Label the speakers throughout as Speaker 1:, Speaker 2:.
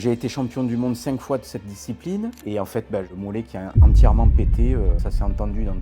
Speaker 1: J'ai été champion du monde 5 fois de cette discipline et en fait le mollet qui a entièrement pété, ça s'est entendu dans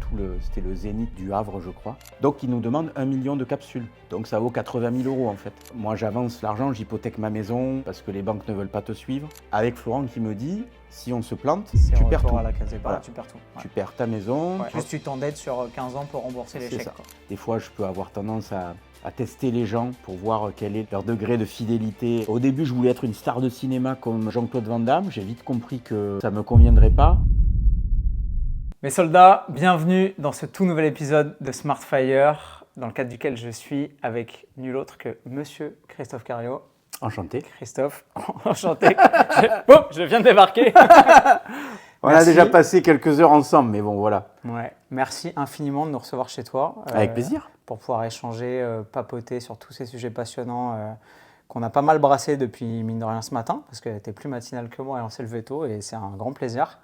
Speaker 1: c'était le Zénith du Havre je crois. Donc ils nous demandent 1 million de capsules, donc ça vaut 80 000 € en fait. Moi j'avance l'argent, j'hypothèque ma maison parce que les banques ne veulent pas te suivre. Avec Florent qui me dit, si on se plante, tu perds tout.
Speaker 2: À la case départ,
Speaker 1: Voilà.
Speaker 2: Tu perds tout. Ouais.
Speaker 1: Tu perds ta maison.
Speaker 2: Ouais. Juste tu t'endettes sur 15 ans pour rembourser les chèques.
Speaker 1: Des fois je peux avoir tendance à tester les gens pour voir quel est leur degré de fidélité. Au début, je voulais être une star de cinéma comme Jean-Claude Van Damme. J'ai vite compris que ça ne me conviendrait pas.
Speaker 2: Mes soldats, bienvenue dans ce tout nouvel épisode de Smart Fire, dans le cadre duquel je suis avec nul autre que Monsieur Christophe Cariou.
Speaker 1: Enchanté.
Speaker 2: Christophe, enchanté. Je viens de débarquer.
Speaker 1: On a déjà passé quelques heures ensemble, mais bon, voilà.
Speaker 2: Ouais, merci infiniment de nous recevoir chez toi.
Speaker 1: Avec plaisir.
Speaker 2: Pour pouvoir échanger, papoter sur tous ces sujets passionnants qu'on a pas mal brassés depuis, mine de rien, ce matin, parce que tu es plus matinal que moi et on s'est levé tôt, et c'est un grand plaisir.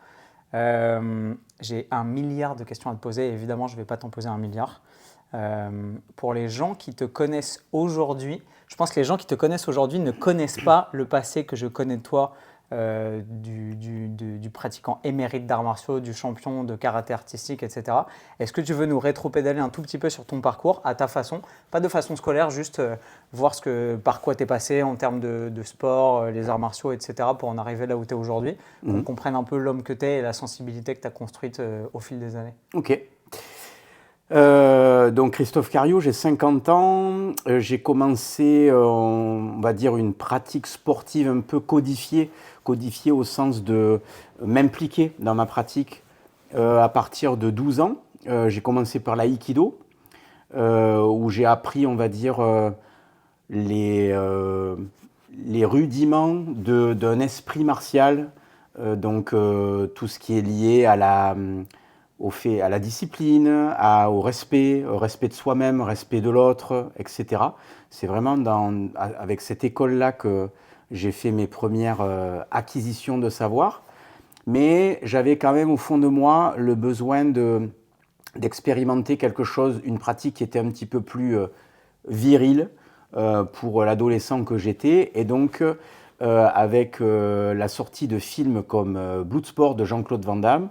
Speaker 2: J'ai 1 milliard de questions à te poser, et évidemment, je ne vais pas t'en poser 1 milliard. Pour les gens qui te connaissent aujourd'hui, je pense que les gens qui te connaissent aujourd'hui ne connaissent pas le passé que je connais de toi, du pratiquant émérite d'arts martiaux, du champion de karaté artistique, etc. Est-ce que tu veux nous rétro-pédaler un tout petit peu sur ton parcours, à ta façon, pas de façon scolaire, juste voir par quoi tu es passé en termes de sport, les arts martiaux, etc., pour en arriver là où tu es aujourd'hui, qu'on comprenne un peu l'homme que tu es et la sensibilité que tu as construite au fil des années.
Speaker 1: Ok. Donc Christophe Cariou, j'ai 50 ans, j'ai commencé, on va dire, une pratique sportive un peu codifiée au sens de m'impliquer dans ma pratique à partir de 12 ans. J'ai commencé par l'aïkido, où j'ai appris, on va dire, les rudiments d'un esprit martial, donc tout ce qui est lié à la discipline, au respect de soi-même, respect de l'autre, etc. C'est vraiment avec cette école-là que j'ai fait mes premières acquisitions de savoir. Mais j'avais quand même au fond de moi le besoin d'expérimenter quelque chose, une pratique qui était un petit peu plus virile pour l'adolescent que j'étais. Et donc, avec la sortie de films comme Bloodsport de Jean-Claude Van Damme,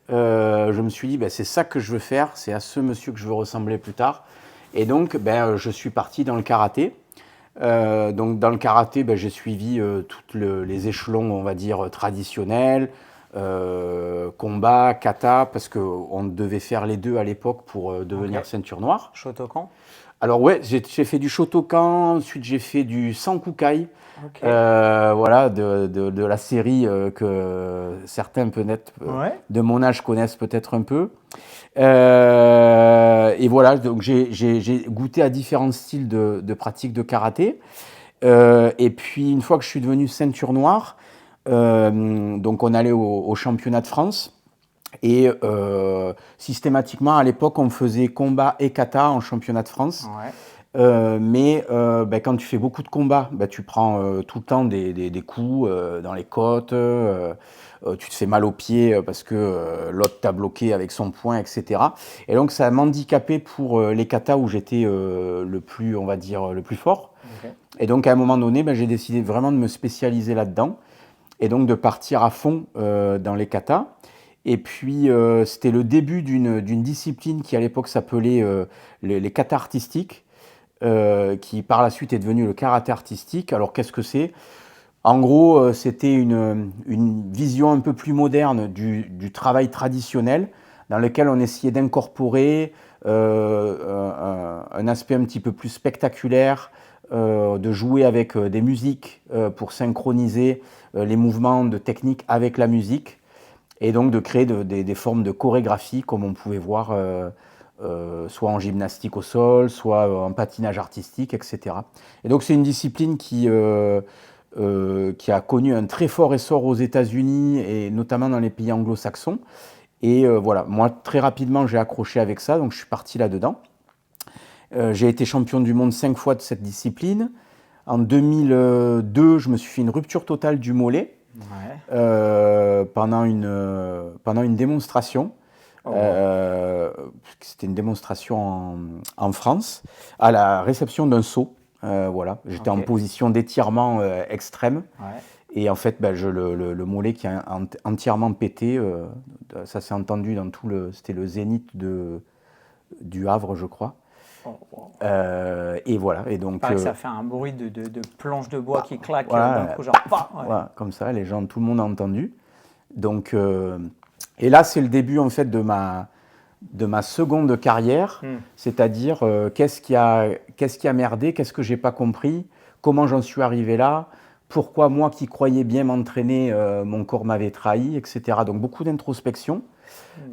Speaker 1: je me suis dit, c'est ça que je veux faire, c'est à ce monsieur que je veux ressembler plus tard. Et donc, je suis parti dans le karaté. Donc, dans le karaté, j'ai suivi tous les échelons, on va dire, traditionnels, combat, kata, parce qu'on devait faire les deux à l'époque pour devenir ceinture noire.
Speaker 2: Shotokan?
Speaker 1: Alors ouais, j'ai fait du Shotokan, ensuite j'ai fait du Sankukai, voilà, de la série que certains peut-être de mon âge connaissent peut-être un peu. Et voilà, donc j'ai goûté à différents styles de pratique de karaté. Et puis une fois que je suis devenu ceinture noire, donc on allait au championnat de France. Et systématiquement, à l'époque, on faisait combat et kata en championnat de France. Mais quand tu fais beaucoup de combats, tu prends tout le temps des coups dans les côtes, tu te fais mal aux pieds parce que l'autre t'a bloqué avec son poing, etc. Et donc ça m'a handicapé pour les katas où j'étais le plus fort. Et donc à un moment donné, j'ai décidé vraiment de me spécialiser là-dedans et donc de partir à fond dans les katas. Et puis, c'était le début d'une discipline qui, à l'époque, s'appelait les katas artistiques, qui, par la suite, est devenue le karaté artistique. Alors, qu'est-ce que c'est ? En gros, c'était une vision un peu plus moderne du travail traditionnel, dans lequel on essayait d'incorporer un aspect un petit peu plus spectaculaire, de jouer avec des musiques pour synchroniser les mouvements de technique avec la musique. Et donc de créer des formes de chorégraphie comme on pouvait voir soit en gymnastique au sol, soit en patinage artistique, etc. Et donc c'est une discipline qui a connu un très fort essor aux États-Unis et notamment dans les pays anglo-saxons. Et voilà, moi très rapidement j'ai accroché avec ça, donc je suis parti là-dedans. J'ai été champion du monde 5 fois de cette discipline. En 2002, je me suis fait une rupture totale du mollet. Pendant une démonstration. C'était une démonstration en France, à la réception d'un saut. Voilà. J'étais en position d'étirement extrême. Et en fait, ben, le mollet qui a entièrement pété, ça s'est entendu dans tout le... C'était le Zénith du Havre, je crois.
Speaker 2: Oh, wow.
Speaker 1: Et voilà. Et donc,
Speaker 2: Il paraît que ça fait un bruit de planche de bois qui claque
Speaker 1: voilà,
Speaker 2: d'un coup, genre paf, ouais.
Speaker 1: voilà, comme ça, tout le monde a entendu. Donc, et là, c'est le début en fait de ma seconde carrière, c'est-à-dire qu'est-ce qui a merdé, qu'est-ce que j'ai pas compris, comment j'en suis arrivé là, pourquoi moi qui croyais bien m'entraîner, mon corps m'avait trahi, etc. Donc beaucoup d'introspection.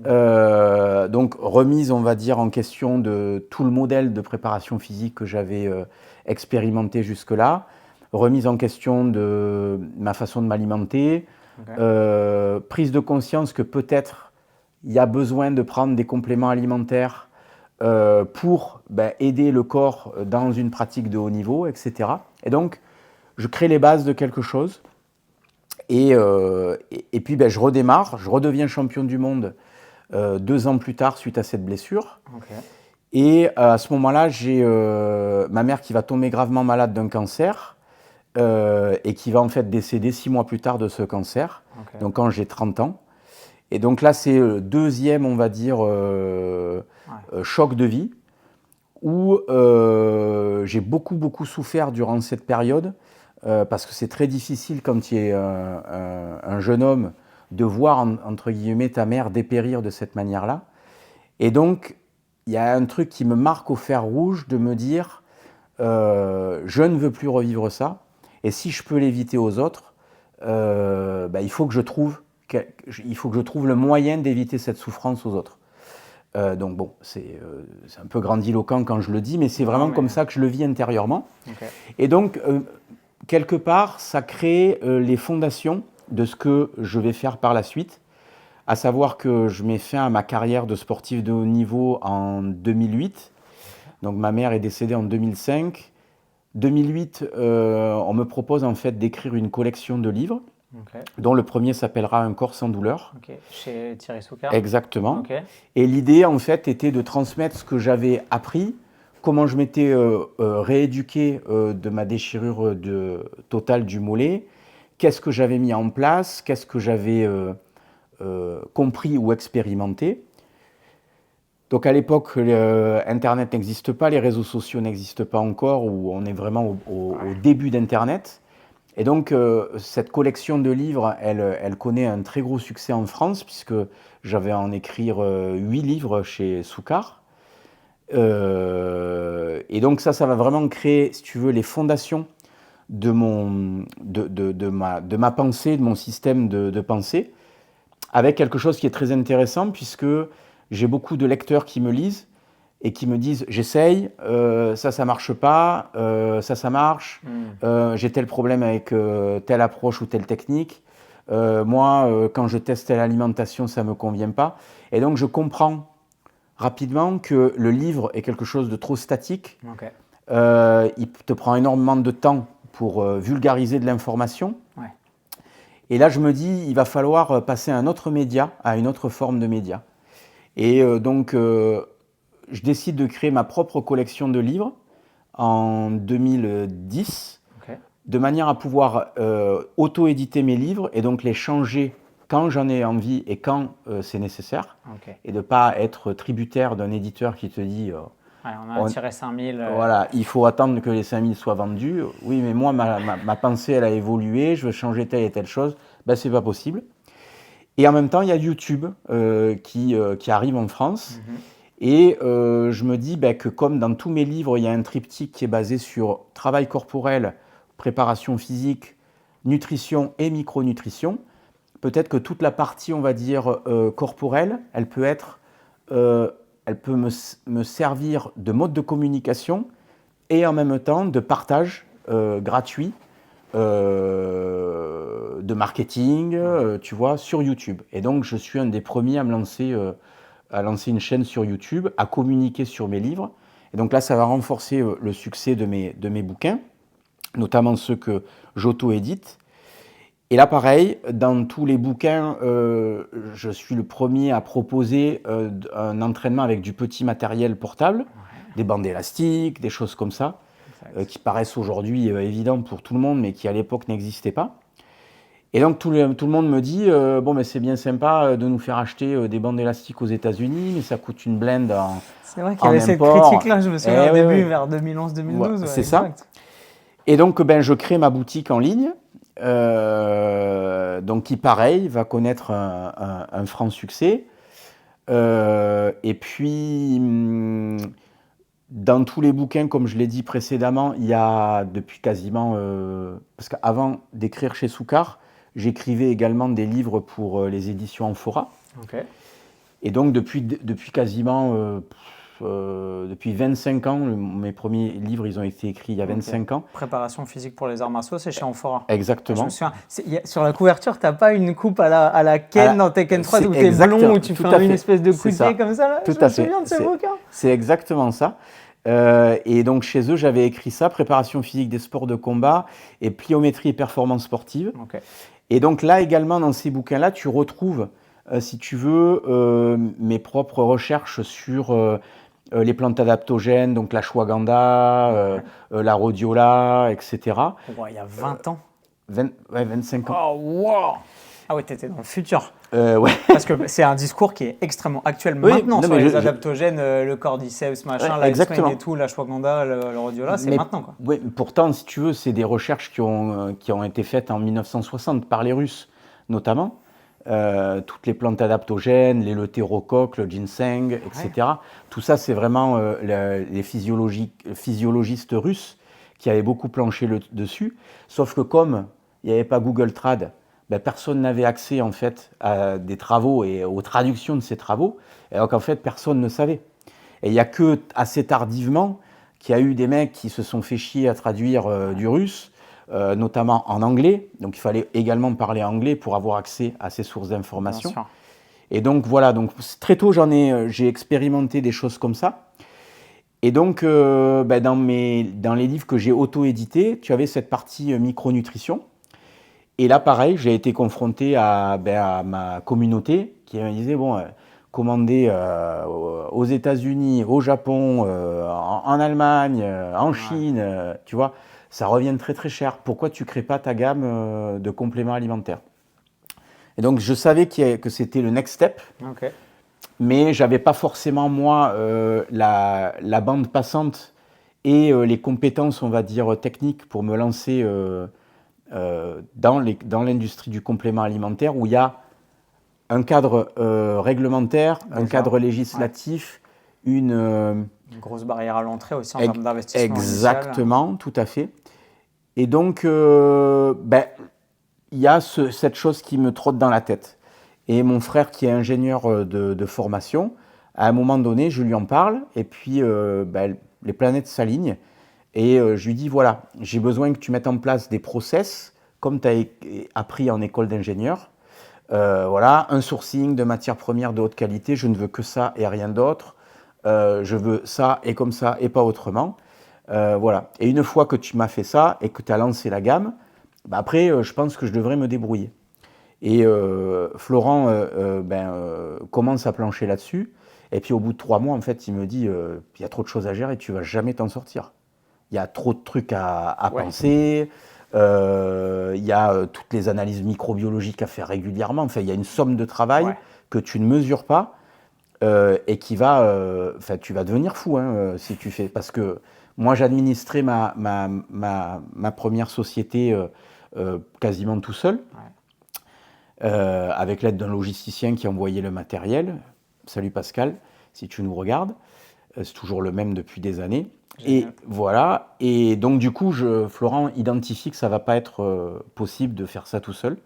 Speaker 1: Donc remise, on va dire, en question de tout le modèle de préparation physique que j'avais expérimenté jusque-là, remise en question de ma façon de m'alimenter, prise de conscience que peut-être il y a besoin de prendre des compléments alimentaires pour aider le corps dans une pratique de haut niveau, etc. Et donc, je crée les bases de quelque chose et puis je redémarre, je redeviens champion du monde 2 ans plus tard suite à cette blessure.
Speaker 2: Okay.
Speaker 1: Et à ce moment-là, j'ai ma mère qui va tomber gravement malade d'un cancer et qui va en fait décéder 6 mois plus tard de ce cancer, donc quand j'ai 30 ans. Et donc là, c'est le deuxième, on va dire, choc de vie, où j'ai beaucoup souffert durant cette période, parce que c'est très difficile quand tu es un jeune homme de voir, entre guillemets, ta mère dépérir de cette manière-là. Et donc, il y a un truc qui me marque au fer rouge de me dire, je ne veux plus revivre ça, et si je peux l'éviter aux autres, il faut que je trouve le moyen d'éviter cette souffrance aux autres. Donc bon, c'est un peu grandiloquent quand je le dis, mais c'est vraiment comme ça que je le vis intérieurement. Okay. Et donc, quelque part, ça crée les fondations de ce que je vais faire par la suite, à savoir que je mets fin à ma carrière de sportif de haut niveau en 2008. Donc ma mère est décédée en 2005. 2008, on me propose en fait d'écrire une collection de livres, dont le premier s'appellera Un corps sans douleur.
Speaker 2: Chez Thierry Soucard.
Speaker 1: Exactement. Et l'idée en fait était de transmettre ce que j'avais appris, comment je m'étais rééduqué de ma déchirure totale du mollet, qu'est-ce que j'avais mis en place, qu'est-ce que j'avais compris ou expérimenté. Donc à l'époque, Internet n'existe pas, les réseaux sociaux n'existent pas encore, où on est vraiment au début d'Internet. Et donc cette collection de livres, elle connaît un très gros succès en France, puisque j'avais à en écrire 8 livres chez Soucard. Et donc ça va vraiment créer, si tu veux, les fondations de ma pensée, de mon système de pensée, avec quelque chose qui est très intéressant, puisque j'ai beaucoup de lecteurs qui me lisent et qui me disent « j'essaye, ça marche pas, ça marche, j'ai tel problème avec telle approche ou telle technique, moi, quand je teste telle alimentation, ça me convient pas ». Et donc je comprends rapidement que le livre est quelque chose de trop statique. Il te prend énormément de temps pour vulgariser de l'information. Et là, je me dis, il va falloir passer à un autre média, à une autre forme de média. Et donc, je décide de créer ma propre collection de livres en 2010, de manière à pouvoir auto-éditer mes livres et donc les changer quand j'en ai envie et quand c'est nécessaire, et de ne pas être tributaire d'un éditeur qui te dit
Speaker 2: on a tiré 5000.
Speaker 1: Voilà, il faut attendre que les 5000 soient vendus. Oui, mais moi, ma pensée, elle a évolué, je veux changer telle et telle chose. Ben, c'est pas possible. Et en même temps, il y a YouTube qui arrive en France. Et je me dis que comme dans tous mes livres, il y a un triptyque qui est basé sur travail corporel, préparation physique, nutrition et micronutrition, peut-être que toute la partie, on va dire, corporelle, elle peut être... elle peut me servir de mode de communication et en même temps de partage gratuit de marketing, tu vois, sur YouTube. Et donc, je suis un des premiers à lancer une chaîne sur YouTube, à communiquer sur mes livres. Et donc là, ça va renforcer le succès de mes bouquins, notamment ceux que j'auto-édite. Et là, pareil, dans tous les bouquins, je suis le premier à proposer un entraînement avec du petit matériel portable, des bandes élastiques, des choses comme ça, qui paraissent aujourd'hui évidentes pour tout le monde, mais qui à l'époque n'existaient pas. Et donc tout le monde me dit, bon, mais c'est bien sympa de nous faire acheter des bandes élastiques aux États-Unis, mais ça coûte une blinde
Speaker 2: C'est vrai qu'il y
Speaker 1: en
Speaker 2: avait cette
Speaker 1: import.
Speaker 2: critique-là, je me souviens
Speaker 1: Eh
Speaker 2: au
Speaker 1: ouais,
Speaker 2: début,
Speaker 1: ouais.
Speaker 2: vers
Speaker 1: Ouais,
Speaker 2: 2011-2012, ouais,
Speaker 1: c'est ça.
Speaker 2: exact.
Speaker 1: Et donc, ben, je crée ma boutique en ligne, donc qui, pareil, va connaître un franc succès. Et puis, dans tous les bouquins, comme je l'ai dit précédemment, il y a depuis quasiment... parce qu'avant d'écrire chez Soukar, j'écrivais également des livres pour les éditions Amphora.
Speaker 2: Ok.
Speaker 1: Et donc, depuis quasiment... depuis 25 ans, mes premiers livres, ils ont été écrits il y a 25 ans.
Speaker 2: Préparation physique pour les arts martiaux, c'est chez Amphora.
Speaker 1: Exactement.
Speaker 2: Je me souviens, sur la couverture, t'as pas une coupe à la Ken dans Tekken 3 où t'es blond, où tu fais une espèce de coup de pied comme ça là.
Speaker 1: Tout
Speaker 2: Je me souviens de ce bouquin.
Speaker 1: C'est exactement ça. Et donc chez eux, j'avais écrit ça, préparation physique des sports de combat et pliométrie et performance sportive.
Speaker 2: Okay.
Speaker 1: Et donc là également, dans ces bouquins-là, tu retrouves, si tu veux, mes propres recherches sur les plantes adaptogènes, donc l'ashwagandha, la rhodiola, etc.
Speaker 2: Ouais, il y a 20 ans.
Speaker 1: 25 ans.
Speaker 2: Oh, wow! Ah ouais, t'étais dans le futur.
Speaker 1: Ouais.
Speaker 2: Parce que c'est un discours qui est extrêmement actuel maintenant sur les adaptogènes, le cordyceps, machin, la X-Men et tout, l'ashwagandha, le rhodiola, c'est maintenant, quoi.
Speaker 1: Oui, pourtant, si tu veux, c'est des recherches qui ont été faites en 1960 par les Russes, notamment. Toutes les plantes adaptogènes, les leutérocoques, le ginseng, etc. Ouais. Tout ça, c'est vraiment les physiologistes russes qui avaient beaucoup planché dessus. Sauf que comme il n'y avait pas Google Trad, ben, personne n'avait accès en fait à des travaux et aux traductions de ces travaux. Et donc en fait, personne ne savait. Et il n'y a que assez tardivement qu'il y a eu des mecs qui se sont fait chier à traduire du russe, notamment en anglais. Donc il fallait également parler anglais pour avoir accès à ces sources d'informations. Et donc voilà, donc très tôt j'ai expérimenté des choses comme ça. Et donc ben, dans les livres que j'ai auto-édités, tu avais cette partie micronutrition. Et là pareil, j'ai été confronté à ma communauté qui me disait bon, commander aux États-Unis, au Japon, en Allemagne, en Chine, tu vois. Ça revient très très cher. Pourquoi tu ne crées pas ta gamme de compléments alimentaires? Et donc je savais que c'était le next step, mais je n'avais pas forcément moi la bande passante et les compétences, on va dire, techniques pour me lancer dans l'industrie du complément alimentaire où il y a un cadre réglementaire, un cadre législatif, une
Speaker 2: grosse barrière à l'entrée aussi en termes d'investissement.
Speaker 1: Exactement, initial. Tout à fait. Et donc, il y a cette chose qui me trotte dans la tête. Et mon frère, qui est ingénieur de formation, à un moment donné, je lui en parle, et puis les planètes s'alignent. Et je lui dis, voilà, j'ai besoin que tu mettes en place des process, comme tu as appris en école d'ingénieur. Voilà, un sourcing de matières premières de haute qualité, je ne veux que ça et rien d'autre. Je veux ça et comme ça et pas autrement. Voilà. Et une fois que tu m'as fait ça et que tu as lancé la gamme, après, je pense que je devrais me débrouiller. Et Florent commence à plancher là-dessus. Et puis au bout de 3 mois, en fait, il me dit il y a trop de choses à gérer, tu ne vas jamais t'en sortir. Il y a trop de trucs à penser. Il y a toutes les analyses microbiologiques à faire régulièrement. Enfin, il y a une somme de travail que tu ne mesures pas et qui va... tu vas devenir fou si tu fais... Parce que moi, j'administrais ma première société quasiment tout seul, avec l'aide d'un logisticien qui envoyait le matériel. Salut Pascal, si tu nous regardes. C'est toujours le même depuis des années. Génial. Et voilà. Et donc, du coup, Florent identifie que ça ne va pas être possible de faire ça tout seul.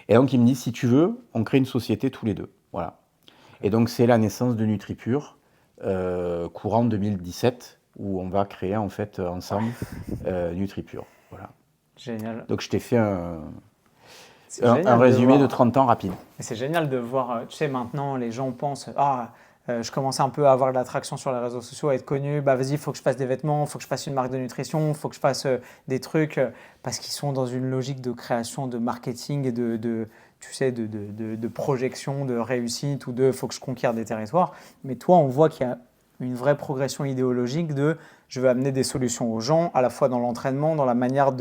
Speaker 1: Et donc, il me dit, si tu veux, on crée une société tous les deux. Voilà. Et donc, c'est la naissance de NutriPure, courant 2017, où on va créer, en fait, ensemble, NutriPure. Voilà.
Speaker 2: Génial.
Speaker 1: Donc, je t'ai fait un résumé de 30 ans rapide.
Speaker 2: C'est génial de voir, tu sais, maintenant, les gens pensent, je commence un peu à avoir de l'attraction sur les réseaux sociaux, à être connu, vas-y, il faut que je fasse des vêtements, il faut que je fasse une marque de nutrition, il faut que je fasse des trucs, parce qu'ils sont dans une logique de création, de marketing et de projection, de réussite ou il faut que je conquière des territoires. Mais toi, on voit qu'il y a une vraie progression idéologique de je veux amener des solutions aux gens, à la fois dans l'entraînement, dans la manière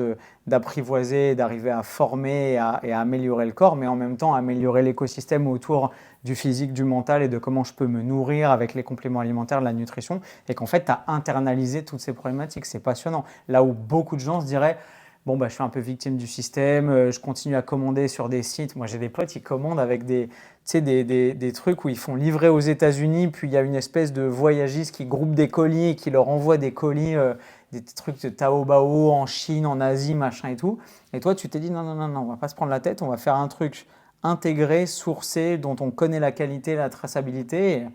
Speaker 2: d'apprivoiser, d'arriver à former et à améliorer le corps, mais en même temps améliorer l'écosystème autour du physique, du mental et de comment je peux me nourrir avec les compléments alimentaires, de la nutrition, et qu'en fait, tu as internalisé toutes ces problématiques. C'est passionnant. Là où beaucoup de gens se diraient, bon, bah, je suis un peu victime du système, je continue à commander sur des sites. Moi, j'ai des potes, ils commandent avec des trucs où ils font livrer aux États-Unis, puis il y a une espèce de voyagiste qui groupe des colis et qui leur envoie des colis, des trucs de Taobao en Chine, en Asie, machin et tout. Et toi, tu t'es dit non, non, non, non, on va pas se prendre la tête, on va faire un truc intégré, sourcé, dont on connaît la qualité, la traçabilité. Et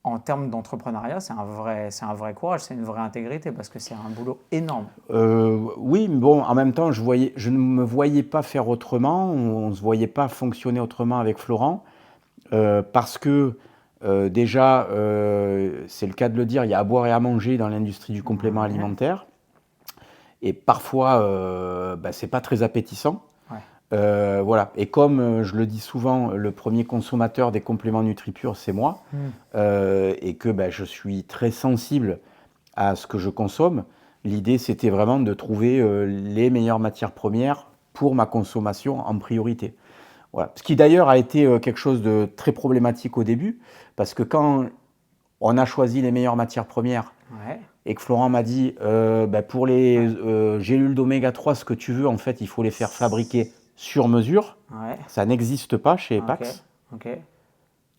Speaker 2: en termes d'entrepreneuriat, c'est un vrai courage, c'est une vraie intégrité parce que c'est un boulot énorme.
Speaker 1: Oui, mais bon, en même temps, je ne me voyais pas faire autrement, on ne se voyait pas fonctionner autrement avec Florent, parce que déjà, c'est le cas de le dire, il y a à boire et à manger dans l'industrie du complément alimentaire, et parfois, c'est pas très appétissant. Voilà. Et comme je le dis souvent, le premier consommateur des compléments NutriPure, c'est moi, et que je suis très sensible à ce que je consomme. L'idée, c'était vraiment de trouver les meilleures matières premières pour ma consommation en priorité. Voilà. Ce qui d'ailleurs a été quelque chose de très problématique au début, parce que quand on a choisi les meilleures matières premières, et que Florent m'a dit, pour les gélules d'oméga 3, ce que tu veux, en fait, il faut les faire fabriquer sur mesure. Ça n'existe pas chez Epax.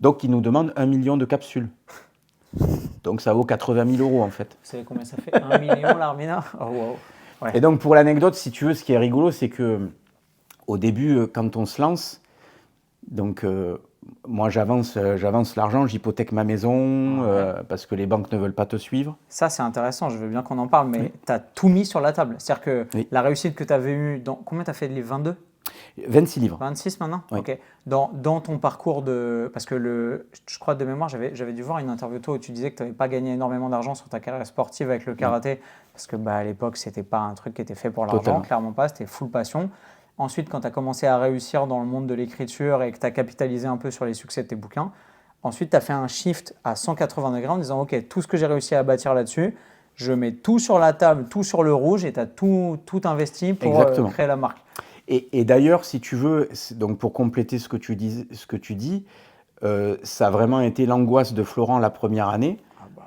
Speaker 1: Donc, il nous demande 1 million de capsules. Donc, ça vaut 80 000 € en fait.
Speaker 2: Vous savez combien ça fait 1 million, l'Armina? Oh, wow.
Speaker 1: Et donc, pour l'anecdote, si tu veux, ce qui est rigolo, c'est que au début, quand on se lance, donc moi j'avance l'argent, j'hypothèque ma maison parce que les banques ne veulent pas te suivre.
Speaker 2: Ça, c'est intéressant, je veux bien qu'on en parle, mais tu as tout mis sur la table. C'est-à-dire que la réussite que tu avais eue, combien tu as fait de livres? 22?
Speaker 1: 26 livres.
Speaker 2: 26 maintenant?
Speaker 1: Oui.
Speaker 2: Ok. Dans ton parcours parce que je crois de mémoire, j'avais dû voir une interview toi où tu disais que tu n'avais pas gagné énormément d'argent sur ta carrière sportive avec le karaté, parce que à l'époque, c'était pas un truc qui était fait pour l'argent, clairement pas, c'était full passion. Ensuite, quand tu as commencé à réussir dans le monde de l'écriture et que tu as capitalisé un peu sur les succès de tes bouquins, ensuite tu as fait un shift à 180 degrés en disant ok, tout ce que j'ai réussi à bâtir là-dessus, je mets tout sur la table, tout sur le rouge, et tu as tout investi pour créer la marque.
Speaker 1: Et d'ailleurs, si tu veux, donc pour compléter ce que tu dis, ça a vraiment été l'angoisse de Florent la première année,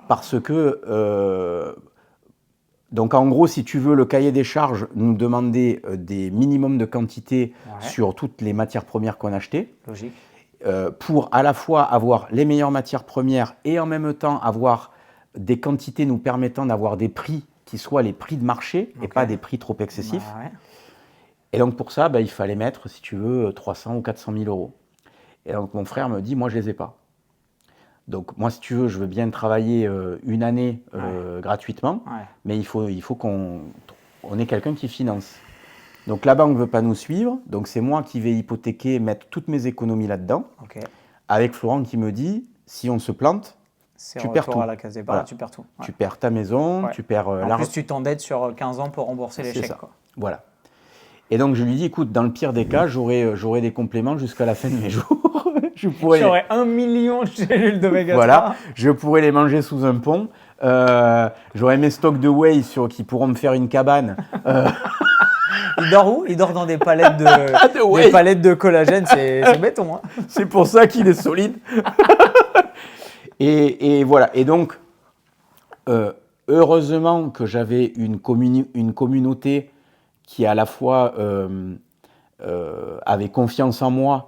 Speaker 1: parce que, donc en gros, si tu veux, le cahier des charges nous demandait des minimums de quantité sur toutes les matières premières qu'on achetait.
Speaker 2: Logique.
Speaker 1: Pour à la fois avoir les meilleures matières premières et en même temps avoir des quantités nous permettant d'avoir des prix qui soient les prix de marché et pas des prix trop excessifs. Et donc pour ça, il fallait mettre, si tu veux, 300 ou 400 000 €. Et donc mon frère me dit, moi je les ai pas. Donc moi, si tu veux, je veux bien travailler une année gratuitement, mais il faut qu'on ait quelqu'un qui finance. Donc la banque ne veut pas nous suivre, donc c'est moi qui vais hypothéquer, mettre toutes mes économies là-dedans, avec Florent qui me dit, si on se plante, tu perds tout.
Speaker 2: À la case départ, tu perds tout.
Speaker 1: Tu perds ta maison, tu perds l'argent.
Speaker 2: En plus, tu t'endettes sur 15 ans pour rembourser les chèques.
Speaker 1: Voilà. Et donc je lui dis, écoute, dans le pire des cas, j'aurai des compléments jusqu'à la fin de mes jours.
Speaker 2: J'aurai 1 million de gélules d'oméga 3.
Speaker 1: Voilà, je pourrais les manger sous un pont. J'aurai mes stocks de whey qui pourront me faire une cabane.
Speaker 2: Il dort où? Il dort dans des palettes des palettes de collagène, c'est béton. Hein.
Speaker 1: C'est pour ça qu'il est solide. et voilà. Et donc, heureusement que j'avais une communauté qui à la fois avait confiance en moi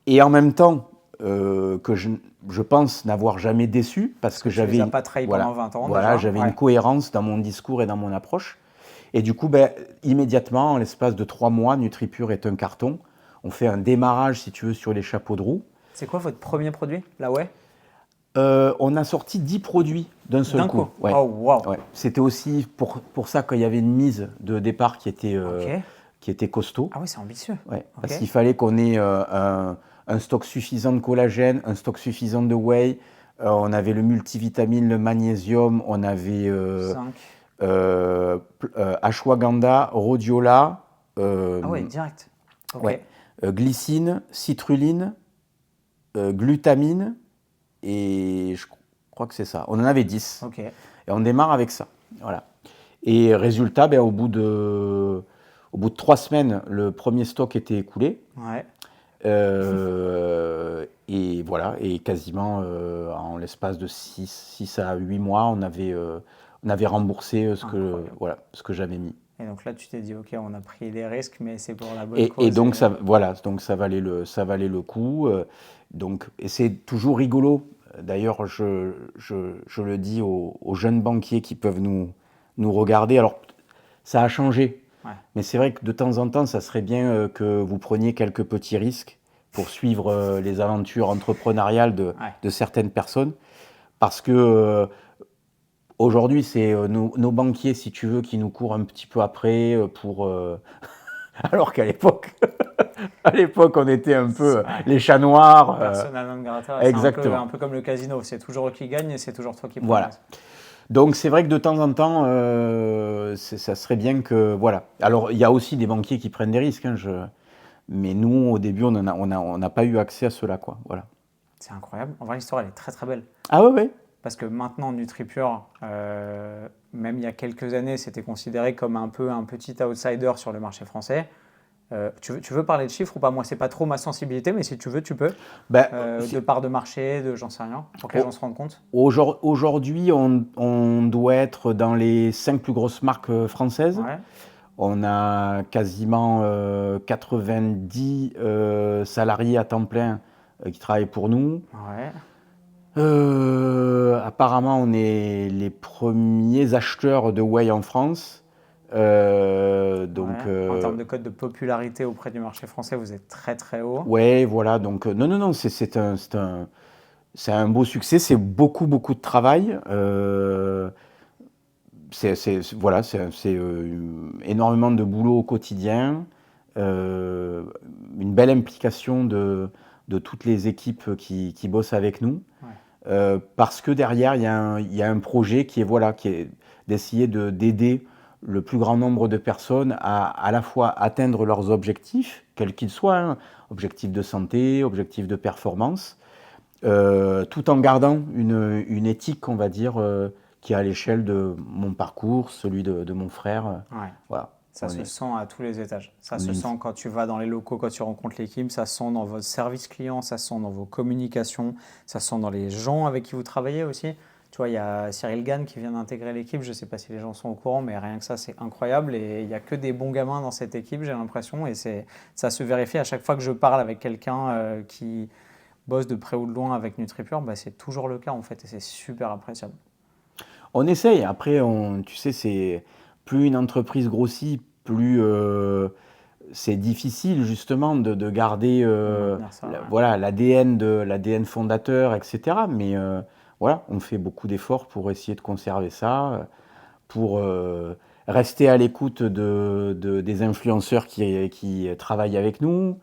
Speaker 1: et en même temps que je pense n'avoir jamais déçu parce que j'avais
Speaker 2: pas trahi pendant 20 ans.
Speaker 1: Voilà, j'avais une cohérence dans mon discours et dans mon approche. Et du coup, immédiatement, en l'espace de 3 mois, NutriPure est un carton. On fait un démarrage, si tu veux, sur les chapeaux de roue.
Speaker 2: C'est quoi votre premier produit, la whey?
Speaker 1: On a sorti 10 produits d'un seul coup.
Speaker 2: Ouais. Oh, wow.
Speaker 1: Ouais. C'était aussi pour ça qu'il y avait une mise de départ qui était costaud.
Speaker 2: Ah oui, c'est ambitieux.
Speaker 1: Ouais. Parce qu'il fallait qu'on ait un stock suffisant de collagène, un stock suffisant de whey. On avait le multivitamine, le magnésium, on avait ashwagandha, rhodiola.
Speaker 2: Ah ouais, direct.
Speaker 1: Glycine, citrulline, glutamine. Et je crois que c'est ça. On en avait 10. Et on démarre avec ça. Voilà. Et résultat, au bout de 3 semaines, le premier stock était écoulé.
Speaker 2: Ouais.
Speaker 1: Et voilà, et quasiment en l'espace de 6 à 8 mois, on avait remboursé ce que j'avais mis.
Speaker 2: Et donc là, tu t'es dit, OK, on a pris des risques, mais c'est pour la bonne
Speaker 1: Et
Speaker 2: cause.
Speaker 1: donc, ça valait le coup. Et c'est toujours rigolo. D'ailleurs, je le dis aux jeunes banquiers qui peuvent nous regarder. Alors, ça a changé.
Speaker 2: Ouais.
Speaker 1: Mais c'est vrai que de temps en temps, ça serait bien que vous preniez quelques petits risques pour suivre les aventures entrepreneuriales de certaines personnes. Parce que aujourd'hui, c'est nos banquiers, si tu veux, qui nous courent un petit peu après alors qu'à l'époque, on était un peu les chats noirs.
Speaker 2: Persona non grata,
Speaker 1: exactement.
Speaker 2: C'est un peu comme le casino. C'est toujours eux qui gagnent et c'est toujours toi qui prends.
Speaker 1: Voilà. Donc c'est vrai que de temps en temps, ça serait bien que voilà. Alors il y a aussi des banquiers qui prennent des risques, hein, mais nous au début on n'a pas eu accès à cela, quoi. Voilà.
Speaker 2: C'est incroyable. En vrai, l'histoire elle est très très belle.
Speaker 1: Ah ouais.
Speaker 2: Parce que maintenant NutriPure, même il y a quelques années, c'était considéré comme un peu un petit outsider sur le marché français. Tu veux parler de chiffres ou pas? Moi, c'est pas trop ma sensibilité, mais si tu veux, tu peux. De part de marché, j'en sais rien, pour que les gens se rendent compte.
Speaker 1: Aujourd'hui, on doit être dans les 5 plus grosses marques françaises.
Speaker 2: Ouais.
Speaker 1: On a quasiment 90 salariés à temps plein qui travaillent pour nous.
Speaker 2: Ouais.
Speaker 1: Apparemment, on est les premiers acheteurs de whey en France.
Speaker 2: En termes de code de popularité auprès du marché français, vous êtes très très haut.
Speaker 1: Ouais, voilà. Donc non, c'est un beau succès. C'est beaucoup de travail. C'est énormément de boulot au quotidien. Une belle implication de toutes les équipes qui bossent avec nous.
Speaker 2: Ouais.
Speaker 1: Parce que derrière, il y a un projet qui est d'essayer d'aider le plus grand nombre de personnes à la fois atteindre leurs objectifs, quels qu'ils soient, hein, objectifs de santé, objectifs de performance, tout en gardant une éthique, on va dire, qui est à l'échelle de mon parcours, celui de mon frère.
Speaker 2: Ouais.
Speaker 1: Voilà.
Speaker 2: Ça se sent à tous les étages. Ça se sent quand tu vas dans les locaux, quand tu rencontres l'équipe, ça se sent dans votre service client, ça se sent dans vos communications, ça se sent dans les gens avec qui vous travaillez aussi. Tu vois, il y a Cyril Gann qui vient d'intégrer l'équipe. Je ne sais pas si les gens sont au courant, mais rien que ça, c'est incroyable. Et il n'y a que des bons gamins dans cette équipe, j'ai l'impression. Et ça se vérifie à chaque fois que je parle avec quelqu'un qui bosse de près ou de loin avec NutriPure. C'est toujours le cas, en fait. Et c'est super appréciable.
Speaker 1: On essaye. Après, tu sais, c'est plus une entreprise grossit, plus c'est difficile justement de garder l'ADN fondateur, etc. Mais voilà, on fait beaucoup d'efforts pour essayer de conserver ça, pour rester à l'écoute des influenceurs qui travaillent avec nous,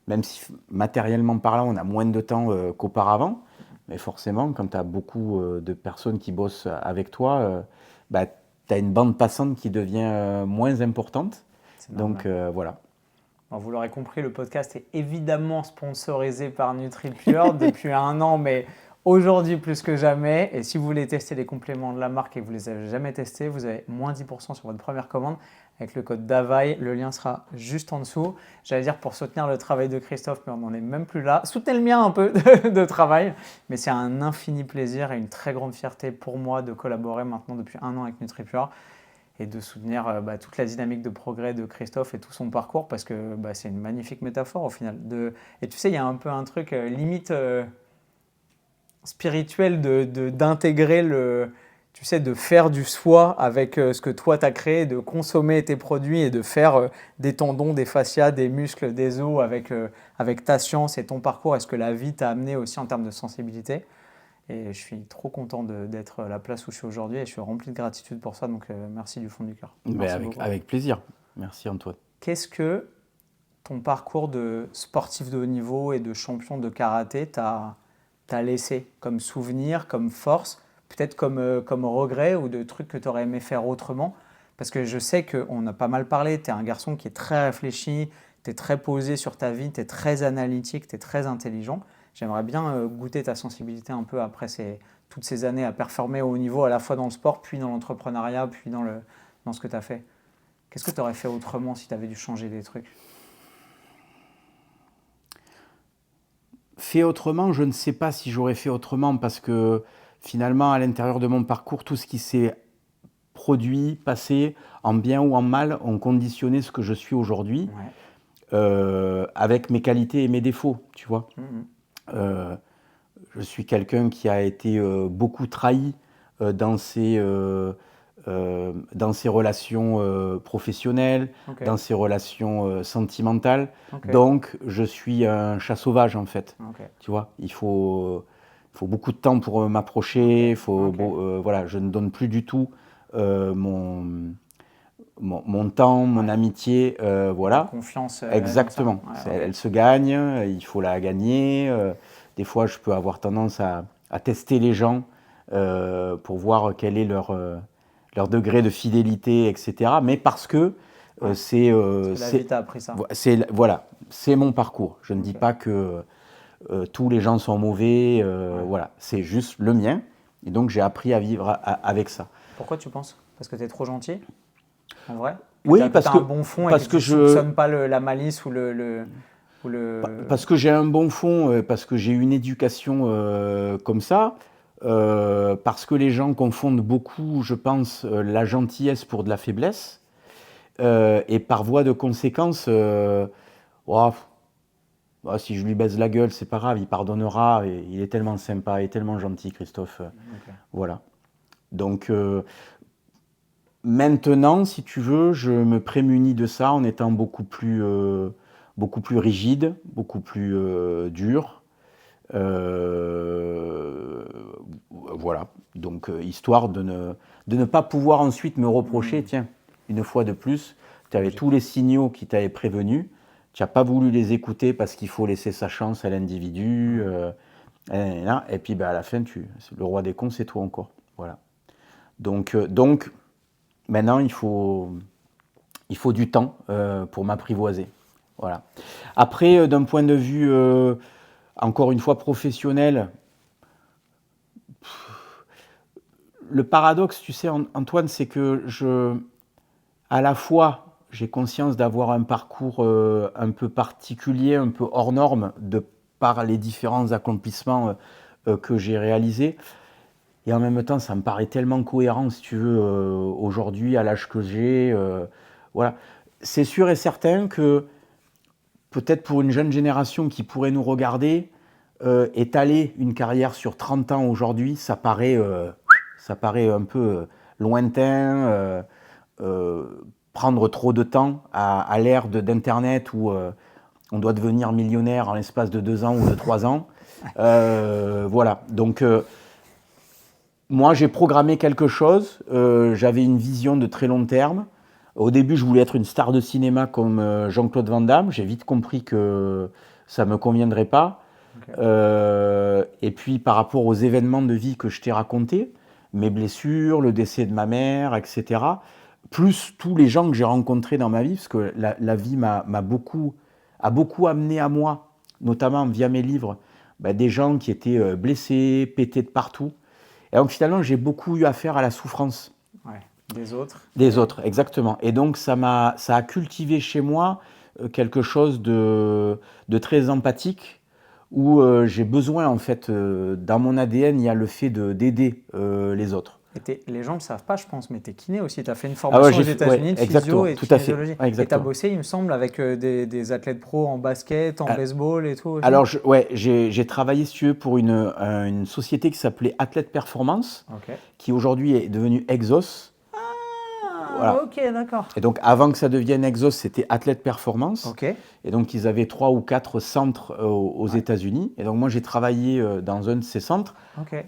Speaker 1: même si matériellement parlant, on a moins de temps qu'auparavant. Mais forcément, quand tu as beaucoup de personnes qui bossent avec toi, tu as une bande passante qui devient moins importante. Donc voilà.
Speaker 2: Bon, vous l'aurez compris, le podcast est évidemment sponsorisé par NutriPure depuis 1 an, mais aujourd'hui plus que jamais. Et si vous voulez tester les compléments de la marque et que vous ne les avez jamais testés, vous avez moins 10% sur votre première commande avec le code DAVAI. Le lien sera juste en dessous. J'allais dire pour soutenir le travail de Christophe, mais on n'en est même plus là. Soutenez le mien un peu de travail. Mais c'est un infini plaisir et une très grande fierté pour moi de collaborer maintenant depuis 1 an avec NutriPure et de soutenir toute la dynamique de progrès de Christophe et tout son parcours parce que c'est une magnifique métaphore au final. Et tu sais, il y a un peu un truc limite spirituel d'intégrer tu sais, de faire du soi avec ce que toi tu as créé, de consommer tes produits et de faire des tendons, des fascias, des muscles, des os avec ta science et ton parcours et ce que la vie t'a amené aussi en termes de sensibilité. Et je suis trop content d'être à la place où je suis aujourd'hui et je suis rempli de gratitude pour ça. Donc merci du fond du cœur.
Speaker 1: Avec plaisir. Merci Antoine.
Speaker 2: Qu'est-ce que ton parcours de sportif de haut niveau et de champion de karaté t'a laissé comme souvenir, comme force, peut-être comme regret ou de trucs que tu aurais aimé faire autrement? Parce que je sais qu'on a pas mal parlé, tu es un garçon qui est très réfléchi, tu es très posé sur ta vie, tu es très analytique, tu es très intelligent. J'aimerais bien goûter ta sensibilité un peu après toutes ces années à performer au haut niveau, à la fois dans le sport, puis dans l'entrepreneuriat, puis dans ce que tu as fait. Qu'est-ce que tu aurais fait autrement si tu avais dû changer des trucs?
Speaker 1: Fait autrement, je ne sais pas si j'aurais fait autrement parce que finalement, à l'intérieur de mon parcours, tout ce qui s'est produit, passé, en bien ou en mal, ont conditionné ce que je suis aujourd'hui,
Speaker 2: Ouais.
Speaker 1: avec mes qualités et mes défauts, tu vois.
Speaker 2: Mhm.
Speaker 1: Euh, je suis quelqu'un qui a été beaucoup trahi dans ses relations professionnelles,
Speaker 2: Ok.
Speaker 1: dans ses relations sentimentales.
Speaker 2: Ok.
Speaker 1: Donc, je suis un chat sauvage, en fait.
Speaker 2: Ok.
Speaker 1: Tu vois, il faut beaucoup de temps pour m'approcher.
Speaker 2: Ok.
Speaker 1: Voilà, je ne donne plus du tout mon temps, mon amitié.
Speaker 2: La
Speaker 1: Voilà.
Speaker 2: confiance, comme ça.
Speaker 1: Exactement.
Speaker 2: Ouais,
Speaker 1: Elle,
Speaker 2: ok.
Speaker 1: elle se gagne, il faut la gagner. Des fois, je peux avoir tendance à tester les gens pour voir quel est leur degré de fidélité, etc. Mais parce que
Speaker 2: Ouais.
Speaker 1: c'est
Speaker 2: Parce que la vie t'a appris ça.
Speaker 1: voilà, c'est mon parcours. Je ne dis
Speaker 2: Ok.
Speaker 1: pas que tous les gens sont mauvais.
Speaker 2: Ouais.
Speaker 1: Voilà, c'est juste le mien. Et donc, j'ai appris à vivre avec ça.
Speaker 2: Pourquoi tu penses? Parce que tu es trop gentil, en vrai?
Speaker 1: Oui,
Speaker 2: Que tu as un bon fond et que tu ne soupçonnes pas la malice ou
Speaker 1: parce que j'ai un bon fond, parce que j'ai une éducation comme ça, parce que les gens confondent beaucoup, je pense, la gentillesse pour de la faiblesse, et par voie de conséquence, oh, oh, si je lui baise la gueule, c'est pas grave, il pardonnera, et il est tellement sympa, il est tellement gentil, Christophe.
Speaker 2: Ok.
Speaker 1: Voilà. Donc maintenant, si tu veux, je me prémunis de ça en étant beaucoup plus rigide, beaucoup plus dur. Voilà. Donc, histoire de ne pas pouvoir ensuite me reprocher, tiens, une fois de plus, tu avais tous les signaux qui t'avaient prévenu, tu n'as pas voulu les écouter parce qu'il faut laisser sa chance à l'individu, et puis à la fin, le roi des cons, c'est toi encore. Voilà. Donc maintenant, il faut du temps pour m'apprivoiser. Voilà. Après, d'un point de vue, encore une fois, professionnel, le paradoxe, tu sais, Antoine, c'est que à la fois, j'ai conscience d'avoir un parcours un peu particulier, un peu hors norme, de par les différents accomplissements que j'ai réalisés. Et en même temps, ça me paraît tellement cohérent, si tu veux, aujourd'hui, à l'âge que j'ai. Voilà. C'est sûr et certain que peut-être pour une jeune génération qui pourrait nous regarder, étaler une carrière sur 30 ans aujourd'hui, ça paraît un peu lointain, prendre trop de temps à l'ère d'Internet où on doit devenir millionnaire en l'espace de 2 ans ou de 3 ans. Voilà. Donc, moi, j'ai programmé quelque chose. J'avais une vision de très long terme. Au début, je voulais être une star de cinéma comme Jean-Claude Van Damme. J'ai vite compris que ça ne me conviendrait pas.
Speaker 2: Ok.
Speaker 1: Et puis, par rapport aux événements de vie que je t'ai racontés, mes blessures, le décès de ma mère, etc., plus tous les gens que j'ai rencontrés dans ma vie, parce que la vie a beaucoup amené à moi, notamment via mes livres, des gens qui étaient blessés, pétés de partout. Et donc finalement, j'ai beaucoup eu affaire à la souffrance
Speaker 2: Ouais. Des autres.
Speaker 1: des autres, exactement. Et donc ça a cultivé chez moi quelque chose de très empathique, où j'ai besoin, en fait, dans mon ADN, il y a le fait d'aider les autres.
Speaker 2: Et les gens ne le savent pas, je pense, mais tu es kiné aussi. Tu as fait une
Speaker 1: Ah ouais,
Speaker 2: formation aux États-Unis de physio et de
Speaker 1: tout à fait.
Speaker 2: kinésiologie.
Speaker 1: Ouais,
Speaker 2: Et tu as
Speaker 1: exactement.
Speaker 2: bossé, il me semble, avec des athlètes pros en basket, en
Speaker 1: Ah,
Speaker 2: baseball et tout aussi.
Speaker 1: Alors, j'ai travaillé, si tu veux, pour une société qui s'appelait Athlète Performance,
Speaker 2: Ok.
Speaker 1: qui aujourd'hui est devenue Exos.
Speaker 2: Ah,
Speaker 1: Voilà.
Speaker 2: ok, d'accord.
Speaker 1: Et donc, avant que ça devienne Exos, c'était Athlète Performance.
Speaker 2: Ok.
Speaker 1: Et donc, ils avaient 3 ou 4 centres aux États-Unis. Et donc, moi, j'ai travaillé dans un de ces centres
Speaker 2: Ok.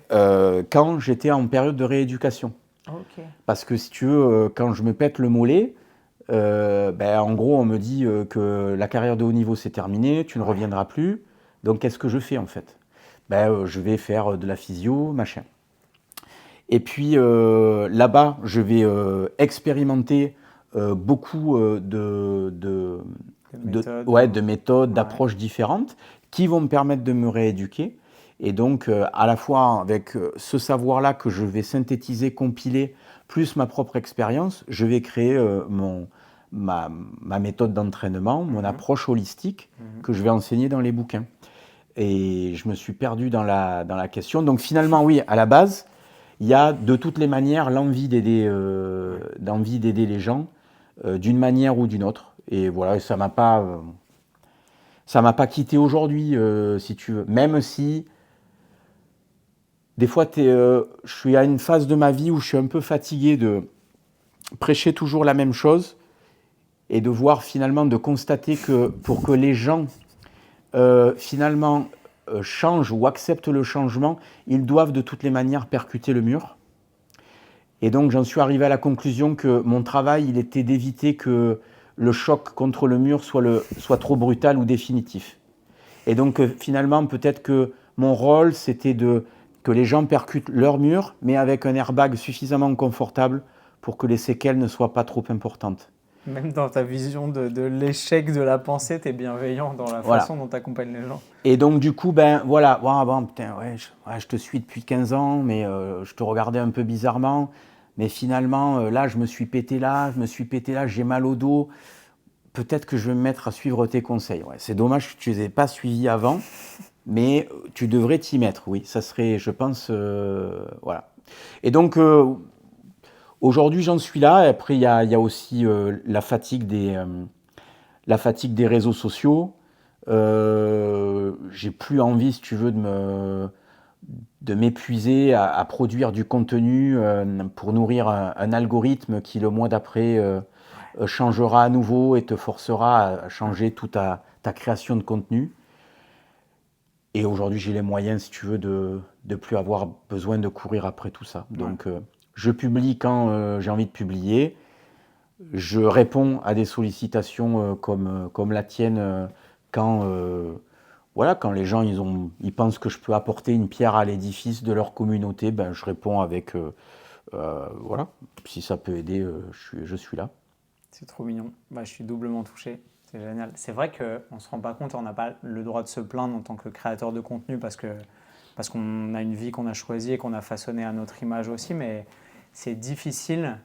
Speaker 1: quand j'étais en période de rééducation.
Speaker 2: Ok.
Speaker 1: Parce que, si tu veux, quand je me pète le mollet, en gros, on me dit que la carrière de haut niveau, c'est terminé, tu ne reviendras plus. Donc, qu'est-ce que je fais, en fait? Je vais faire de la physio, machin. Et puis là-bas, je vais expérimenter beaucoup
Speaker 2: méthodes,
Speaker 1: de méthodes,
Speaker 2: ouais.
Speaker 1: d'approches différentes qui vont me permettre de me rééduquer. Et donc, à la fois avec ce savoir-là que je vais synthétiser, compiler, plus ma propre expérience, je vais créer ma méthode d'entraînement, mon approche holistique que je vais enseigner dans les bouquins. Et je me suis perdu dans la question. Donc finalement, oui, à la base, il y a de toutes les manières l'envie d'aider les gens d'une manière ou d'une autre. Et voilà, ça m'a pas quitté aujourd'hui, si tu veux. Même si des fois, je suis à une phase de ma vie où je suis un peu fatigué de prêcher toujours la même chose et de voir finalement, de constater que pour que les gens finalement changent ou acceptent le changement, ils doivent de toutes les manières percuter le mur. Et donc j'en suis arrivé à la conclusion que mon travail, il était d'éviter que le choc contre le mur soit trop brutal ou définitif. Et donc finalement, peut-être que mon rôle, c'était que les gens percutent leur mur, mais avec un airbag suffisamment confortable pour que les séquelles ne soient pas trop importantes.
Speaker 2: Même dans ta vision de l'échec de la pensée, tu es bienveillant dans la
Speaker 1: Voilà.
Speaker 2: façon dont tu accompagnes les gens.
Speaker 1: Et donc du coup, ben voilà, putain, ouais, je te suis depuis 15 ans, mais je te regardais un peu bizarrement. Mais finalement, là, je me suis pété là, j'ai mal au dos. Peut-être que je vais me mettre à suivre tes conseils. Ouais, c'est dommage que tu ne les aies pas suivis avant, mais tu devrais t'y mettre, oui. Ça serait, je pense, voilà. Et donc, aujourd'hui, j'en suis là. Et après, il y a aussi la fatigue des réseaux sociaux. J'ai plus envie, si tu veux, de m'épuiser à produire du contenu pour nourrir un algorithme qui, le mois d'après, changera à nouveau et te forcera à changer toute ta création de contenu. Et aujourd'hui, j'ai les moyens, si tu veux, de plus avoir besoin de courir après tout ça. Donc, je publie quand j'ai envie de publier. Je réponds à des sollicitations comme la tienne quand les gens ils pensent que je peux apporter une pierre à l'édifice de leur communauté. Ben, je réponds avec voilà. Si ça peut aider, je suis là.
Speaker 2: C'est trop mignon. Bah, je suis doublement touché. C'est génial. C'est vrai qu'on ne se rend pas compte, on n'a pas le droit de se plaindre en tant que créateur de contenu parce qu'on a une vie qu'on a choisie et qu'on a façonnée à notre image aussi, mais c'est difficile.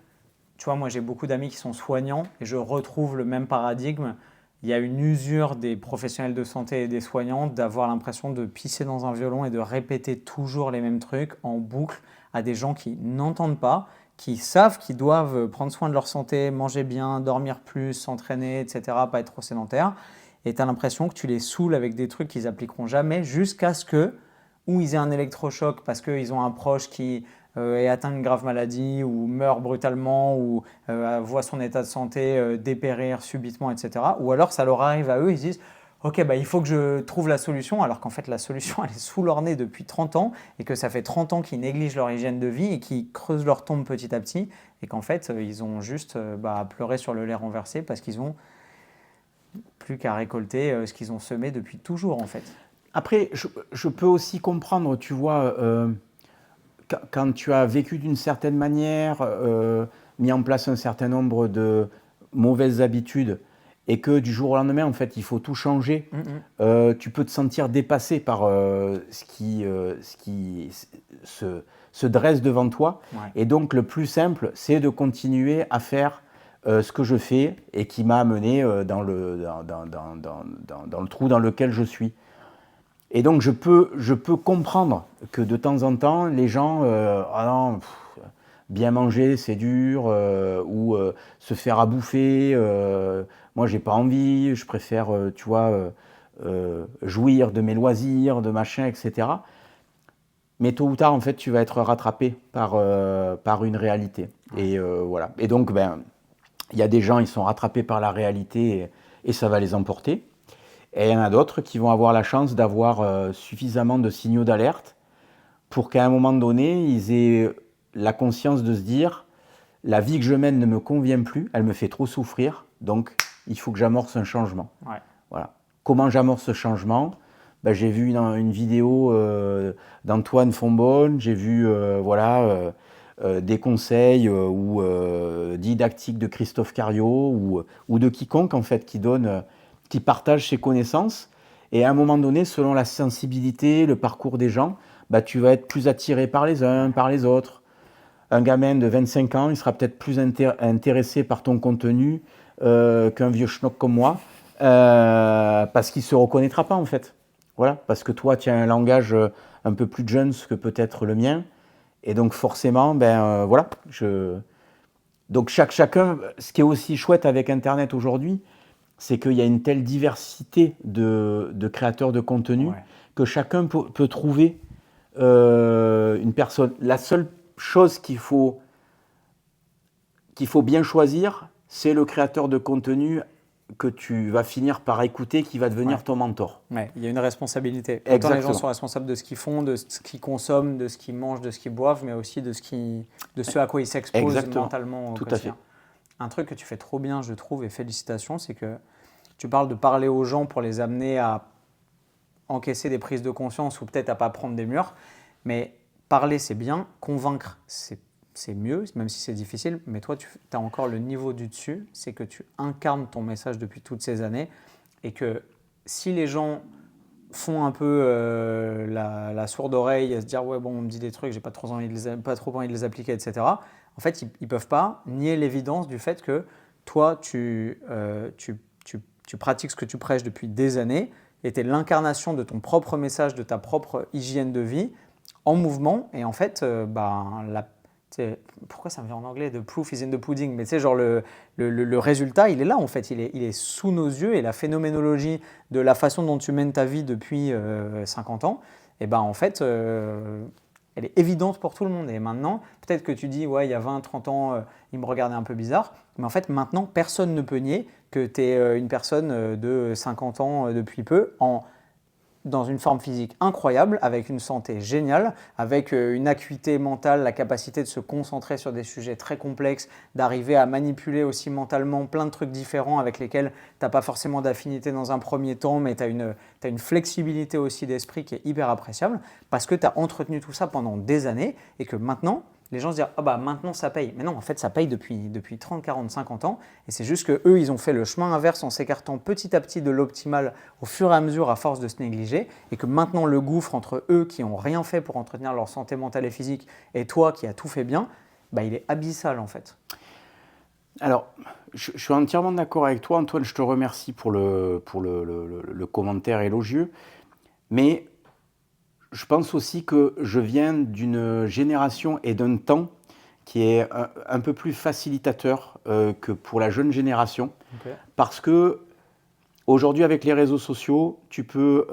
Speaker 2: Tu vois, moi j'ai beaucoup d'amis qui sont soignants et je retrouve le même paradigme. Il y a une usure des professionnels de santé et des soignants d'avoir l'impression de pisser dans un violon et de répéter toujours les mêmes trucs en boucle à des gens qui n'entendent pas, qui savent qu'ils doivent prendre soin de leur santé, manger bien, dormir plus, s'entraîner, etc., pas être trop sédentaire. Et tu as l'impression que tu les saoules avec des trucs qu'ils appliqueront jamais jusqu'à ce que, ou ils aient un électrochoc parce qu'ils ont un proche qui est atteint d'une grave maladie ou meurt brutalement ou voit son état de santé dépérir subitement, etc. Ou alors ça leur arrive à eux, ils se disent ok, bah, il faut que je trouve la solution, alors qu'en fait la solution elle est sous leur nez depuis 30 ans et que ça fait 30 ans qu'ils négligent leur hygiène de vie et qu'ils creusent leur tombe petit à petit et qu'en fait ils ont juste pleuré sur le lait renversé parce qu'ils ont plus qu'à récolter ce qu'ils ont semé depuis toujours en fait.
Speaker 1: Après, je peux aussi comprendre, tu vois, quand tu as vécu d'une certaine manière, mis en place un certain nombre de mauvaises habitudes, et que du jour au lendemain, en fait, il faut tout changer, tu peux te sentir dépassé par ce qui se dresse devant toi.
Speaker 2: Ouais.
Speaker 1: Et donc, le plus simple, c'est de continuer à faire ce que je fais et qui m'a amené dans le trou dans lequel je suis. Et donc, je peux comprendre que de temps en temps, les gens, bien manger, c'est dur, ou se faire à bouffer, moi, j'ai pas envie, je préfère, tu vois, jouir de mes loisirs, de machin, etc. Mais tôt ou tard, en fait, tu vas être rattrapé par une réalité. Et voilà. Et donc, il y a des gens, ils sont rattrapés par la réalité et ça va les emporter. Et il y en a d'autres qui vont avoir la chance d'avoir suffisamment de signaux d'alerte pour qu'à un moment donné, ils aient la conscience de se dire « la vie que je mène ne me convient plus, elle me fait trop souffrir, donc il faut que j'amorce un changement. » Voilà. Comment j'amorce ce changement ? J'ai vu une vidéo d'Antoine Fonbonne, j'ai vu des conseils ou didactiques de Christophe Cario ou de quiconque en fait qui partage ses connaissances. Et à un moment donné, selon la sensibilité, le parcours des gens, bah, tu vas être plus attiré par les uns, par les autres. Un gamin de 25 ans, il sera peut-être plus intéressé par ton contenu qu'un vieux schnock comme moi, parce qu'il ne se reconnaîtra pas en fait. Voilà, parce que toi, tu as un langage un peu plus jeune que peut-être le mien. Et donc forcément, voilà. Donc chacun, ce qui est aussi chouette avec Internet aujourd'hui, c'est qu'il y a une telle diversité de créateurs de contenu que chacun peut trouver une personne. La seule chose qu'il faut bien choisir, c'est le créateur de contenu que tu vas finir par écouter, qui va devenir ton mentor.
Speaker 2: Ouais, il y a une responsabilité. Autant les gens sont responsables de ce qu'ils font, de ce qu'ils consomment, de ce qu'ils mangent, de ce qu'ils boivent, mais aussi de ce à quoi ils s'exposent mentalement au quotidien. Un truc que tu fais trop bien, je trouve, et félicitations, c'est que tu parles de parler aux gens pour les amener à encaisser des prises de conscience ou peut-être à ne pas prendre des murs. Mais parler, c'est bien. Convaincre, c'est mieux, même si c'est difficile. Mais toi, tu as encore le niveau du dessus. C'est que tu incarnes ton message depuis toutes ces années. Et que si les gens font un peu la sourde oreille, à se dire « ouais, bon, on me dit des trucs, j'ai pas trop envie de les appliquer, etc. » En fait, ils ne peuvent pas nier l'évidence du fait que toi, tu pratiques ce que tu prêches depuis des années et tu es l'incarnation de ton propre message, de ta propre hygiène de vie en mouvement. Et en fait, pourquoi ça me vient en anglais, the proof is in the pudding, mais tu sais, genre le résultat, il est là en fait, il est sous nos yeux, et la phénoménologie de la façon dont tu mènes ta vie depuis 50 ans, et ben en fait, elle est évidente pour tout le monde. Et maintenant, peut-être que tu dis, ouais, il y a 20, 30 ans, il me regardait un peu bizarre, mais en fait, maintenant, personne ne peut nier que tu es une personne de 50 ans depuis peu, dans une forme physique incroyable, avec une santé géniale, avec une acuité mentale, la capacité de se concentrer sur des sujets très complexes, d'arriver à manipuler aussi mentalement plein de trucs différents avec lesquels tu n'as pas forcément d'affinité dans un premier temps, mais tu as une flexibilité aussi d'esprit qui est hyper appréciable, parce que tu as entretenu tout ça pendant des années, et que maintenant, les gens se disent « ah bah maintenant ça paye ». Mais non, en fait ça paye depuis 30, 40, 50 ans, et c'est juste qu'eux, ils ont fait le chemin inverse en s'écartant petit à petit de l'optimal au fur et à mesure à force de se négliger, et que maintenant le gouffre entre eux qui n'ont rien fait pour entretenir leur santé mentale et physique et toi qui as tout fait bien, bah, il est abyssal en fait.
Speaker 1: Alors, je suis entièrement d'accord avec toi, Antoine, je te remercie pour le commentaire élogieux, mais je pense aussi que je viens d'une génération et d'un temps qui est un peu plus facilitateur que pour la jeune génération.
Speaker 2: Okay.
Speaker 1: Parce que aujourd'hui, avec les réseaux sociaux, tu peux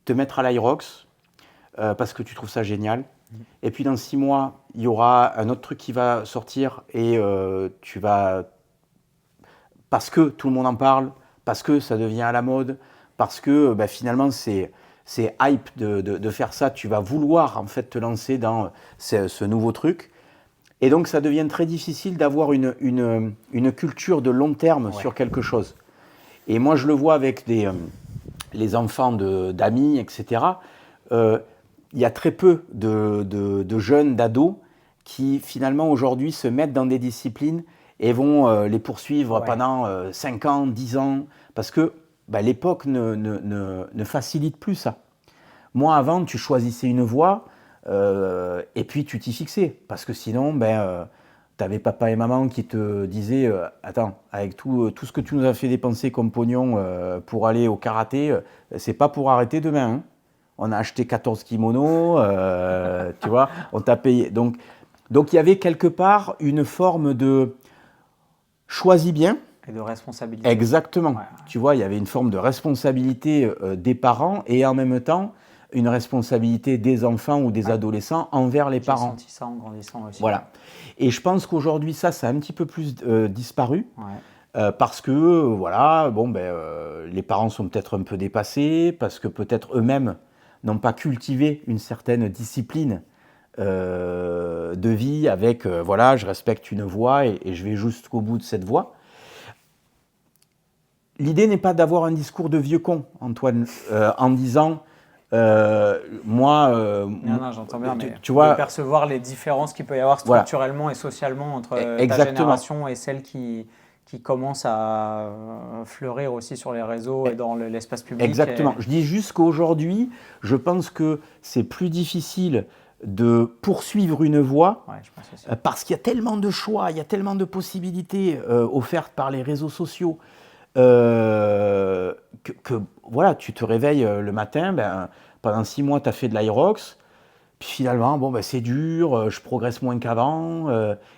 Speaker 1: te mettre à l'Irox parce que tu trouves ça génial. Et puis dans 6 mois, il y aura un autre truc qui va sortir et tu vas... Parce que tout le monde en parle, parce que ça devient à la mode, parce que finalement c'est hype de faire ça, tu vas vouloir en fait te lancer dans ce nouveau truc. Et donc ça devient très difficile d'avoir une culture de long terme sur quelque chose. Et moi je le vois avec les enfants d'amis, etc. Il y a très peu de jeunes, d'ados, qui finalement aujourd'hui se mettent dans des disciplines et vont les poursuivre pendant 5 ans, 10 ans, parce que l'époque ne facilite plus ça. Moi, avant, tu choisissais une voie et puis tu t'y fixais. Parce que sinon, tu avais papa et maman qui te disaient attends, avec tout ce que tu nous as fait dépenser comme pognon pour aller au karaté, c'est pas pour arrêter demain. Hein. On a acheté 14 kimonos, tu vois, on t'a payé. Donc, il y avait quelque part une forme de choisis bien.
Speaker 2: Et de responsabilité.
Speaker 1: Exactement. Ouais. Tu vois, il y avait une forme de responsabilité des parents et en même temps une responsabilité des enfants ou des adolescents envers les parents.
Speaker 2: J'ai senti ça en grandissant aussi.
Speaker 1: Voilà. Et je pense qu'aujourd'hui, ça a un petit peu plus disparu.
Speaker 2: Ouais.
Speaker 1: Parce que voilà, les parents sont peut-être un peu dépassés, parce que peut-être eux-mêmes n'ont pas cultivé une certaine discipline de vie avec voilà, je respecte une voie et je vais jusqu'au bout de cette voie. L'idée n'est pas d'avoir un discours de vieux con, Antoine, en disant moi.
Speaker 2: Non, j'entends bien, mais
Speaker 1: tu vois,
Speaker 2: de percevoir les différences qu'il peut y avoir structurellement et socialement entre ta génération et celle qui qui commence à fleurir aussi sur les réseaux et dans l'espace public.
Speaker 1: Exactement. Je dis juste qu'aujourd'hui, je pense que c'est plus difficile de poursuivre une voie
Speaker 2: Ouais, je pense aussi.
Speaker 1: parce qu'il y a tellement de choix, il y a tellement de possibilités offertes par les réseaux sociaux que voilà, tu te réveilles le matin, ben, pendant 6 mois, tu as fait de l'Aerox, puis finalement, bon, ben, c'est dur, je progresse moins qu'avant.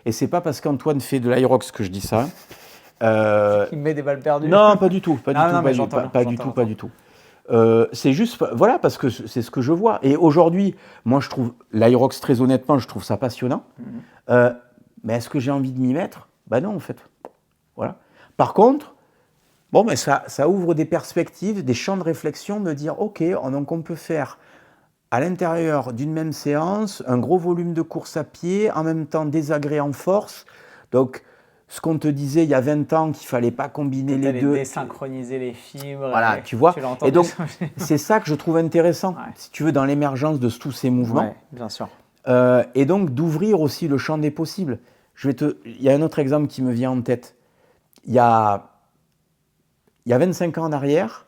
Speaker 1: Et c'est pas parce qu'Antoine fait de l'Aerox que je dis ça.
Speaker 2: Il met des balles perdues.
Speaker 1: Non, pas du tout, pas du
Speaker 2: Non,
Speaker 1: tout,
Speaker 2: non, mais
Speaker 1: pas, du,
Speaker 2: j'entends
Speaker 1: pas,
Speaker 2: bien,
Speaker 1: pas du
Speaker 2: j'entends,
Speaker 1: tout, pas
Speaker 2: j'entends.
Speaker 1: du tout. C'est juste, voilà, parce que c'est ce que je vois. Et aujourd'hui, moi, je trouve l'Aerox, très honnêtement, je trouve ça passionnant. Mais est-ce que j'ai envie de m'y mettre? Ben non, en fait. Voilà. Par contre, bon, mais ça ouvre des perspectives, des champs de réflexion, de dire, ok, donc on peut faire à l'intérieur d'une même séance un gros volume de course à pied, en même temps des agrès en force. Donc, ce qu'on te disait il y a 20 ans qu'il fallait pas combiner
Speaker 2: Que
Speaker 1: les
Speaker 2: t'allais
Speaker 1: deux.
Speaker 2: désynchroniser les fibres.
Speaker 1: Voilà,
Speaker 2: Et
Speaker 1: tu vois.
Speaker 2: tu l'as
Speaker 1: Et
Speaker 2: entendu
Speaker 1: donc,
Speaker 2: ça aussi.
Speaker 1: c'est ça que je trouve intéressant,
Speaker 2: Ouais.
Speaker 1: si tu veux, dans l'émergence de tous ces mouvements.
Speaker 2: Ouais, bien sûr.
Speaker 1: Et donc, d'ouvrir aussi le champ des possibles. Il y a un autre exemple qui me vient en tête. Il y a 25 ans en arrière,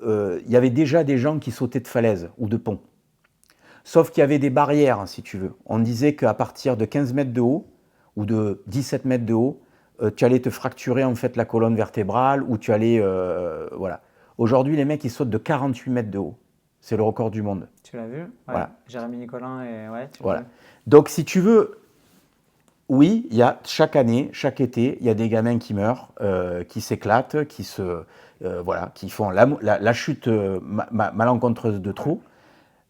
Speaker 1: il y avait déjà des gens qui sautaient de falaises ou de ponts. Sauf qu'il y avait des barrières, si tu veux. On disait qu'à partir de 15 mètres de haut ou de 17 mètres de haut, tu allais te fracturer en fait la colonne vertébrale ou tu allais... voilà. Aujourd'hui, les mecs, ils sautent de 48 mètres de haut. C'est le record du monde.
Speaker 2: Tu l'as vu? Ouais.
Speaker 1: Voilà.
Speaker 2: Jérémy Nicolin et ouais, tu l'as
Speaker 1: Voilà.
Speaker 2: vu.
Speaker 1: Donc, si tu veux, oui, il y a chaque année, chaque été, il y a des gamins qui meurent, qui s'éclatent, voilà, qui font la chute malencontreuse de trop.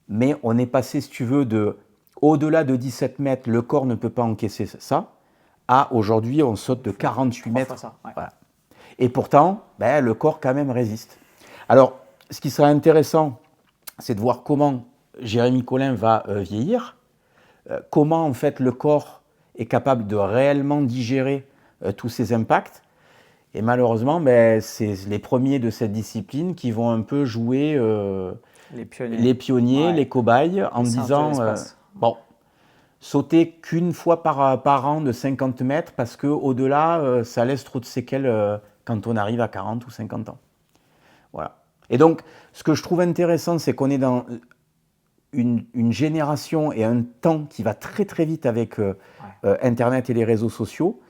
Speaker 1: Mais on est passé, si tu veux, au-delà de 17 mètres, le corps ne peut pas encaisser ça, à aujourd'hui, on saute de 48
Speaker 2: Trois
Speaker 1: mètres.
Speaker 2: fois ça, ouais.
Speaker 1: Voilà. Et pourtant, ben, le corps quand même résiste. Alors, ce qui sera intéressant, c'est de voir comment Jérémy Collin va vieillir, comment en fait le corps est capable de réellement digérer tous ces impacts. Et malheureusement, ben, c'est les premiers de cette discipline qui vont un peu jouer
Speaker 2: Les pionniers.
Speaker 1: les pionniers,
Speaker 2: Ouais.
Speaker 1: les cobayes, en
Speaker 2: singes de
Speaker 1: disant
Speaker 2: l'espace.
Speaker 1: bon, sauter qu'une fois par an de 50 mètres parce qu'au-delà, ça laisse trop de séquelles quand on arrive à 40 ou 50 ans. Voilà. Et donc, ce que je trouve intéressant, c'est qu'on est dans une génération et un temps qui va très très vite avec Internet et les réseaux sociaux.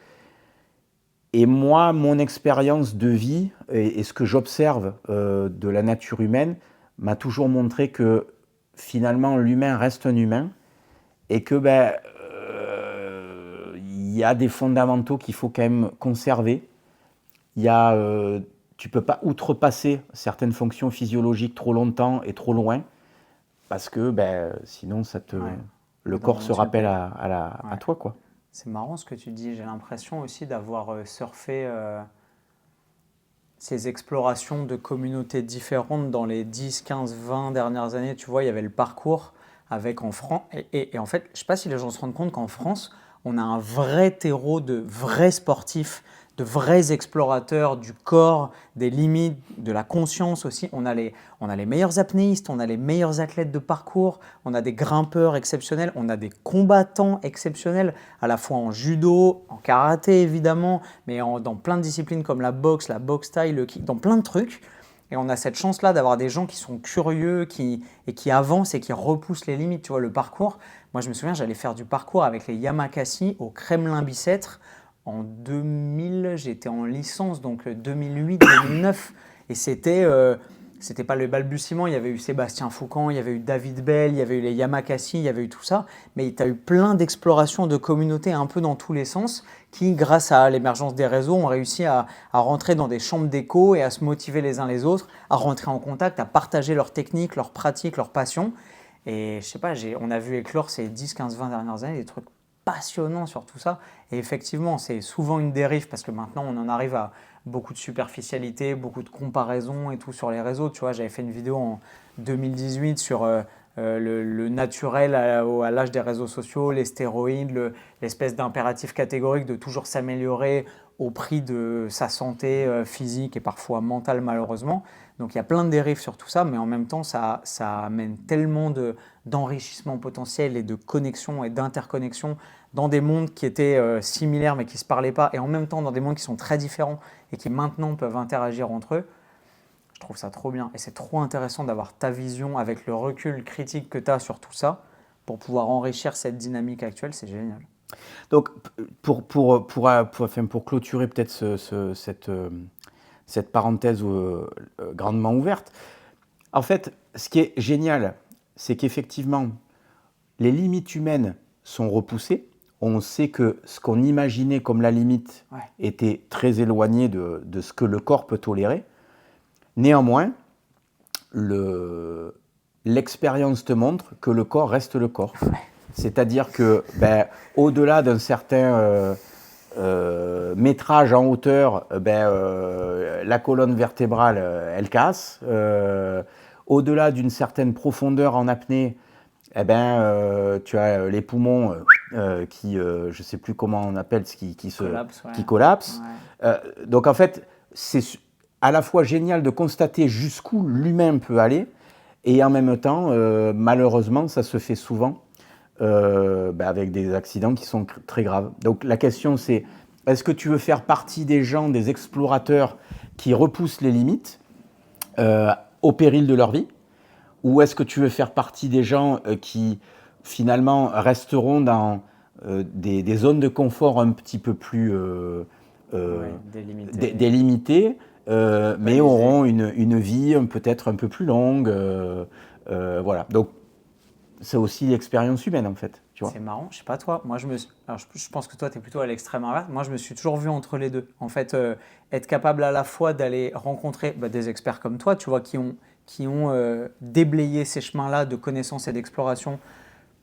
Speaker 1: Et moi, mon expérience de vie et ce que j'observe de la nature humaine m'a toujours montré que finalement l'humain reste un humain et que ben, y a des fondamentaux qu'il faut quand même conserver. Tu ne peux pas outrepasser certaines fonctions physiologiques trop longtemps et trop loin parce que ben, sinon le corps se rappelle à toi, quoi.
Speaker 2: C'est marrant ce que tu dis. J'ai l'impression aussi d'avoir surfé ces explorations de communautés différentes dans les 10, 15, 20 dernières années. Tu vois, il y avait le parcours avec en France. Et en fait, je ne sais pas si les gens se rendent compte qu'en France, on a un vrai terreau de vrais sportifs, de vrais explorateurs du corps, des limites, de la conscience aussi. On a les meilleurs apnéistes, on a les meilleurs athlètes de parcours, on a des grimpeurs exceptionnels, on a des combattants exceptionnels, à la fois en judo, en karaté évidemment, mais dans plein de disciplines comme la boxe thaï, le kick, dans plein de trucs. Et on a cette chance-là d'avoir des gens qui sont curieux et qui avancent et qui repoussent les limites. Tu vois, le parcours, moi je me souviens, j'allais faire du parcours avec les Yamakasi au Kremlin-Bicêtre. En 2000, j'étais en licence, donc 2008-2009. Et c'était pas le balbutiement. Il y avait eu Sébastien Foucan, il y avait eu David Bell, il y avait eu les Yamakasi, il y avait eu tout ça. Mais tu as eu plein d'explorations de communautés un peu dans tous les sens qui, grâce à l'émergence des réseaux, ont réussi à rentrer dans des chambres d'écho et à se motiver les uns les autres, à rentrer en contact, à partager leurs techniques, leurs pratiques, leurs passions. Et je sais pas, on a vu éclore ces 10, 15, 20 dernières années des trucs passionnants sur tout ça. Et effectivement, c'est souvent une dérive parce que maintenant, on en arrive à beaucoup de superficialité, beaucoup de comparaisons et tout sur les réseaux. Tu vois, j'avais fait une vidéo en 2018 sur le naturel à l'âge des réseaux sociaux, les stéroïdes, l'espèce d'impératif catégorique de toujours s'améliorer au prix de sa santé physique et parfois mentale malheureusement. Donc il y a plein de dérives sur tout ça, mais en même temps, ça amène tellement d'enrichissement potentiel et de connexion et d'interconnexion dans des mondes qui étaient similaires mais qui ne se parlaient pas, et en même temps dans des mondes qui sont très différents et qui maintenant peuvent interagir entre eux. Je trouve ça trop bien et c'est trop intéressant d'avoir ta vision avec le recul critique que tu as sur tout ça pour pouvoir enrichir cette dynamique actuelle, c'est génial.
Speaker 1: Donc, pour clôturer peut-être cette parenthèse grandement ouverte, en fait, ce qui est génial, c'est qu'effectivement, les limites humaines sont repoussées. On sait que ce qu'on imaginait comme la limite était très éloigné de ce que le corps peut tolérer. Néanmoins, l'expérience te montre que le corps reste le corps. C'est-à-dire que, au-delà d'un certain métrage en hauteur, la colonne vertébrale, elle casse. Au-delà d'une certaine profondeur en apnée, tu as les poumons qui, je ne sais plus comment on appelle, qui collapsent.
Speaker 2: Ouais.
Speaker 1: Donc en fait, c'est à la fois génial de constater jusqu'où l'humain peut aller, et en même temps, malheureusement, ça se fait souvent avec des accidents qui sont très graves. Donc la question c'est, est-ce que tu veux faire partie des gens, des explorateurs qui repoussent les limites au péril de leur vie, ou est-ce que tu veux faire partie des gens qui finalement resteront dans des zones de confort un petit peu plus délimitées, mais auront une vie peut-être un peu plus longue. Voilà. Donc c'est aussi l'expérience humaine en fait.
Speaker 2: C'est marrant, je sais pas toi, moi je pense que toi tu es plutôt à l'extrême inverse, moi je me suis toujours vu entre les deux. En fait, être capable à la fois d'aller rencontrer des experts comme toi, tu vois, qui ont déblayé ces chemins-là de connaissances et d'exploration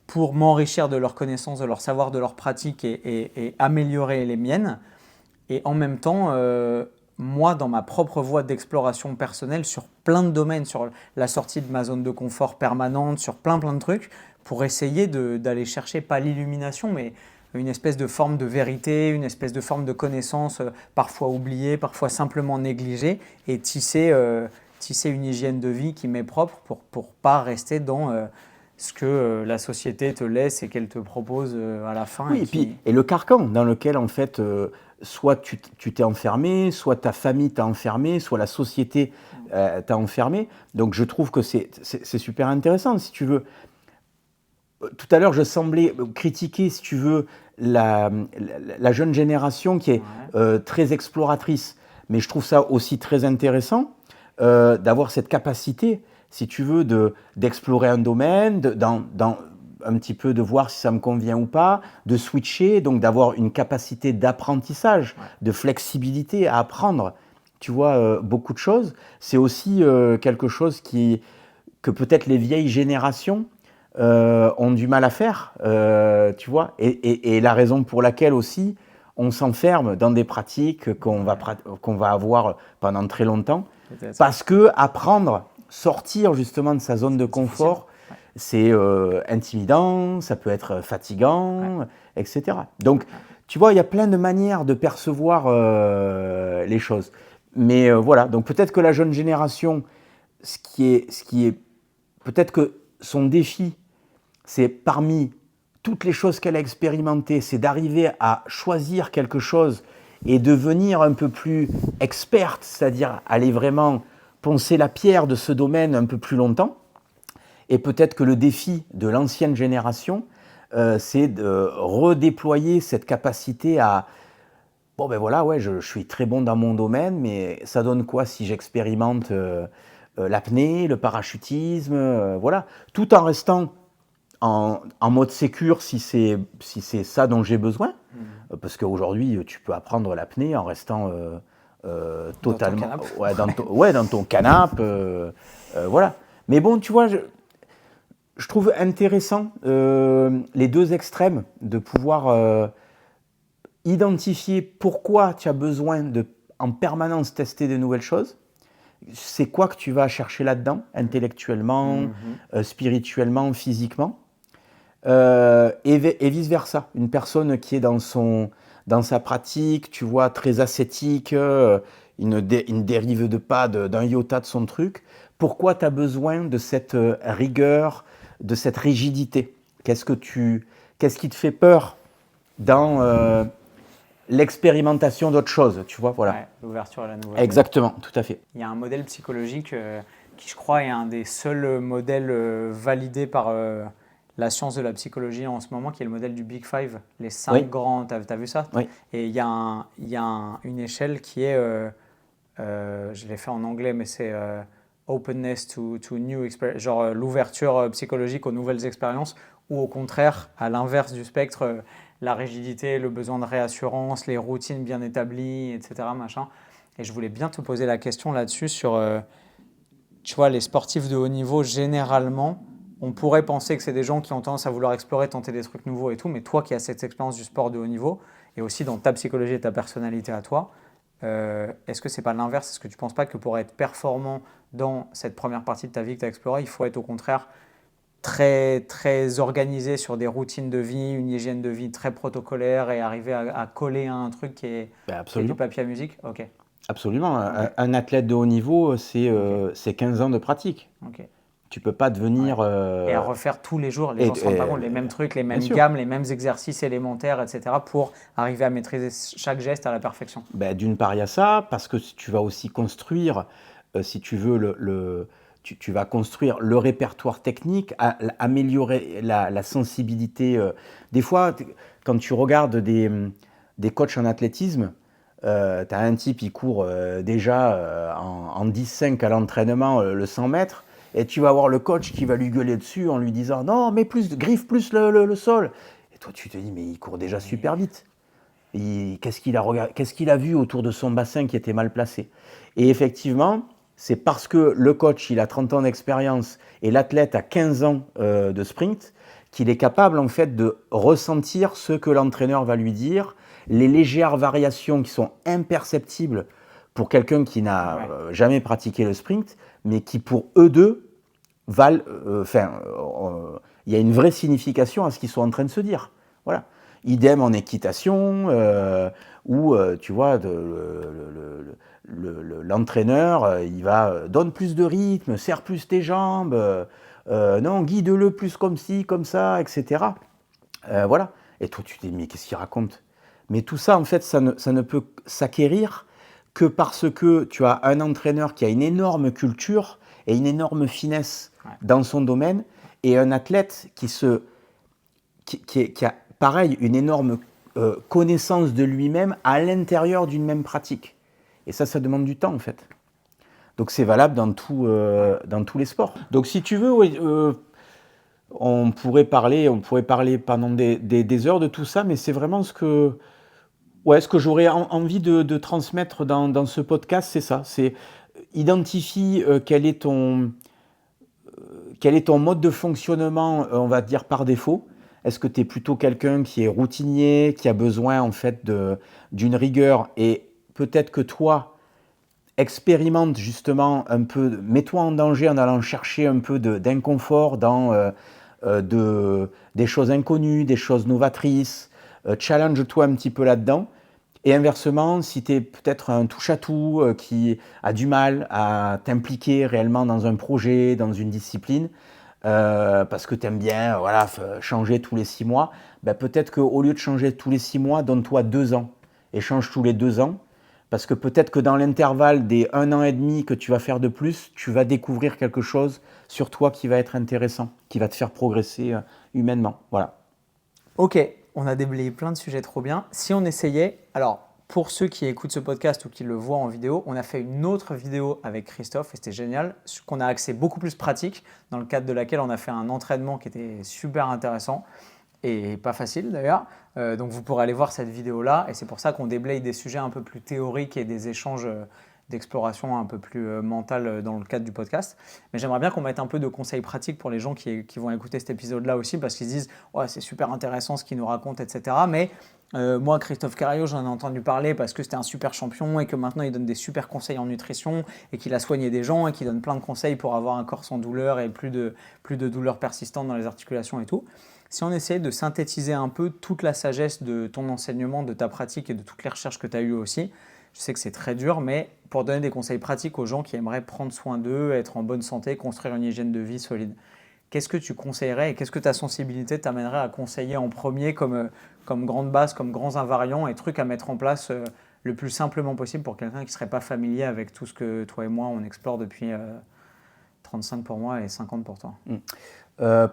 Speaker 2: pour m'enrichir de leurs connaissances, de leur savoir, de leurs pratiques et améliorer les miennes. Et en même temps, moi, dans ma propre voie d'exploration personnelle, sur plein de domaines, sur la sortie de ma zone de confort permanente, sur plein de trucs, pour essayer d'aller chercher, pas l'illumination, mais une espèce de forme de vérité, une espèce de forme de connaissance, parfois oubliée, parfois simplement négligée, et tisser une hygiène de vie qui m'est propre pour pas rester dans ce que la société te laisse et qu'elle te propose à la fin.
Speaker 1: Oui, et le carcan dans lequel en fait soit tu t'es enfermé, soit ta famille t'a enfermé, soit la société t'a enfermé. Donc je trouve que c'est super intéressant. Si tu veux, tout à l'heure je semblais critiquer, si tu veux, la jeune génération qui est très exploratrice. Mais je trouve ça aussi très intéressant d'avoir cette capacité, si tu veux, d'explorer un domaine, un petit peu de voir si ça me convient ou pas, de switcher, donc d'avoir une capacité d'apprentissage, de flexibilité à apprendre, tu vois, beaucoup de choses. C'est aussi quelque chose que peut-être les vieilles générations ont du mal à faire, tu vois, et la raison pour laquelle aussi on s'enferme dans des pratiques qu'on va avoir pendant très longtemps, parce que apprendre, sortir justement de sa zone de confort, c'est intimidant, ça peut être fatigant, etc. Donc, tu vois, il y a plein de manières de percevoir les choses. Mais voilà, donc peut-être que la jeune génération, ce qui est peut-être que son défi, c'est parmi toutes les choses qu'elle a expérimentées, c'est d'arriver à choisir quelque chose et devenir un peu plus experte, c'est-à-dire aller vraiment poncer la pierre de ce domaine un peu plus longtemps. Et peut-être que le défi de l'ancienne génération, c'est de redéployer cette capacité à bon ben voilà, ouais, je suis très bon dans mon domaine, mais ça donne quoi si j'expérimente l'apnée, le parachutisme, voilà, tout en restant en mode sécure si c'est ça dont j'ai besoin, parce qu'aujourd'hui tu peux apprendre l'apnée en restant totalement dans ton canapé, voilà. Mais bon, tu vois, je trouve intéressant les deux extrêmes de pouvoir identifier pourquoi tu as besoin de en permanence tester de nouvelles choses. C'est quoi que tu vas chercher là-dedans, intellectuellement, spirituellement, physiquement, et vice-versa. Une personne qui est dans sa pratique, tu vois, très ascétique, une dérive de pas d'un iota de son truc. Pourquoi tu as besoin de cette rigueur, de cette rigidité ? Qu'est-ce qui te fait peur dans l'expérimentation d'autres choses, tu vois, voilà.
Speaker 2: Ouais, l'ouverture à la nouveauté.
Speaker 1: Exactement, tout à fait.
Speaker 2: Il y a un modèle psychologique qui, je crois, est un des seuls modèles validés par la science de la psychologie en ce moment, qui est le modèle du Big Five, les 5
Speaker 1: Oui,
Speaker 2: grands. T'as vu ça?
Speaker 1: oui,
Speaker 2: Et il y a une échelle qui est, je l'ai fait en anglais, mais c'est openness to new experience, genre l'ouverture psychologique aux nouvelles expériences, ou au contraire, à l'inverse du spectre, la rigidité, le besoin de réassurance, les routines bien établies, etc. Machin. Et je voulais bien te poser la question là-dessus sur, tu vois, les sportifs de haut niveau, généralement, on pourrait penser que c'est des gens qui ont tendance à vouloir explorer, tenter des trucs nouveaux et tout, mais toi qui as cette expérience du sport de haut niveau, et aussi dans ta psychologie et ta personnalité à toi, est-ce que c'est pas l'inverse? Est-ce que tu ne penses pas que pour être performant dans cette première partie de ta vie que tu as explorée, il faut être au contraire très, très organisé sur des routines de vie, une hygiène de vie très protocolaire et arriver à coller à un truc
Speaker 1: ben
Speaker 2: qui est du
Speaker 1: absolument.
Speaker 2: papier à musique? Ok,
Speaker 1: Absolument.
Speaker 2: ok,
Speaker 1: Un athlète de haut niveau,
Speaker 2: ok,
Speaker 1: c'est 15 ans de pratique.
Speaker 2: ok.
Speaker 1: Tu peux pas devenir...
Speaker 2: Ouais. Et à refaire tous les jours, les gens ne se rendent pas compte, les mêmes trucs, les
Speaker 1: bien
Speaker 2: mêmes
Speaker 1: sûr.
Speaker 2: gammes, les mêmes exercices élémentaires, etc. pour arriver à maîtriser chaque geste à la perfection.
Speaker 1: Ben, d'une part, il y a ça, parce que si tu vas aussi construire, si tu veux, tu vas construire le répertoire technique, améliorer la sensibilité. Des fois, quand tu regardes des coachs en athlétisme, tu as un type, il court déjà en 10-5 à l'entraînement, le 100 mètres, et tu vas voir le coach qui va lui gueuler dessus en lui disant non, mais plus, griffe plus le sol. Et toi, tu te dis, mais il court déjà super vite. Qu'est-ce qu'il a vu autour de son bassin qui était mal placé? Et effectivement, c'est parce que le coach il a 30 ans d'expérience et l'athlète a 15 ans de sprint qu'il est capable en fait de ressentir ce que l'entraîneur va lui dire, les légères variations qui sont imperceptibles pour quelqu'un qui n'a
Speaker 2: Ouais.
Speaker 1: jamais pratiqué le sprint, mais qui pour eux deux valent, il y a une vraie signification à ce qu'ils sont en train de se dire. Voilà. Idem en équitation, où tu vois, l'entraîneur, il va donne plus de rythme, serre plus tes jambes, non, guide-le plus comme ci, comme ça, etc. Voilà. Et toi, tu te dis, mais qu'est-ce qu'il raconte? Mais tout ça, en fait, ça ne peut s'acquérir que parce que tu as un entraîneur qui a une énorme culture et une énorme finesse
Speaker 2: Ouais.
Speaker 1: dans son domaine, et un athlète qui a, pareil, une énorme connaissance de lui-même à l'intérieur d'une même pratique. Et ça demande du temps, en fait. Donc c'est valable dans tous les sports. Donc si tu veux, oui, on pourrait parler pendant des heures de tout ça, mais c'est vraiment ce que j'aurais envie de transmettre dans ce podcast, c'est ça. C'est identifie quel est ton mode de fonctionnement, on va dire par défaut. Est-ce que tu es plutôt quelqu'un qui est routinier, qui a besoin en fait d'une rigueur, et peut-être que toi, expérimente justement un peu, mets-toi en danger en allant chercher un peu d'inconfort dans des choses inconnues, des choses novatrices, challenge-toi un petit peu là-dedans. Et inversement, si tu es peut-être un touche-à-tout qui a du mal à t'impliquer réellement dans un projet, dans une discipline, parce que tu aimes bien voilà, changer tous les 6 mois, ben peut-être qu'au lieu de changer tous les 6 mois, donne-toi 2 ans et change tous les 2 ans. Parce que peut-être que dans l'intervalle des 1 an et demi que tu vas faire de plus, tu vas découvrir quelque chose sur toi qui va être intéressant, qui va te faire progresser humainement. Voilà.
Speaker 2: Ok, on a déblayé plein de sujets trop bien. Si on essayait, alors pour ceux qui écoutent ce podcast ou qui le voient en vidéo, on a fait une autre vidéo avec Christophe et c'était génial, qu'on a axé beaucoup plus pratique, dans le cadre de laquelle on a fait un entraînement qui était super intéressant et pas facile d'ailleurs. Donc vous pourrez aller voir cette vidéo-là et c'est pour ça qu'on déblaye des sujets un peu plus théoriques et des échanges d'exploration un peu plus mentale dans le cadre du podcast. Mais j'aimerais bien qu'on mette un peu de conseils pratiques pour les gens qui vont écouter cet épisode-là aussi parce qu'ils se disent ouais, c'est super intéressant ce qu'il nous raconte, etc. Mais moi, Christophe Carillo, j'en ai entendu parler parce que c'était un super champion et que maintenant il donne des super conseils en nutrition et qu'il a soigné des gens et qu'il donne plein de conseils pour avoir un corps sans douleur et plus de douleurs persistantes dans les articulations et tout. Si on essayait de synthétiser un peu toute la sagesse de ton enseignement, de ta pratique et de toutes les recherches que tu as eues aussi, je sais que c'est très dur, mais pour donner des conseils pratiques aux gens qui aimeraient prendre soin d'eux, être en bonne santé, construire une hygiène de vie solide, qu'est-ce que tu conseillerais et qu'est-ce que ta sensibilité t'amènerait à conseiller en premier comme grande base, comme grands invariants et trucs à mettre en place le plus simplement possible pour quelqu'un qui ne serait pas familier avec tout ce que toi et moi on explore depuis 35 pour moi et 50 pour toi.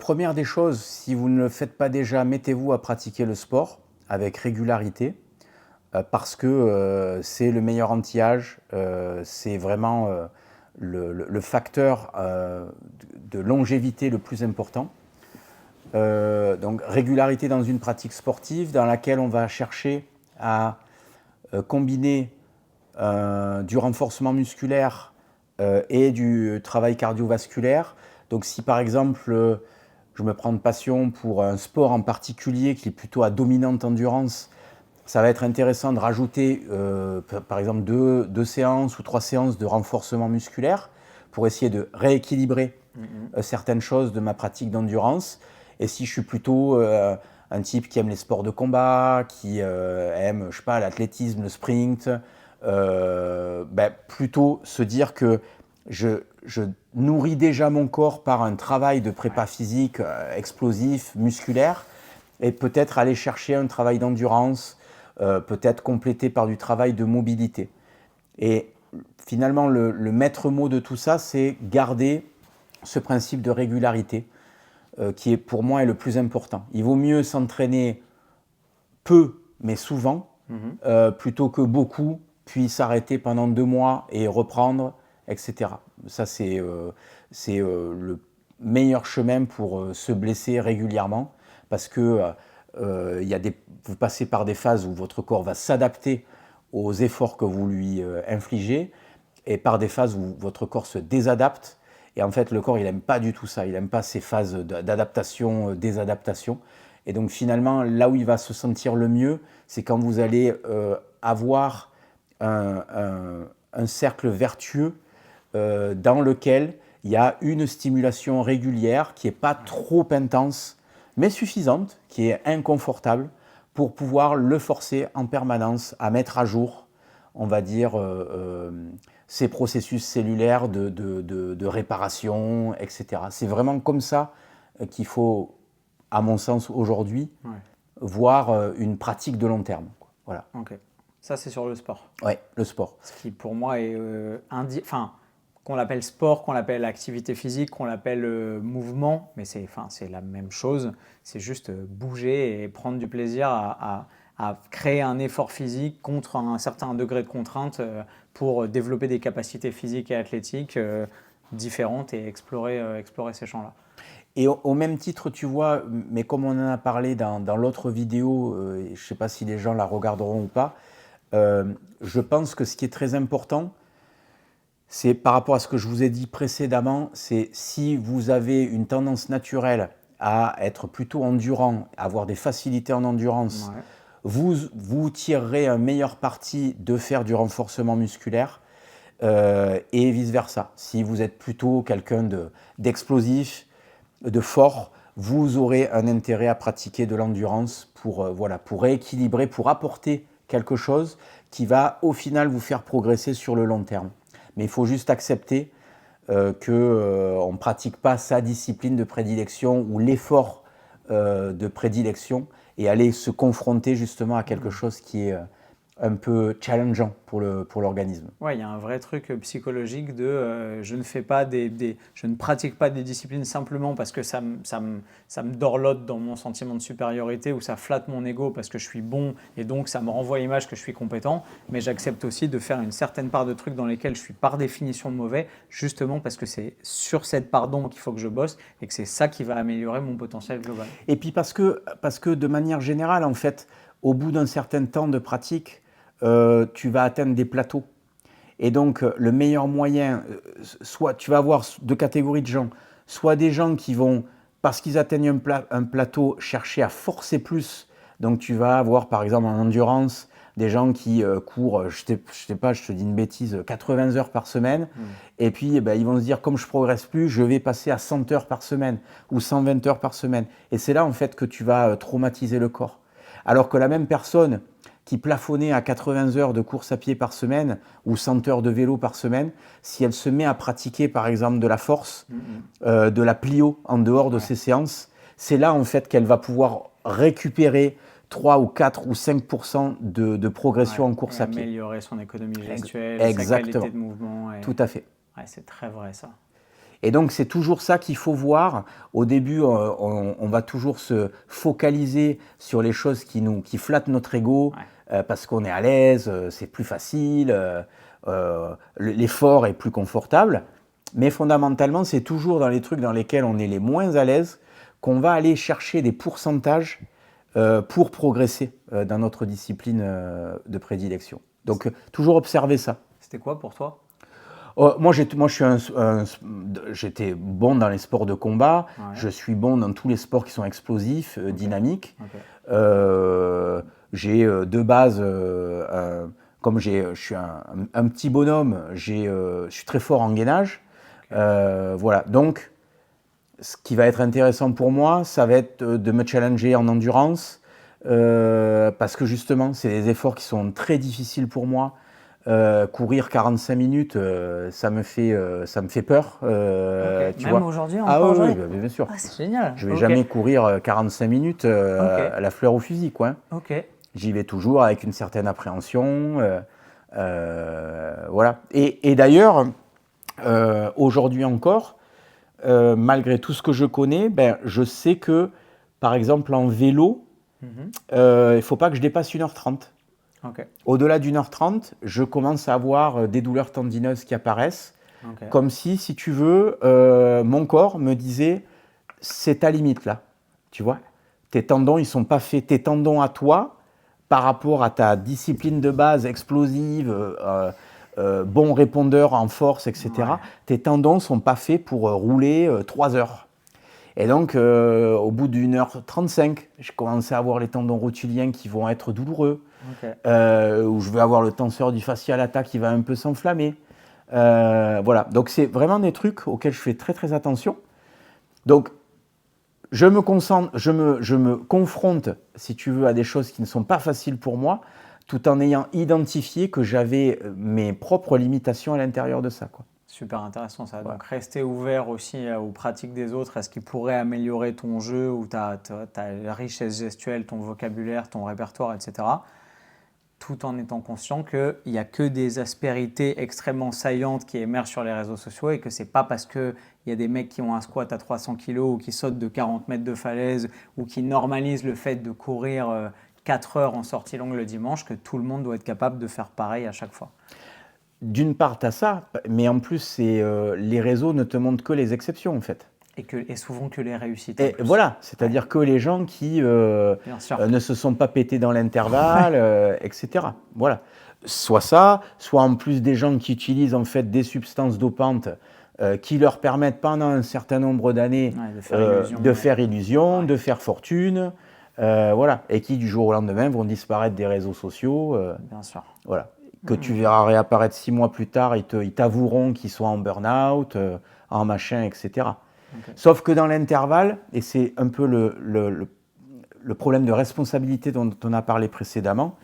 Speaker 1: Première des choses, si vous ne le faites pas déjà, mettez-vous à pratiquer le sport avec régularité parce que c'est le meilleur anti-âge, c'est vraiment le facteur de longévité le plus important. Donc régularité dans une pratique sportive dans laquelle on va chercher à combiner du renforcement musculaire et du travail cardiovasculaire. Donc si par exemple je me prends de passion pour un sport en particulier qui est plutôt à dominante endurance, ça va être intéressant de rajouter par exemple deux séances ou 3 séances de renforcement musculaire pour essayer de rééquilibrer certaines choses de ma pratique d'endurance. Et si je suis plutôt un type qui aime les sports de combat, qui aime, je sais pas, l'athlétisme, le sprint, plutôt se dire que je nourris déjà mon corps par un travail de prépa physique explosif, musculaire, et peut-être aller chercher un travail d'endurance, peut-être complété par du travail de mobilité. Et finalement, le maître mot de tout ça, c'est garder ce principe de régularité qui est pour moi est le plus important. Il vaut mieux s'entraîner peu mais souvent plutôt que beaucoup puis s'arrêter pendant 2 mois et reprendre, etc. Ça c'est le meilleur chemin pour se blesser régulièrement parce que vous passez par des phases où votre corps va s'adapter aux efforts que vous lui infligez et par des phases où votre corps se désadapte. Et en fait, le corps, il n'aime pas du tout ça. Il n'aime pas ces phases d'adaptation, désadaptation. Et donc finalement, là où il va se sentir le mieux, c'est quand vous allez avoir un cercle vertueux dans lequel il y a une stimulation régulière qui n'est pas trop intense, mais suffisante, qui est inconfortable, pour pouvoir le forcer en permanence à mettre à jour, on va dire, ces processus cellulaires de réparation, etc. C'est vraiment comme ça qu'il faut, à mon sens aujourd'hui, voir une pratique de long terme. Voilà.
Speaker 2: Ok. Ça, c'est sur le sport.
Speaker 1: Oui, le sport.
Speaker 2: Ce qui, pour moi, est qu'on l'appelle sport, qu'on l'appelle activité physique, qu'on l'appelle mouvement, mais c'est la même chose. C'est juste bouger et prendre du plaisir à créer un effort physique contre un certain degré de contrainte pour développer des capacités physiques et athlétiques différentes et explorer ces champs-là.
Speaker 1: Et au même titre, tu vois, mais comme on en a parlé dans l'autre vidéo, je ne sais pas si les gens la regarderont ou pas, je pense que ce qui est très important, c'est par rapport à ce que je vous ai dit précédemment, c'est si vous avez une tendance naturelle à être plutôt endurant, à avoir des facilités en endurance, vous tirerez un meilleur parti de faire du renforcement musculaire et vice-versa. Si vous êtes plutôt quelqu'un d'explosif, de fort, vous aurez un intérêt à pratiquer de l'endurance pour rééquilibrer, pour apporter quelque chose qui va au final vous faire progresser sur le long terme. Mais il faut juste accepter qu'on ne pratique pas sa discipline de prédilection ou l'effort de prédilection et aller se confronter justement à quelque chose qui est un peu challengeant pour l'organisme.
Speaker 2: Ouais, il y a un vrai truc psychologique de je ne pratique pas des disciplines simplement parce que ça me dorlote dans mon sentiment de supériorité ou ça flatte mon ego parce que je suis bon et donc ça me renvoie l'image que je suis compétent, mais j'accepte aussi de faire une certaine part de trucs dans lesquels je suis par définition mauvais, justement parce que c'est sur cette part d'ombre qu'il faut que je bosse et que c'est ça qui va améliorer mon potentiel global.
Speaker 1: Et puis parce que de manière générale, en fait, au bout d'un certain temps de pratique, tu vas atteindre des plateaux. Et donc, le meilleur moyen, soit tu vas avoir 2 catégories de gens, soit des gens qui vont, parce qu'ils atteignent un plateau, chercher à forcer plus. Donc, tu vas avoir, par exemple, en endurance, des gens qui courent, je sais pas, je te dis une bêtise, 80 heures par semaine. Et puis, ils vont se dire, comme je progresse plus, je vais passer à 100 heures par semaine ou 120 heures par semaine. Et c'est là, en fait, que tu vas traumatiser le corps. Alors que la même personne qui plafonnait à 80 heures de course à pied par semaine ou 100 heures de vélo par semaine, si elle se met à pratiquer par exemple de la force, de la plio en dehors de ses séances, c'est là en fait qu'elle va pouvoir récupérer 3 ou 4 ou 5% de progression en course à pied.
Speaker 2: Améliorer son économie gestuelle,
Speaker 1: Exactement.
Speaker 2: sa qualité de mouvement.
Speaker 1: Tout à fait.
Speaker 2: C'est très vrai ça.
Speaker 1: Et donc, c'est toujours ça qu'il faut voir. Au début, on va toujours se focaliser sur les choses qui flattent notre ego, parce qu'on est à l'aise, c'est plus facile, l'effort est plus confortable. Mais fondamentalement, c'est toujours dans les trucs dans lesquels on est les moins à l'aise qu'on va aller chercher des pourcentages pour progresser dans notre discipline de prédilection. Donc, toujours observer ça.
Speaker 2: C'était quoi pour toi ?
Speaker 1: Moi, j'étais bon dans les sports de combat. Je suis bon dans tous les sports qui sont explosifs, dynamiques. J'ai de base, comme je suis un petit bonhomme, je suis très fort en gainage. Voilà. Donc, ce qui va être intéressant pour moi, ça va être de me challenger en endurance, parce que justement, c'est des efforts qui sont très difficiles pour moi. Courir 45 minutes, ça me fait peur. Tu
Speaker 2: Même
Speaker 1: vois.
Speaker 2: aujourd'hui
Speaker 1: encore oui, bien sûr.
Speaker 2: C'est génial.
Speaker 1: Je ne vais jamais courir 45 minutes à la fleur au fusil, quoi. J'y vais toujours avec une certaine appréhension. Voilà. Et d'ailleurs, aujourd'hui encore, malgré tout ce que je connais, je sais que, par exemple, en vélo, il ne faut pas que je dépasse 1h30. Au-delà d'1h30, je commence à avoir des douleurs tendineuses qui apparaissent, comme si tu veux, mon corps me disait « c'est ta limite là ». Tu vois, tes tendons, ils sont pas faits, tes tendons à toi, par rapport à ta discipline de base explosive, bon répondeur en force, etc., tes tendons ne sont pas faits pour rouler 3 heures. Et donc, au bout d'1h35, je commençais à avoir les tendons rotuliens qui vont être douloureux, où je vais avoir le tenseur du fascia lata qui va un peu s'enflammer. Voilà, donc c'est vraiment des trucs auxquels je fais très très attention. Donc, je me confronte, si tu veux, à des choses qui ne sont pas faciles pour moi, tout en ayant identifié que j'avais mes propres limitations à l'intérieur de ça, quoi.
Speaker 2: Super intéressant ça. Donc rester ouvert aussi aux pratiques des autres, à ce qui pourrait améliorer ton jeu ou ta richesse gestuelle, ton vocabulaire, ton répertoire, etc. Tout en étant conscient qu'il n'y a que des aspérités extrêmement saillantes qui émergent sur les réseaux sociaux et que ce n'est pas parce qu'il y a des mecs qui ont un squat à 300 kg ou qui sautent de 40 mètres de falaise ou qui normalisent le fait de courir 4 heures en sortie longue le dimanche que tout le monde doit être capable de faire pareil à chaque fois.
Speaker 1: D'une part, tu as ça, mais en plus, les réseaux ne te montrent que les exceptions, en fait.
Speaker 2: Et souvent que les réussites.
Speaker 1: Et voilà, c'est-à-dire que les gens qui ne se sont pas pétés dans l'intervalle, etc. Voilà. Soit ça, soit en plus des gens qui utilisent en fait des substances dopantes qui leur permettent pendant un certain nombre d'années de faire illusion, de faire fortune, voilà, et qui du jour au lendemain vont disparaître des réseaux sociaux.
Speaker 2: Bien sûr.
Speaker 1: Voilà. Que tu verras réapparaître 6 mois plus tard, ils t'avoueront qu'ils sont en burn-out, en machin, etc. Sauf que dans l'intervalle, et c'est un peu le problème de responsabilité dont on a parlé précédemment,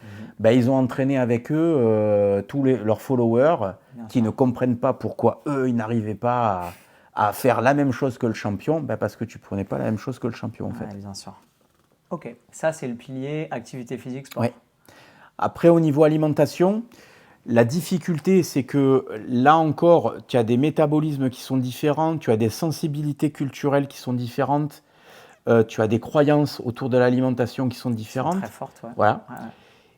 Speaker 1: ils ont entraîné avec eux tous leurs followers qui ne comprennent pas pourquoi eux, ils n'arrivaient pas à faire la même chose que le champion, parce que tu ne prenais pas la même chose que le champion, en fait.
Speaker 2: Bien sûr. Ok, ça c'est le pilier activité physique, sport.
Speaker 1: Ouais. Après, au niveau alimentation, la difficulté, c'est que là encore, tu as des métabolismes qui sont différents, tu as des sensibilités culturelles qui sont différentes, tu as des croyances autour de l'alimentation qui sont différentes.
Speaker 2: Très fortes, ouais.
Speaker 1: Voilà.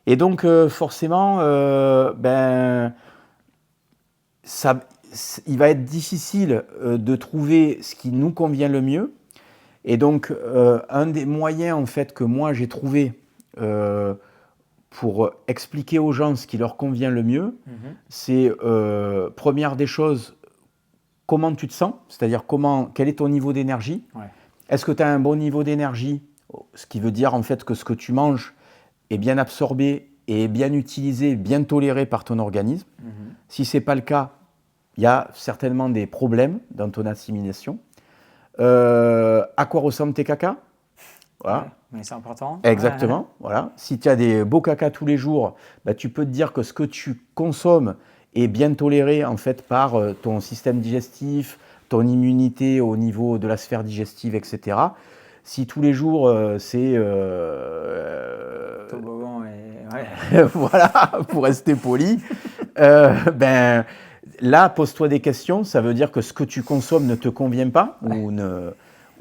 Speaker 1: Et donc, forcément, il va être difficile de trouver ce qui nous convient le mieux. Et donc, un des moyens, en fait, que moi j'ai trouvé pour expliquer aux gens ce qui leur convient le mieux, c'est, première des choses, comment tu te sens, c'est-à-dire quel est ton niveau d'énergie. Est-ce que tu as un bon niveau d'énergie, ce qui veut dire en fait que ce que tu manges est bien absorbé et bien utilisé, bien toléré par ton organisme. Si ce n'est pas le cas, il y a certainement des problèmes dans ton assimilation. À quoi ressemblent tes cacas ? Voilà.
Speaker 2: Ouais, mais c'est important.
Speaker 1: Exactement. Voilà. Si tu as des beaux caca tous les jours, bah, tu peux te dire que ce que tu consommes est bien toléré en fait par ton système digestif, ton immunité au niveau de la sphère digestive, etc. Si tous les jours c'est
Speaker 2: Toboggan et
Speaker 1: voilà, pour rester poli, ben là, pose-toi des questions. Ça veut dire que ce que tu consommes ne te convient pas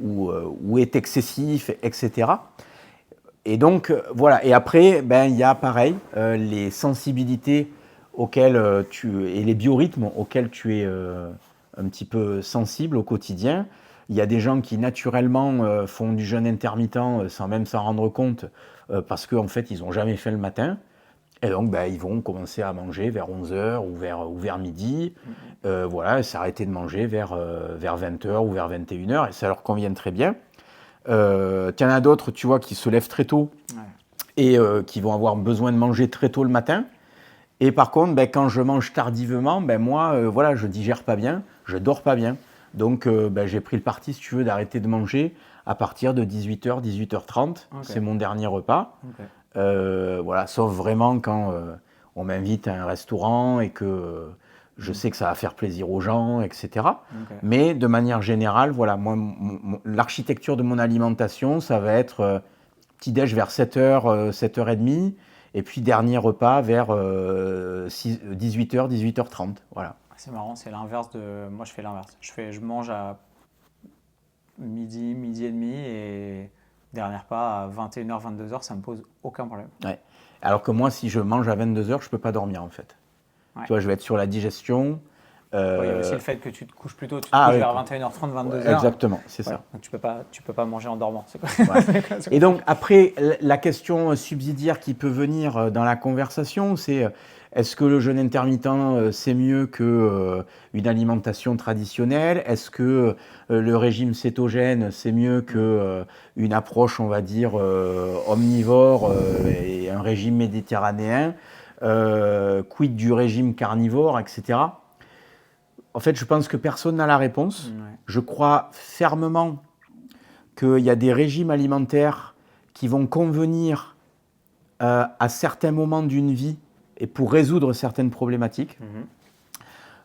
Speaker 1: ou est excessif, etc. Et donc, voilà. Et après, ben, il y a pareil, les sensibilités auxquelles et les biorhythmes auxquels tu es un petit peu sensible au quotidien. Il y a des gens qui naturellement font du jeûne intermittent sans même s'en rendre compte parce qu'en fait, ils n'ont jamais fait le matin. Et donc, ben, ils vont commencer à manger vers 11 h ou vers midi. Voilà, et s'arrêter de manger vers 20 h ou vers 21 h. Et ça leur convient très bien. Tu en as d'autres, tu vois, qui se lèvent très tôt et qui vont avoir besoin de manger très tôt le matin. Et par contre, ben, quand je mange tardivement, ben, moi, voilà, je digère pas bien, je dors pas bien. Donc, ben, j'ai pris le parti, si tu veux, d'arrêter de manger à partir de 18 h, 18 h 30. Okay. C'est mon dernier repas. Okay. Voilà, sauf vraiment quand on m'invite à un restaurant et que je sais que ça va faire plaisir aux gens, etc. Okay. Mais de manière générale, voilà, moi, l'architecture de mon alimentation, ça va être petit-déj vers 7h, 7h30, et puis dernier repas vers 18h, 18h30. Voilà.
Speaker 2: C'est marrant, c'est l'inverse de... Moi, je fais l'inverse. Je mange à midi, midi et demi, et dernier repas à 21h, 22h, ça me pose aucun problème.
Speaker 1: Ouais. Alors que moi, si je mange à 22h, je ne peux pas dormir, en fait. Ouais. Tu vois, je vais être sur la digestion.
Speaker 2: Il y a aussi le fait que tu te couches plus tôt, tu te couches vers 21h30, 22h.
Speaker 1: Exactement, c'est ça.
Speaker 2: Donc tu peux pas manger en dormant. C'est quoi
Speaker 1: Et donc après, la question subsidiaire qui peut venir dans la conversation, c'est est-ce que le jeûne intermittent c'est mieux qu'une alimentation traditionnelle? Est-ce que le régime cétogène c'est mieux qu'une approche, on va dire, omnivore et un régime méditerranéen? Quid du régime carnivore, etc. En fait, je pense que personne n'a la réponse. Ouais. Je crois fermement qu'il y a des régimes alimentaires qui vont convenir à certains moments d'une vie et pour résoudre certaines problématiques.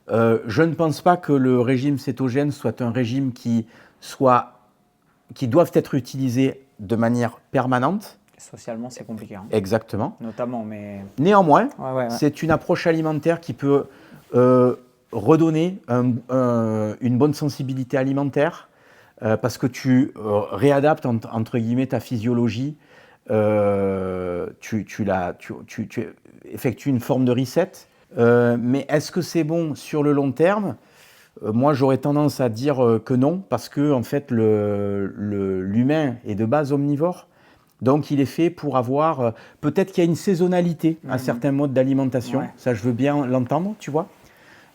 Speaker 1: Je ne pense pas que le régime cétogène soit un régime qui doive être utilisé de manière permanente.
Speaker 2: Socialement, c'est compliqué. Hein.
Speaker 1: Exactement.
Speaker 2: Notamment, mais...
Speaker 1: Néanmoins, c'est une approche alimentaire qui peut redonner une bonne sensibilité alimentaire parce que tu réadaptes entre guillemets ta physiologie, tu effectues une forme de reset. Mais est-ce que c'est bon sur le long terme? Moi, j'aurais tendance à dire que non, parce que en fait, l'humain est de base omnivore. Donc, il est fait pour avoir... peut-être qu'il y a une saisonnalité à certains modes d'alimentation. Ouais. Ça, je veux bien l'entendre, tu vois.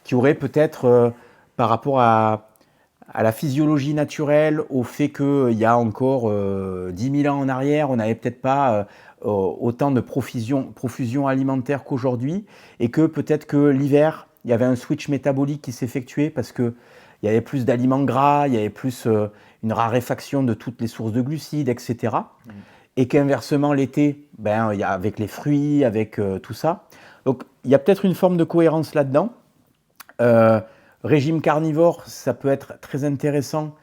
Speaker 1: Qui aurait peut-être, par rapport à la physiologie naturelle, au fait qu'il y a encore 10 000 ans en arrière, on n'avait peut-être pas autant de profusion alimentaire qu'aujourd'hui, et que peut-être que l'hiver, il y avait un switch métabolique qui s'effectuait parce qu'il y avait plus d'aliments gras, il y avait plus une raréfaction de toutes les sources de glucides, etc. Et qu'inversement, l'été, ben, avec les fruits, avec tout ça. Donc, il y a peut-être une forme de cohérence là-dedans. Régime carnivore, ça peut être très intéressant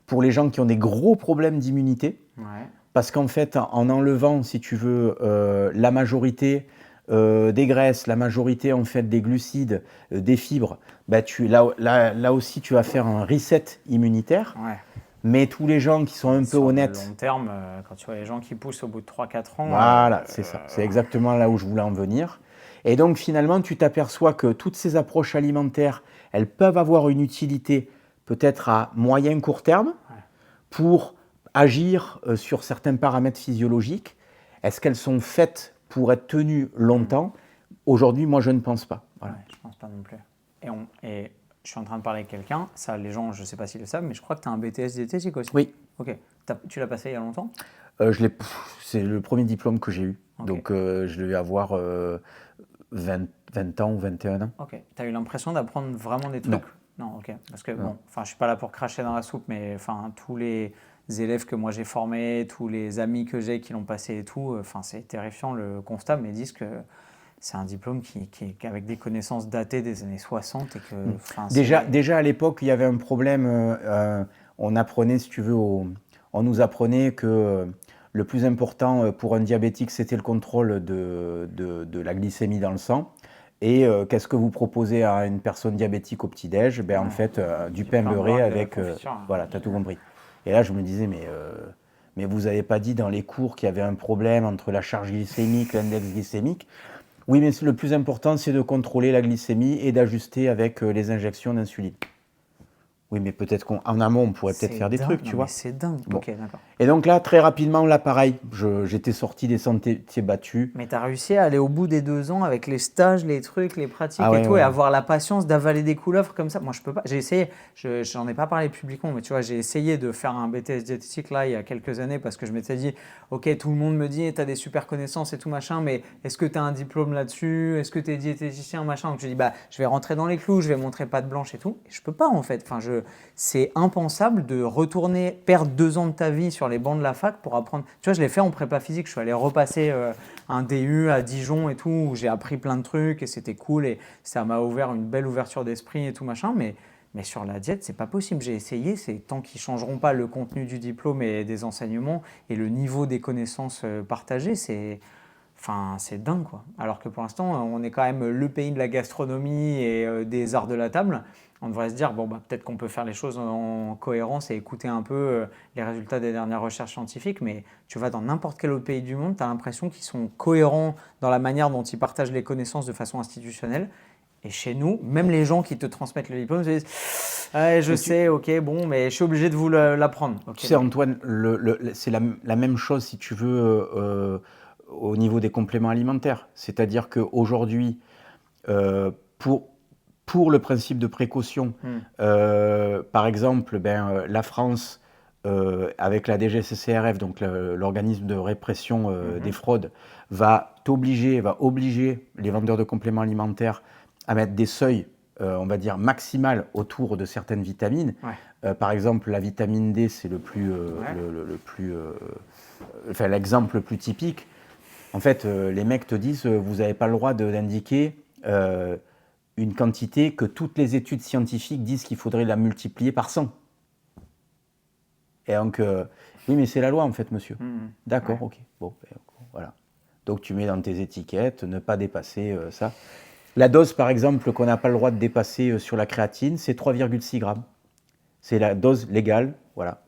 Speaker 1: pour les gens qui ont des gros problèmes d'immunité. Ouais. Parce qu'en fait, en enlevant, si tu veux, la majorité des graisses, la majorité en fait des glucides, des fibres, bah, là aussi, tu vas faire un reset immunitaire. Ouais. Mais tous les gens qui sont un peu honnêtes...
Speaker 2: Sur le long terme, quand tu vois les gens qui poussent au bout de 3-4 ans...
Speaker 1: Voilà, c'est ça. C'est exactement là où je voulais en venir. Et donc, finalement, tu t'aperçois que toutes ces approches alimentaires, elles peuvent avoir une utilité peut-être à moyen court terme pour agir sur certains paramètres physiologiques. Est-ce qu'elles sont faites pour être tenues longtemps? Aujourd'hui, moi, je ne pense pas. Voilà.
Speaker 2: Ouais, je ne pense pas non plus. Et je suis en train de parler avec quelqu'un, ça, les gens, je ne sais pas s'ils le savent, mais je crois que tu as un BTS diététique aussi.
Speaker 1: Oui.
Speaker 2: Ok. Tu l'as passé il y a longtemps?
Speaker 1: C'est le premier diplôme que j'ai eu. Okay. Donc, je devais avoir 20 ans ou 21 ans.
Speaker 2: Ok. Tu as eu l'impression d'apprendre vraiment des trucs?
Speaker 1: Non.
Speaker 2: Non, ok. Parce que, bon, enfin, je ne suis pas là pour cracher dans la soupe, mais enfin, tous les élèves que moi j'ai formés, tous les amis que j'ai qui l'ont passé et tout, enfin c'est terrifiant le constat, mais ils disent que c'est un diplôme qui est avec des connaissances datées des années 60 et que, enfin,
Speaker 1: Déjà à l'époque, il y avait un problème. On apprenait, si tu veux, on nous apprenait que le plus important pour un diabétique, c'était le contrôle de la glycémie dans le sang. Et qu'est-ce que vous proposez à une personne diabétique au petit-déj? Ben, en fait, du pain beurré avec. Voilà, tu as tout compris. Et là, je me disais, mais vous n'avez pas dit dans les cours qu'il y avait un problème entre la charge glycémique, l'index glycémique? Oui, mais le plus important, c'est de contrôler la glycémie et d'ajuster avec les injections d'insuline. Oui, mais peut-être qu'en amont, on pourrait peut-être faire des trucs, tu vois.
Speaker 2: C'est dingue.
Speaker 1: Bon.
Speaker 2: Ok, d'accord.
Speaker 1: Et donc là, très rapidement, là, pareil, j'étais sorti des sentiers battus.
Speaker 2: Mais tu as réussi à aller au bout des 2 ans avec les stages, les trucs, les pratiques
Speaker 1: Ah ouais,
Speaker 2: et tout,
Speaker 1: ouais.
Speaker 2: et avoir la patience d'avaler des couleuvres comme ça. Moi, je peux pas. J'ai essayé, j'en ai pas parlé publiquement, mais tu vois, j'ai essayé de faire un BTS diététique là il y a quelques années parce que je m'étais dit, ok, tout le monde me dit, tu as des super connaissances et tout machin, mais est-ce que tu as un diplôme là-dessus? Est-ce que tu es diététicien, machin? Donc je dis, bah, je vais rentrer dans les clous, je vais montrer patte blanche et tout. Et je peux pas en fait. Enfin, c'est impensable de retourner, perdre 2 ans de ta vie sur les bancs de la fac pour apprendre. Tu vois, je l'ai fait en prépa physique, je suis allé repasser un DU à Dijon et tout, où j'ai appris plein de trucs et c'était cool et ça m'a ouvert une belle ouverture d'esprit et tout machin, mais sur la diète, c'est pas possible. J'ai essayé, c'est tant qu'ils changeront pas le contenu du diplôme et des enseignements et le niveau des connaissances partagées, enfin, c'est dingue quoi. Alors que pour l'instant, on est quand même le pays de la gastronomie et des arts de la table. On devrait se dire, bon, bah, peut-être qu'on peut faire les choses en cohérence et écouter un peu les résultats des dernières recherches scientifiques, mais tu vas dans n'importe quel autre pays du monde, tu as l'impression qu'ils sont cohérents dans la manière dont ils partagent les connaissances de façon institutionnelle. Et chez nous, même les gens qui te transmettent le diplôme se disent, ouais, je sais, ok, bon, mais je suis obligé de vous l'apprendre. Okay,
Speaker 1: Tu sais, Antoine, c'est la même chose, si tu veux, au niveau des compléments alimentaires. C'est-à-dire qu'aujourd'hui, pour le principe de précaution, par exemple, la France, avec la DGCCRF, donc l'organisme de répression des fraudes, va obliger les vendeurs de compléments alimentaires à mettre des seuils, on va dire, maximales autour de certaines vitamines.
Speaker 2: Ouais.
Speaker 1: Par exemple, la vitamine D, c'est l'exemple le plus typique. En fait, les mecs te disent, vous n'avez pas le droit d'indiquer une quantité que toutes les études scientifiques disent qu'il faudrait la multiplier par 100. Et donc, oui, mais c'est la loi en fait, monsieur. D'accord, ok. Bon, voilà. Donc tu mets dans tes étiquettes, ne pas dépasser ça. La dose, par exemple, qu'on n'a pas le droit de dépasser sur la créatine, c'est 3,6 grammes. C'est la dose légale, voilà.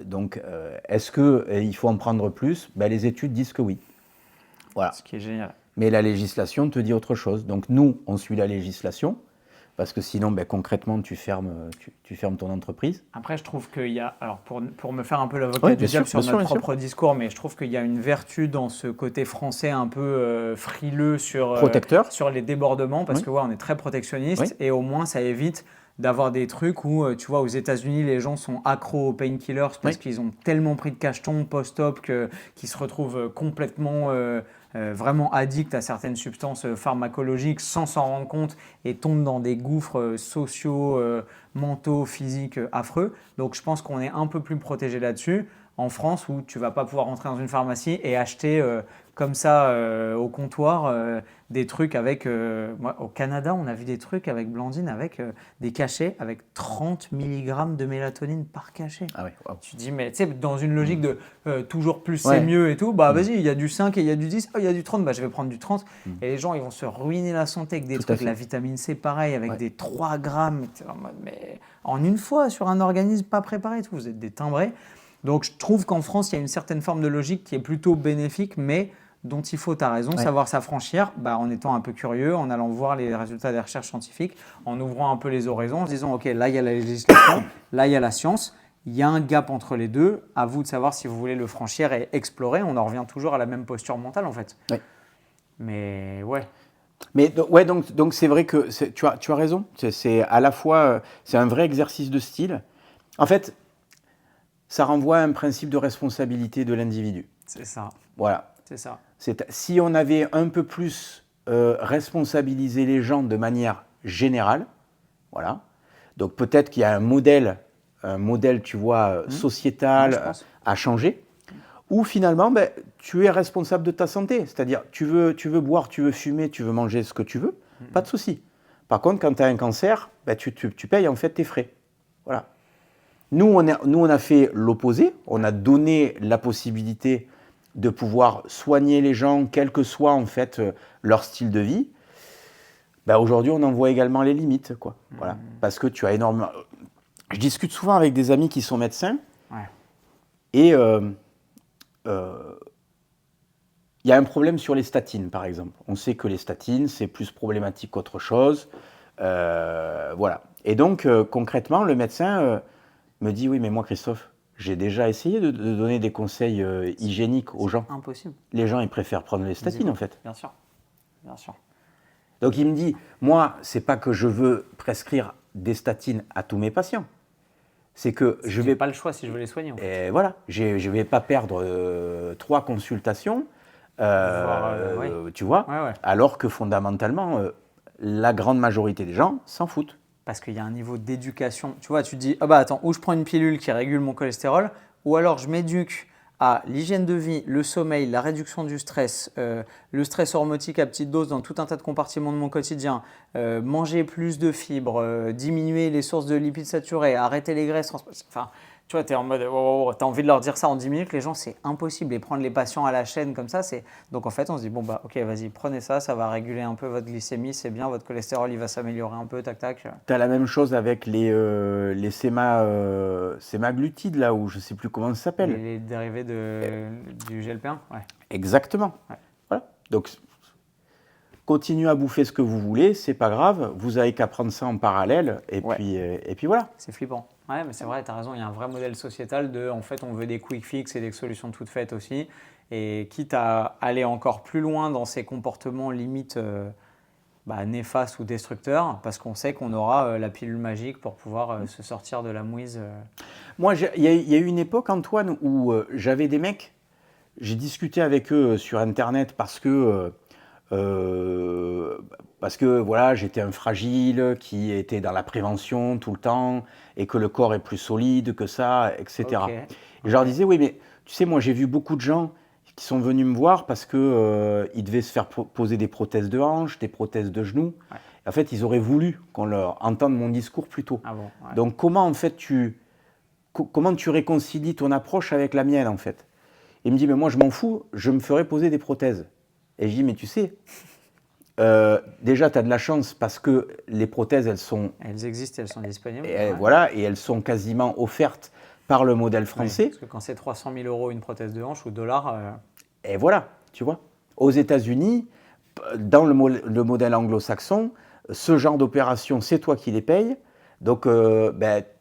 Speaker 1: Donc, est-ce qu'il faut en prendre plus? Les études disent que oui. Voilà.
Speaker 2: Ce qui est génial.
Speaker 1: Mais la législation te dit autre chose. Donc nous, on suit la législation, parce que sinon, concrètement, tu fermes ton entreprise.
Speaker 2: Après, je trouve qu'il y a, alors pour me faire un peu l'avocat du diable sur notre propre discours, mais je trouve qu'il y a une vertu dans ce côté français un peu frileux sur les débordements, parce que on est très protectionniste, et au moins ça évite d'avoir des trucs où, tu vois, aux États-Unis, les gens sont accros aux painkillers parce qu'ils ont tellement pris de cacheton post-op qu'ils se retrouvent complètement vraiment addicts à certaines substances pharmacologiques sans s'en rendre compte et tombent dans des gouffres sociaux, mentaux, physiques affreux. Donc je pense qu'on est un peu plus protégé là-dessus. En France, où tu ne vas pas pouvoir rentrer dans une pharmacie et acheter comme ça au comptoir des trucs avec... moi, au Canada, on a vu des trucs avec Blandine, avec des cachets avec 30 mg de mélatonine par cachet.
Speaker 1: Ah ouais, wow.
Speaker 2: Tu te dis, mais tu sais, dans une logique de toujours plus c'est mieux et tout, bah vas-y, il y a du 5 et il y a du 10, il y a du 30, bah je vais prendre du 30. Et les gens, ils vont se ruiner la santé avec des trucs. La vitamine C, pareil, avec des 3 grammes. Mais en une fois, sur un organisme pas préparé et tout, vous êtes des timbrés. Donc je trouve qu'en France, il y a une certaine forme de logique qui est plutôt bénéfique, mais dont il faut, tu as raison, savoir s'affranchir en étant un peu curieux, en allant voir les résultats des recherches scientifiques, en ouvrant un peu les horizons, en se disant, OK, là, il y a la législation, là, il y a la science, il y a un gap entre les deux, à vous de savoir si vous voulez le franchir et explorer. On en revient toujours à la même posture mentale, en fait.
Speaker 1: Oui.
Speaker 2: Mais ouais.
Speaker 1: Mais donc c'est vrai que tu as raison, c'est à la fois, c'est un vrai exercice de style. En fait, ça renvoie à un principe de responsabilité de l'individu.
Speaker 2: C'est ça.
Speaker 1: Voilà.
Speaker 2: C'est ça.
Speaker 1: Si on avait un peu plus responsabilisé les gens de manière générale, voilà. Donc peut-être qu'il y a un modèle un modèle, tu vois, sociétal
Speaker 2: Ouais, je pense.
Speaker 1: à changer, ou finalement, ben, tu es responsable de ta santé. C'est-à-dire, tu veux boire, tu veux fumer, tu veux manger ce que tu veux, pas de souci. Par contre, quand tu as un cancer, ben, tu payes en fait tes frais. Voilà. Nous, on a fait l'opposé. On a donné la possibilité de pouvoir soigner les gens, quel que soit en fait leur style de vie. Ben, aujourd'hui, on en voit également les limites, quoi. Voilà. Parce que tu as énormément. Je discute souvent avec des amis qui sont médecins
Speaker 2: Ouais.
Speaker 1: et il y a un problème sur les statines, par exemple. On sait que les statines, c'est plus problématique qu'autre chose. Voilà. Et donc, concrètement, le médecin me dit, oui, mais moi, Christophe, j'ai déjà essayé de donner des conseils hygiéniques aux gens.
Speaker 2: Impossible.
Speaker 1: Les gens, ils préfèrent prendre les statines, en fait.
Speaker 2: Bien sûr. Bien sûr.
Speaker 1: Donc, il me dit, moi, c'est pas que je veux prescrire des statines à tous mes patients. C'est que je vais
Speaker 2: pas le choix si je veux les soigner. En fait.
Speaker 1: Et voilà, je ne vais pas perdre 3 consultations, tu vois,
Speaker 2: Ouais.
Speaker 1: alors que fondamentalement, la grande majorité des gens s'en foutent.
Speaker 2: Parce qu'il y a un niveau d'éducation. Tu vois, tu te dis, ah bah attends, ou je prends une pilule qui régule mon cholestérol, ou alors je m'éduque à l'hygiène de vie, le sommeil, la réduction du stress, le stress hormotique à petite dose dans tout un tas de compartiments de mon quotidien, manger plus de fibres, diminuer les sources de lipides saturés, arrêter les graisses. Enfin, tu vois, tu es en mode, tu as envie de leur dire ça en 10 minutes, les gens, c'est impossible. Et prendre les patients à la chaîne comme ça, c'est. Donc en fait, on se dit, bon, bah ok, vas-y, prenez ça, ça va réguler un peu votre glycémie, c'est bien, votre cholestérol, il va s'améliorer un peu, tac, tac.
Speaker 1: Tu as la même chose avec les sémaglutides, là, où je ne sais plus comment ça s'appelle.
Speaker 2: Les dérivés du GLP-1, ouais.
Speaker 1: Exactement.
Speaker 2: Ouais.
Speaker 1: Voilà. Donc, continuez à bouffer ce que vous voulez, c'est pas grave, vous avez qu'à prendre ça en parallèle, et puis voilà.
Speaker 2: C'est flippant. Ouais, mais c'est vrai, tu as raison, il y a un vrai modèle sociétal de, en fait, on veut des quick fix et des solutions toutes faites aussi. Et quitte à aller encore plus loin dans ces comportements limite néfastes ou destructeurs, parce qu'on sait qu'on aura la pilule magique pour pouvoir se sortir de la mouise.
Speaker 1: Moi, il y a eu une époque, Antoine, où j'avais des mecs, j'ai discuté avec eux sur Internet parce que voilà, j'étais un fragile qui était dans la prévention tout le temps et que le corps est plus solide que ça, etc.
Speaker 2: Ok.
Speaker 1: Et je leur disais, oui, mais tu sais, moi j'ai vu beaucoup de gens qui sont venus me voir parce que ils devaient se faire poser des prothèses de hanches, des prothèses de genoux.
Speaker 2: Ouais.
Speaker 1: En fait, ils auraient voulu qu'on leur entende mon discours plus tôt.
Speaker 2: Ah bon, ouais.
Speaker 1: Donc comment en fait comment tu réconcilies ton approche avec la mienne en fait? Il me dit, mais moi je m'en fous, je me ferai poser des prothèses. Et je dis, mais tu sais, déjà tu as de la chance parce que les prothèses,
Speaker 2: Elles existent, elles sont disponibles.
Speaker 1: voilà, et elles sont quasiment offertes par le modèle français.
Speaker 2: Oui, parce que quand c'est 300 000 € une prothèse de hanche ou dollars.
Speaker 1: Et voilà, tu vois. Aux États-Unis, dans le modèle anglo-saxon, ce genre d'opération, c'est toi qui les payes. Donc,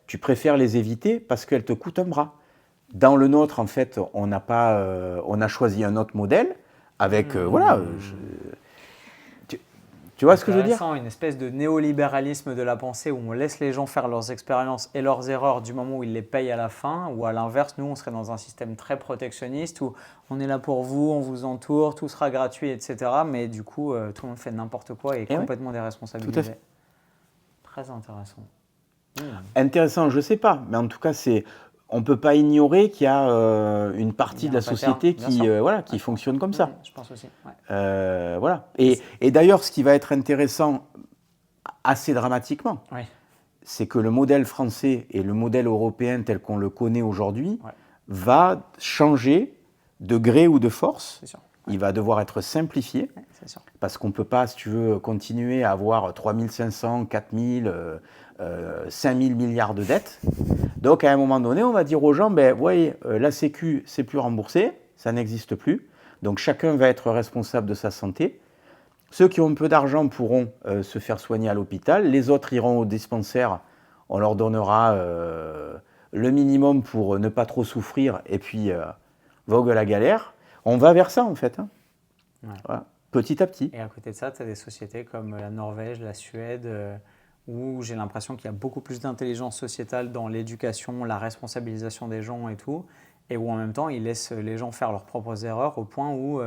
Speaker 1: tu préfères les éviter parce qu'elles te coûtent un bras. Dans le nôtre, en fait, on a choisi un autre modèle avec, voilà. Tu vois ce que je veux dire?
Speaker 2: Une espèce de néolibéralisme de la pensée où on laisse les gens faire leurs expériences et leurs erreurs du moment où ils les payent à la fin, ou à l'inverse, nous, on serait dans un système très protectionniste où on est là pour vous, on vous entoure, tout sera gratuit, etc. Mais du coup, tout le monde fait n'importe quoi et est complètement déresponsabilisé.
Speaker 1: Tout à fait.
Speaker 2: Très intéressant.
Speaker 1: Intéressant, je ne sais pas, mais en tout cas, on ne peut pas ignorer qu'il y a une partie de la société qui fonctionne comme ça.
Speaker 2: Je pense aussi. Ouais.
Speaker 1: Voilà. Et d'ailleurs, ce qui va être intéressant assez dramatiquement, c'est que le modèle français et le modèle européen tel qu'on le connaît aujourd'hui va changer de gré ou de force.
Speaker 2: C'est sûr.
Speaker 1: Il va devoir être simplifié parce qu'on ne peut pas, si tu veux, continuer à avoir 3500, 4000, 5000 milliards de dettes. Donc, à un moment donné, on va dire aux gens, ben, voyez, la Sécu, c'est plus remboursé, ça n'existe plus. Donc, chacun va être responsable de sa santé. Ceux qui ont un peu d'argent pourront se faire soigner à l'hôpital. Les autres iront au dispensaire. On leur donnera le minimum pour ne pas trop souffrir et puis vogue la galère. On va vers ça, en fait. Hein. Voilà. Petit à petit.
Speaker 2: Et à côté de ça, tu as des sociétés comme la Norvège, la Suède, où j'ai l'impression qu'il y a beaucoup plus d'intelligence sociétale dans l'éducation, la responsabilisation des gens et tout, et où en même temps, ils laissent les gens faire leurs propres erreurs au point où,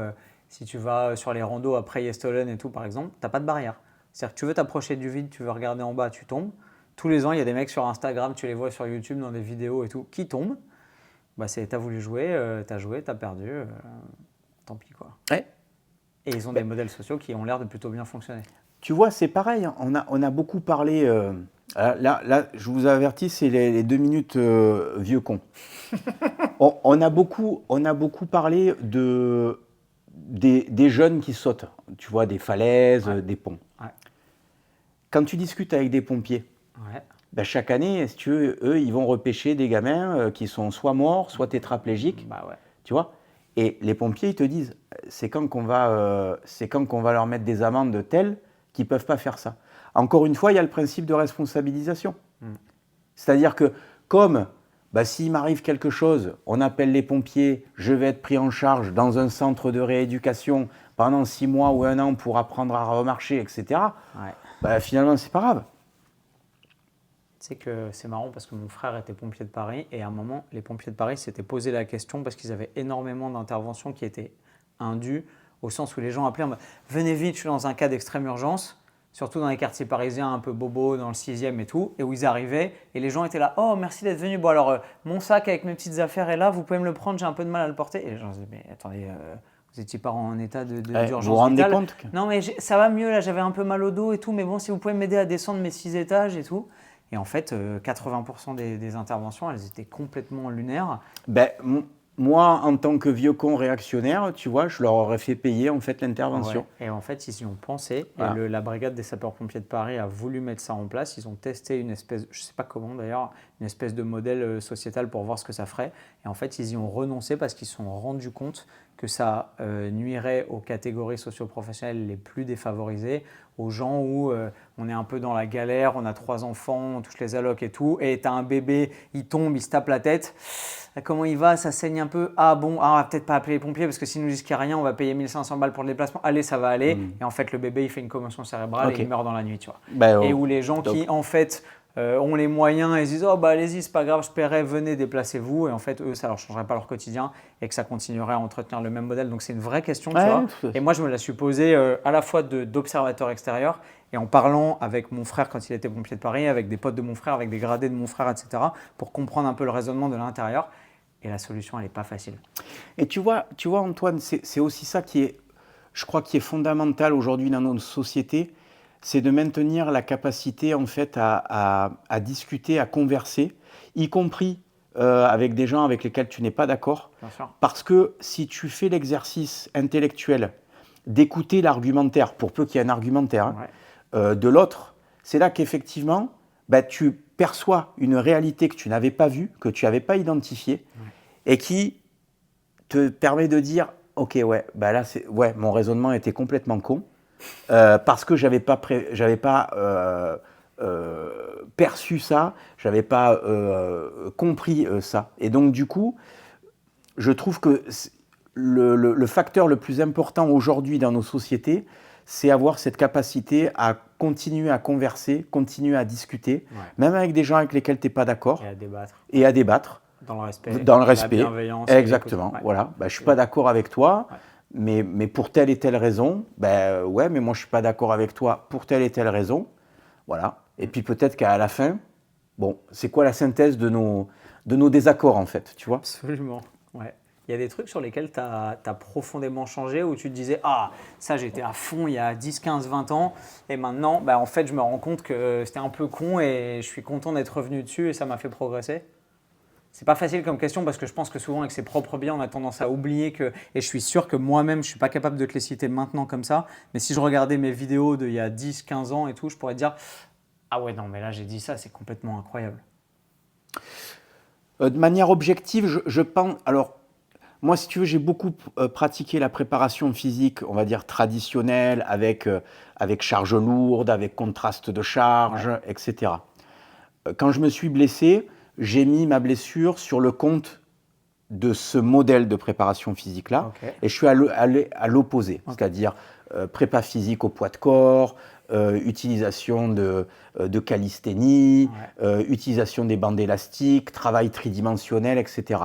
Speaker 2: si tu vas sur les randos après Yestollen et tout, par exemple, tu n'as pas de barrière. C'est-à-dire que tu veux t'approcher du vide, tu veux regarder en bas, tu tombes. Tous les ans, il y a des mecs sur Instagram, tu les vois sur YouTube dans des vidéos et tout, qui tombent. Bah, t'as voulu jouer, t'as perdu, tant pis quoi.
Speaker 1: Ouais.
Speaker 2: Et ils ont des modèles sociaux qui ont l'air de plutôt bien fonctionner.
Speaker 1: Tu vois, c'est pareil, hein. On a beaucoup parlé. Là, je vous avertis, c'est les 2 minutes vieux con. On a beaucoup parlé des jeunes qui sautent, tu vois, des falaises, des ponts.
Speaker 2: Ouais.
Speaker 1: Quand tu discutes avec des pompiers, ben chaque année, si tu veux, eux, ils vont repêcher des gamins qui sont soit morts, soit tétraplégiques. Tu vois. Et les pompiers, ils te disent, c'est quand qu'on va leur mettre des amendes telles qu'ils ne peuvent pas faire ça. Encore une fois, il y a le principe de responsabilisation. C'est-à-dire que comme s'il m'arrive quelque chose, on appelle les pompiers, je vais être pris en charge dans un centre de rééducation pendant 6 mois ou 1 an pour apprendre à remarcher, etc. Finalement, c'est pas grave.
Speaker 2: Tu sais que c'est marrant parce que mon frère était pompier de Paris et à un moment, les pompiers de Paris s'étaient posé la question parce qu'ils avaient énormément d'interventions qui étaient indues au sens où les gens appelaient en mode « Venez vite, je suis dans un cas d'extrême urgence », surtout dans les quartiers parisiens un peu bobos, dans le 6e et tout, et où ils arrivaient et les gens étaient là « Oh, merci d'être venu. Bon alors, mon sac avec mes petites affaires est là, vous pouvez me le prendre, j'ai un peu de mal à le porter. » Et les gens disaient « Mais attendez… vous n'étiez pas en état d'urgence
Speaker 1: vous vous rendez
Speaker 2: vitale.
Speaker 1: compte
Speaker 2: Non, mais ça va mieux, là, j'avais un peu mal au dos et tout, mais bon, si vous pouvez m'aider à descendre mes 6 étages et tout. » Et en fait, 80% des interventions, elles étaient complètement lunaires.
Speaker 1: Moi, en tant que vieux con réactionnaire, tu vois, je leur aurais fait payer en fait l'intervention.
Speaker 2: Ouais. Et en fait, ils y ont pensé.
Speaker 1: Voilà.
Speaker 2: Et la brigade des sapeurs-pompiers de Paris a voulu mettre ça en place. Ils ont testé une espèce, je ne sais pas comment d'ailleurs, une espèce de modèle sociétal pour voir ce que ça ferait. Et en fait, ils y ont renoncé parce qu'ils se sont rendus compte que ça nuirait aux catégories socio-professionnelles les plus défavorisées, aux gens où on est un peu dans la galère, on a 3 enfants, on touche les allocs et tout, et tu as un bébé, il tombe, il se tape la tête. Comment il va? Ça saigne un peu. Ah bon, on va peut-être pas appeler les pompiers parce que s'ils nous disent qu'il n'y a rien, on va payer 1500 balles pour le déplacement. Allez, ça va aller. Et en fait, le bébé, il fait une commotion cérébrale et il meurt dans la nuit, tu vois. Et où les gens qui, en fait, ont les moyens et se disent « Oh, bah allez-y, c'est pas grave, je paierai, venez, déplacez-vous. » Et en fait, eux, ça leur changerait pas leur quotidien et que ça continuerait à entretenir le même modèle. Donc, c'est une vraie question, tu vois. Et moi, je me la suis posée à la fois d'observateur extérieur et en parlant avec mon frère quand il était pompier de Paris, avec des potes de mon frère, avec des gradés de mon frère, etc. pour comprendre un peu le raisonnement de l'intérieur. Et la solution, elle n'est pas facile.
Speaker 1: Et tu vois Antoine, c'est aussi ça qui est, je crois, qui est fondamental aujourd'hui dans notre société, c'est de maintenir la capacité en fait à discuter, à converser, y compris avec des gens avec lesquels tu n'es pas d'accord. Parce que si tu fais l'exercice intellectuel d'écouter l'argumentaire, pour peu qu'il y ait un argumentaire, de l'autre, c'est là qu'effectivement, tu perçois une réalité que tu n'avais pas vue, que tu n'avais pas identifiée, et qui te permet de dire « Ok, là, mon raisonnement était complètement con, parce que j'avais pas perçu ça, j'avais pas compris ça. » Et donc, du coup, je trouve que le facteur le plus important aujourd'hui dans nos sociétés, c'est avoir cette capacité à continuer à converser, continuer à discuter, même avec des gens avec lesquels tu n'es pas d'accord. Et à débattre.
Speaker 2: Dans le respect.
Speaker 1: La bienveillance. Exactement. Voilà. Je ne suis pas d'accord avec toi, mais pour telle et telle raison. Mais moi, je ne suis pas d'accord avec toi pour telle et telle raison. Voilà. Et puis peut-être qu'à la fin, c'est quoi la synthèse de nos désaccords, en fait, tu vois?
Speaker 2: Absolument. Ouais. Il y a des trucs sur lesquels tu as profondément changé, où tu te disais « Ah, ça j'étais à fond il y a 10, 15, 20 ans, et maintenant, en fait, je me rends compte que c'était un peu con et je suis content d'être revenu dessus et ça m'a fait progresser ». C'est pas facile comme question parce que je pense que souvent avec ses propres biais, on a tendance à oublier que, et je suis sûr que moi-même, je suis pas capable de te les citer maintenant comme ça, mais si je regardais mes vidéos d'il y a 10, 15 ans et tout, je pourrais te dire « Ah ouais, non, mais là j'ai dit ça, c'est complètement incroyable ».
Speaker 1: De manière objective, je pense… Alors, moi, si tu veux, j'ai beaucoup pratiqué la préparation physique, on va dire traditionnelle, avec charge lourde, avec contraste de charge, etc. Quand je me suis blessé, j'ai mis ma blessure sur le compte de ce modèle de préparation physique-là, et je suis allé à l'opposé, c'est-à-dire prépa physique au poids de corps, utilisation de calisthénie, utilisation des bandes élastiques, travail tridimensionnel, etc.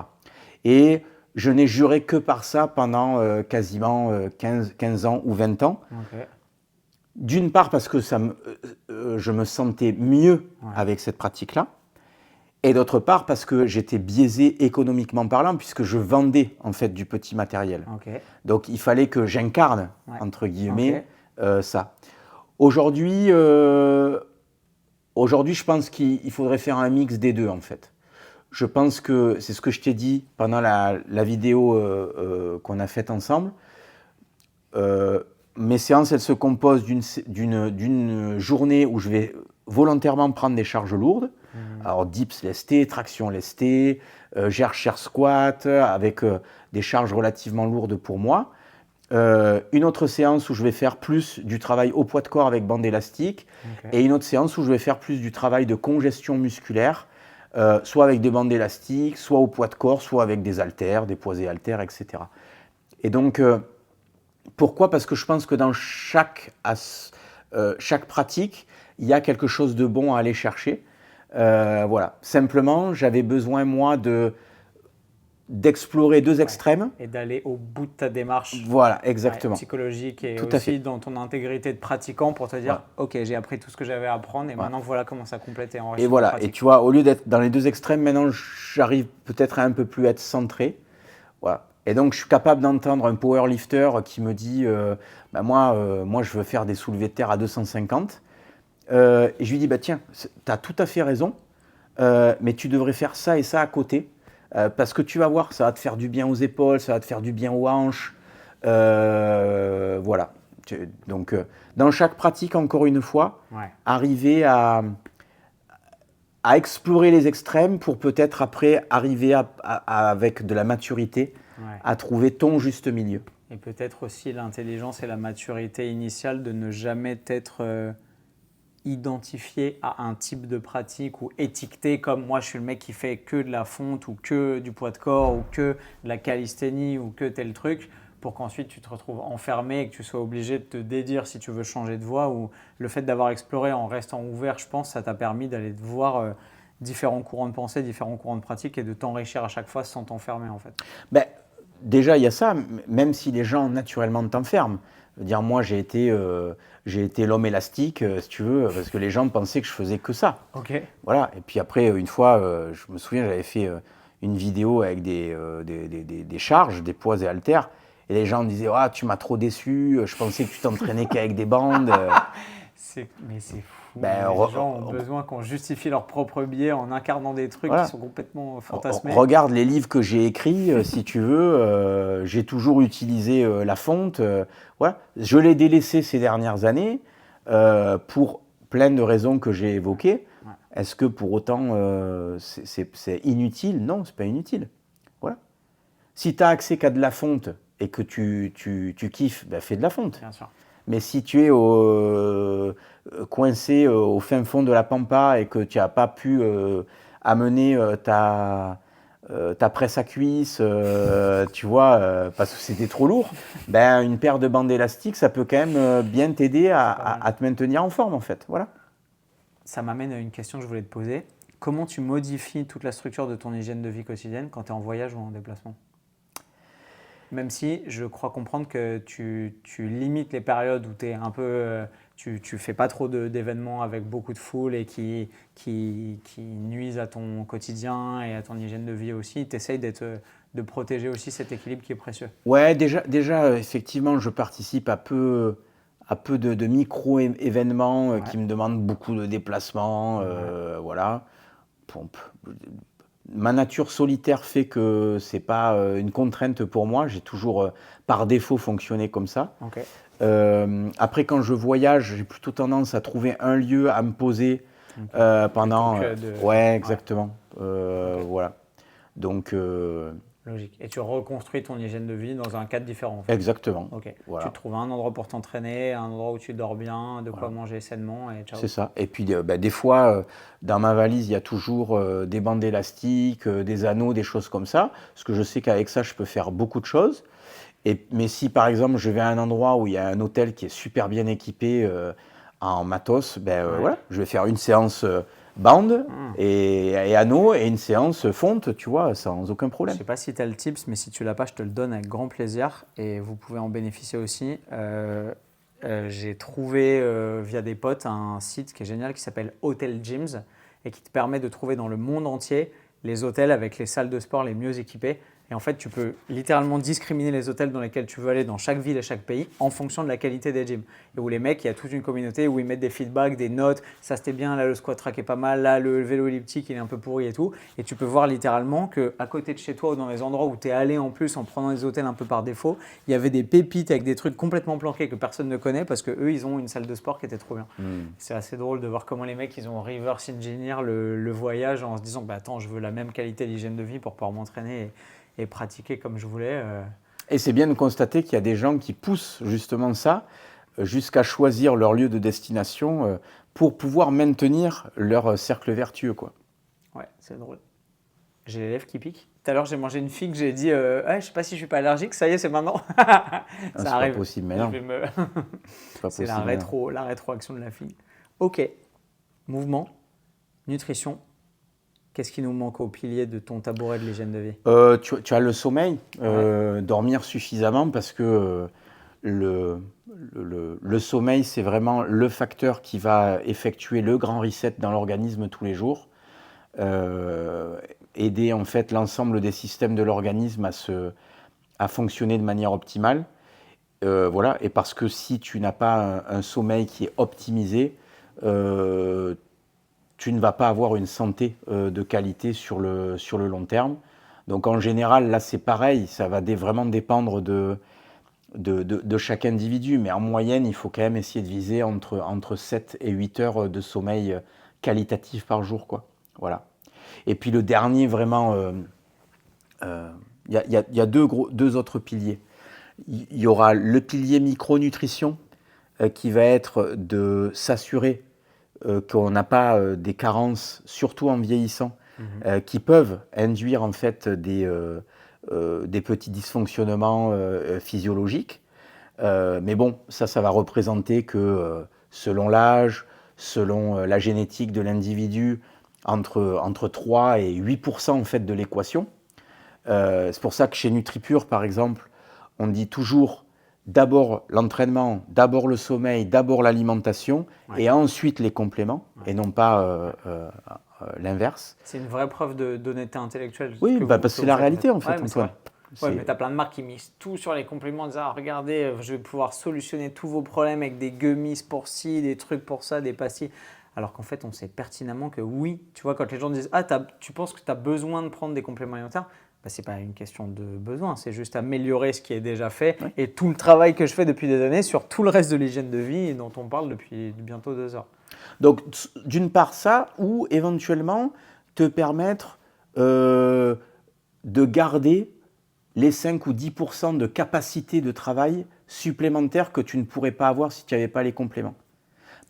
Speaker 1: Et je n'ai juré que par ça pendant quasiment 15 ans ou 20 ans. D'une part parce que je me sentais mieux
Speaker 2: Ouais.
Speaker 1: avec cette pratique-là, et d'autre part parce que j'étais biaisé économiquement parlant, puisque je vendais en fait du petit matériel.
Speaker 2: Ok.
Speaker 1: Donc il fallait que j'incarne,
Speaker 2: Ouais.
Speaker 1: entre guillemets,
Speaker 2: Ok.
Speaker 1: ça. Aujourd'hui, je pense qu'il faudrait faire un mix des deux en fait. Je pense que c'est ce que je t'ai dit pendant la vidéo qu'on a faite ensemble. Euh, Mes séances, elles se composent d'une journée où je vais volontairement prendre des charges lourdes. Alors dips lestés, traction lestée, chair squat, avec des charges relativement lourdes pour moi. Une autre séance où je vais faire plus du travail au poids de corps avec bande élastique.
Speaker 2: Ok.
Speaker 1: Et une autre séance où je vais faire plus du travail de congestion musculaire, soit avec des bandes élastiques, soit au poids de corps, soit avec des haltères, des poids et haltères, etc. Et donc, pourquoi? Parce que je pense que dans chaque pratique, il y a quelque chose de bon à aller chercher. Voilà. Simplement, j'avais besoin, moi, d'explorer deux extrêmes.
Speaker 2: Et d'aller au bout de ta démarche
Speaker 1: Voilà, exactement.
Speaker 2: psychologique et
Speaker 1: Tout à
Speaker 2: aussi
Speaker 1: fait.
Speaker 2: dans ton intégrité de pratiquant pour te dire, ok, j'ai appris tout ce que j'avais à apprendre et maintenant voilà comment ça complète et enrichit
Speaker 1: Et
Speaker 2: ma
Speaker 1: voilà.
Speaker 2: pratique.
Speaker 1: Et tu vois, au lieu d'être dans les deux extrêmes, maintenant, j'arrive peut-être à un peu plus être centré. Voilà. Et donc, je suis capable d'entendre un powerlifter qui me dit bah moi, je veux faire des soulevés de terre à 250. Et je lui dis bah, tiens, tu as tout à fait raison, mais tu devrais faire ça et ça à côté. Parce que tu vas voir, ça va te faire du bien aux épaules, ça va te faire du bien aux hanches. Voilà. Donc, dans chaque pratique, encore une fois, arriver à explorer les extrêmes pour peut-être après arriver avec de la maturité à trouver ton juste milieu.
Speaker 2: Et peut-être aussi l'intelligence et la maturité initiale de ne jamais être identifié à un type de pratique ou étiqueté comme moi je suis le mec qui fait que de la fonte ou que du poids de corps ou que de la calisthénie ou que tel truc pour qu'ensuite tu te retrouves enfermé et que tu sois obligé de te dédire si tu veux changer de voie. Ou le fait d'avoir exploré en restant ouvert, je pense, ça t'a permis d'aller voir différents courants de pensée, différents courants de pratique et de t'enrichir à chaque fois sans t'enfermer en fait.
Speaker 1: Ben, déjà, il y a ça, même si les gens naturellement t'enferment. Je veux dire, moi, j'ai été l'homme élastique, si tu veux, parce que les gens pensaient que je faisais que ça.
Speaker 2: Ok.
Speaker 1: Voilà. Et puis après, une fois, je me souviens, j'avais fait une vidéo avec des charges, des poids et haltères. Et les gens me disaient, ah, tu m'as trop déçu, je pensais que tu t'entraînais qu'avec des bandes.
Speaker 2: Mais c'est fou.
Speaker 1: Ben,
Speaker 2: les gens ont besoin qu'on justifie leur propre biais en incarnant des trucs qui sont complètement fantasmés.
Speaker 1: Regarde les livres que j'ai écrits, si tu veux. J'ai toujours utilisé la fonte. Voilà. Je l'ai délaissé ces dernières années pour plein de raisons que j'ai évoquées.
Speaker 2: Ouais.
Speaker 1: Est-ce que pour autant c'est inutile? Non, c'est pas inutile. Voilà. Si tu as accès qu'à de la fonte et que tu kiffes, ben fais de la fonte.
Speaker 2: Bien sûr.
Speaker 1: Mais si tu es coincé au fin fond de la pampa et que tu n'as pas pu amener ta presse à cuisse, tu vois, parce que c'était trop lourd, ben, une paire de bandes élastiques, ça peut quand même bien t'aider à te maintenir en forme, en fait. Voilà.
Speaker 2: Ça m'amène à une question que je voulais te poser. Comment tu modifies toute la structure de ton hygiène de vie quotidienne quand tu es en voyage ou en déplacement? Même si je crois comprendre que tu limites les périodes où tu es un peu, tu fais pas trop d'événements avec beaucoup de foule et qui nuisent à ton quotidien et à ton hygiène de vie aussi. Tu essayes de protéger aussi cet équilibre qui est précieux.
Speaker 1: Ouais, déjà effectivement, je participe à peu de micro-événements qui me demandent beaucoup de déplacements. Voilà. Ma nature solitaire fait que c'est pas une contrainte pour moi. J'ai toujours par défaut fonctionné comme ça.
Speaker 2: Okay.
Speaker 1: Après, quand je voyage, j'ai plutôt tendance à trouver un lieu à me poser pendant. Ouais, exactement. Voilà. Donc.
Speaker 2: Logique. Et tu reconstruis ton hygiène de vie dans un cadre différent. En fait.
Speaker 1: Exactement.
Speaker 2: Okay.
Speaker 1: Voilà.
Speaker 2: Tu trouves un endroit pour t'entraîner, un endroit où tu dors bien, de quoi manger sainement et ciao.
Speaker 1: C'est ça. Et puis des fois, dans ma valise, il y a toujours des bandes élastiques, des anneaux, des choses comme ça. Parce que je sais qu'avec ça, je peux faire beaucoup de choses. Mais si par exemple, je vais à un endroit où il y a un hôtel qui est super bien équipé en matos, voilà, je vais faire une séance bande et anneaux et une séance fonte, tu vois, sans aucun problème.
Speaker 2: Je ne sais pas si tu as le tips, mais si tu l'as pas, je te le donne avec grand plaisir et vous pouvez en bénéficier aussi. j'ai trouvé via des potes un site qui est génial qui s'appelle Hotel Gyms et qui te permet de trouver dans le monde entier les hôtels avec les salles de sport les mieux équipées. Et en fait, tu peux littéralement discriminer les hôtels dans lesquels tu veux aller dans chaque ville et chaque pays en fonction de la qualité des gyms. Et où les mecs, il y a toute une communauté où ils mettent des feedbacks, des notes. Ça c'était bien, là le squat rack est pas mal, là le vélo elliptique il est un peu pourri et tout. Et tu peux voir littéralement qu'à côté de chez toi ou dans les endroits où tu es allé en plus en prenant des hôtels un peu par défaut, il y avait des pépites avec des trucs complètement planqués que personne ne connaît parce qu'eux ils ont une salle de sport qui était trop bien. C'est assez drôle de voir comment les mecs ils ont reverse engineer le voyage en se disant bah attends, je veux la même qualité d'hygiène de vie pour pouvoir m'entraîner et pratiquer comme je voulais.
Speaker 1: Et c'est bien de constater qu'il y a des gens qui poussent justement ça jusqu'à choisir leur lieu de destination pour pouvoir maintenir leur cercle vertueux, quoi.
Speaker 2: Ouais, c'est drôle. J'ai les lèvres qui piquent. Tout à l'heure, j'ai mangé une figue, j'ai dit je sais pas si je suis pas allergique, ça y est, c'est maintenant.
Speaker 1: Ah,
Speaker 2: Ça
Speaker 1: c'est
Speaker 2: arrive.
Speaker 1: pas possible maintenant. C'est pas
Speaker 2: C'est
Speaker 1: possible maintenant.
Speaker 2: la rétroaction de la figue. Ok. Mouvement, nutrition. Qu'est-ce qui nous manque au pilier de ton tabouret de l'hygiène de vie?
Speaker 1: Tu as le sommeil, dormir suffisamment parce que le sommeil, c'est vraiment le facteur qui va effectuer le grand reset dans l'organisme tous les jours, aider en fait l'ensemble des systèmes de l'organisme à fonctionner de manière optimale. Voilà. Et parce que si tu n'as pas un sommeil qui est optimisé, tu ne vas pas avoir une santé de qualité sur le long terme. Donc en général, là c'est pareil, ça va vraiment dépendre de chaque individu, mais en moyenne, il faut quand même essayer de viser entre 7 et 8 heures de sommeil qualitatif par jour, quoi. Voilà. Et puis le dernier, vraiment, il y a deux autres piliers. Il y aura le pilier micronutrition qui va être de s'assurer qu'on n'a pas des carences, surtout en vieillissant, qui peuvent induire en fait des petits dysfonctionnements physiologiques. Mais bon, ça va représenter que selon l'âge, selon la génétique de l'individu, entre 3 et 8% en fait de l'équation. C'est pour ça que chez NutriPure, par exemple, on dit toujours d'abord l'entraînement, d'abord le sommeil, d'abord l'alimentation, et ensuite les compléments, et non pas l'inverse.
Speaker 2: C'est une vraie preuve d'honnêteté intellectuelle.
Speaker 1: Oui, parce que c'est la réalité en fait, Antoine.
Speaker 2: Ouais, mais tu as plein de marques qui misent tout sur les compléments en disant regardez, je vais pouvoir solutionner tous vos problèmes avec des gummies pour ci, des trucs pour ça, des pastilles. Alors qu'en fait, on sait pertinemment que oui, tu vois, quand les gens disent tu penses que tu as besoin de prendre des compléments alimentaires, bah, ce n'est pas une question de besoin, c'est juste améliorer ce qui est déjà fait et tout le travail que je fais depuis des années sur tout le reste de l'hygiène de vie dont on parle depuis bientôt 2 heures.
Speaker 1: Donc, d'une part, ça, ou éventuellement te permettre de garder les 5 ou 10% de capacité de travail supplémentaire que tu ne pourrais pas avoir si tu n'avais pas les compléments.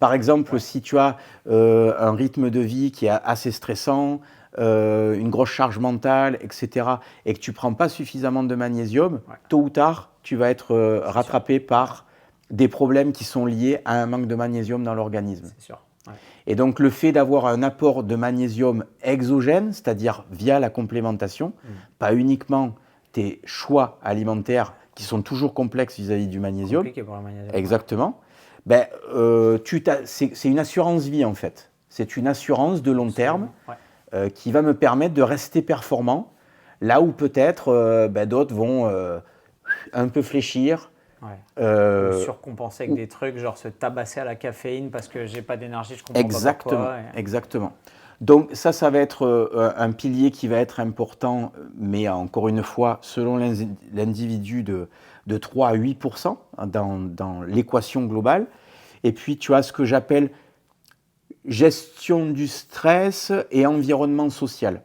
Speaker 1: Par exemple, si tu as un rythme de vie qui est assez stressant, une grosse charge mentale, etc., et que tu ne prends pas suffisamment de magnésium, tôt ou tard, tu vas être rattrapé par des problèmes qui sont liés à un manque de magnésium dans l'organisme.
Speaker 2: C'est sûr. Ouais.
Speaker 1: Et donc, le fait d'avoir un apport de magnésium exogène, c'est-à-dire via la complémentation, pas uniquement tes choix alimentaires qui sont toujours complexes vis-à-vis du magnésium.
Speaker 2: Compliqué pour le magnésium.
Speaker 1: Exactement. C'est une assurance vie en fait. C'est une assurance de long terme qui va me permettre de rester performant là où peut-être d'autres vont un peu fléchir.
Speaker 2: Ou surcompenser avec des trucs, genre se tabasser à la caféine parce que j'ai pas d'énergie, je comprends pas pourquoi.
Speaker 1: Exactement. Donc ça va être un pilier qui va être important, mais encore une fois, selon l'individu de 3 à 8% dans l'équation globale. Et puis tu as ce que j'appelle gestion du stress et environnement social.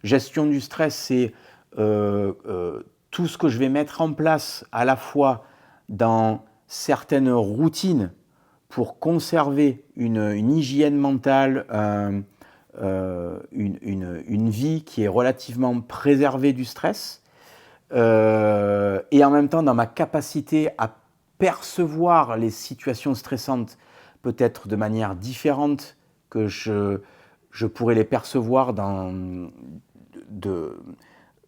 Speaker 1: Gestion du stress, c'est tout ce que je vais mettre en place à la fois dans certaines routines pour conserver une hygiène mentale, une vie qui est relativement préservée du stress, et en même temps dans ma capacité à percevoir les situations stressantes peut-être de manière différente que je pourrais les percevoir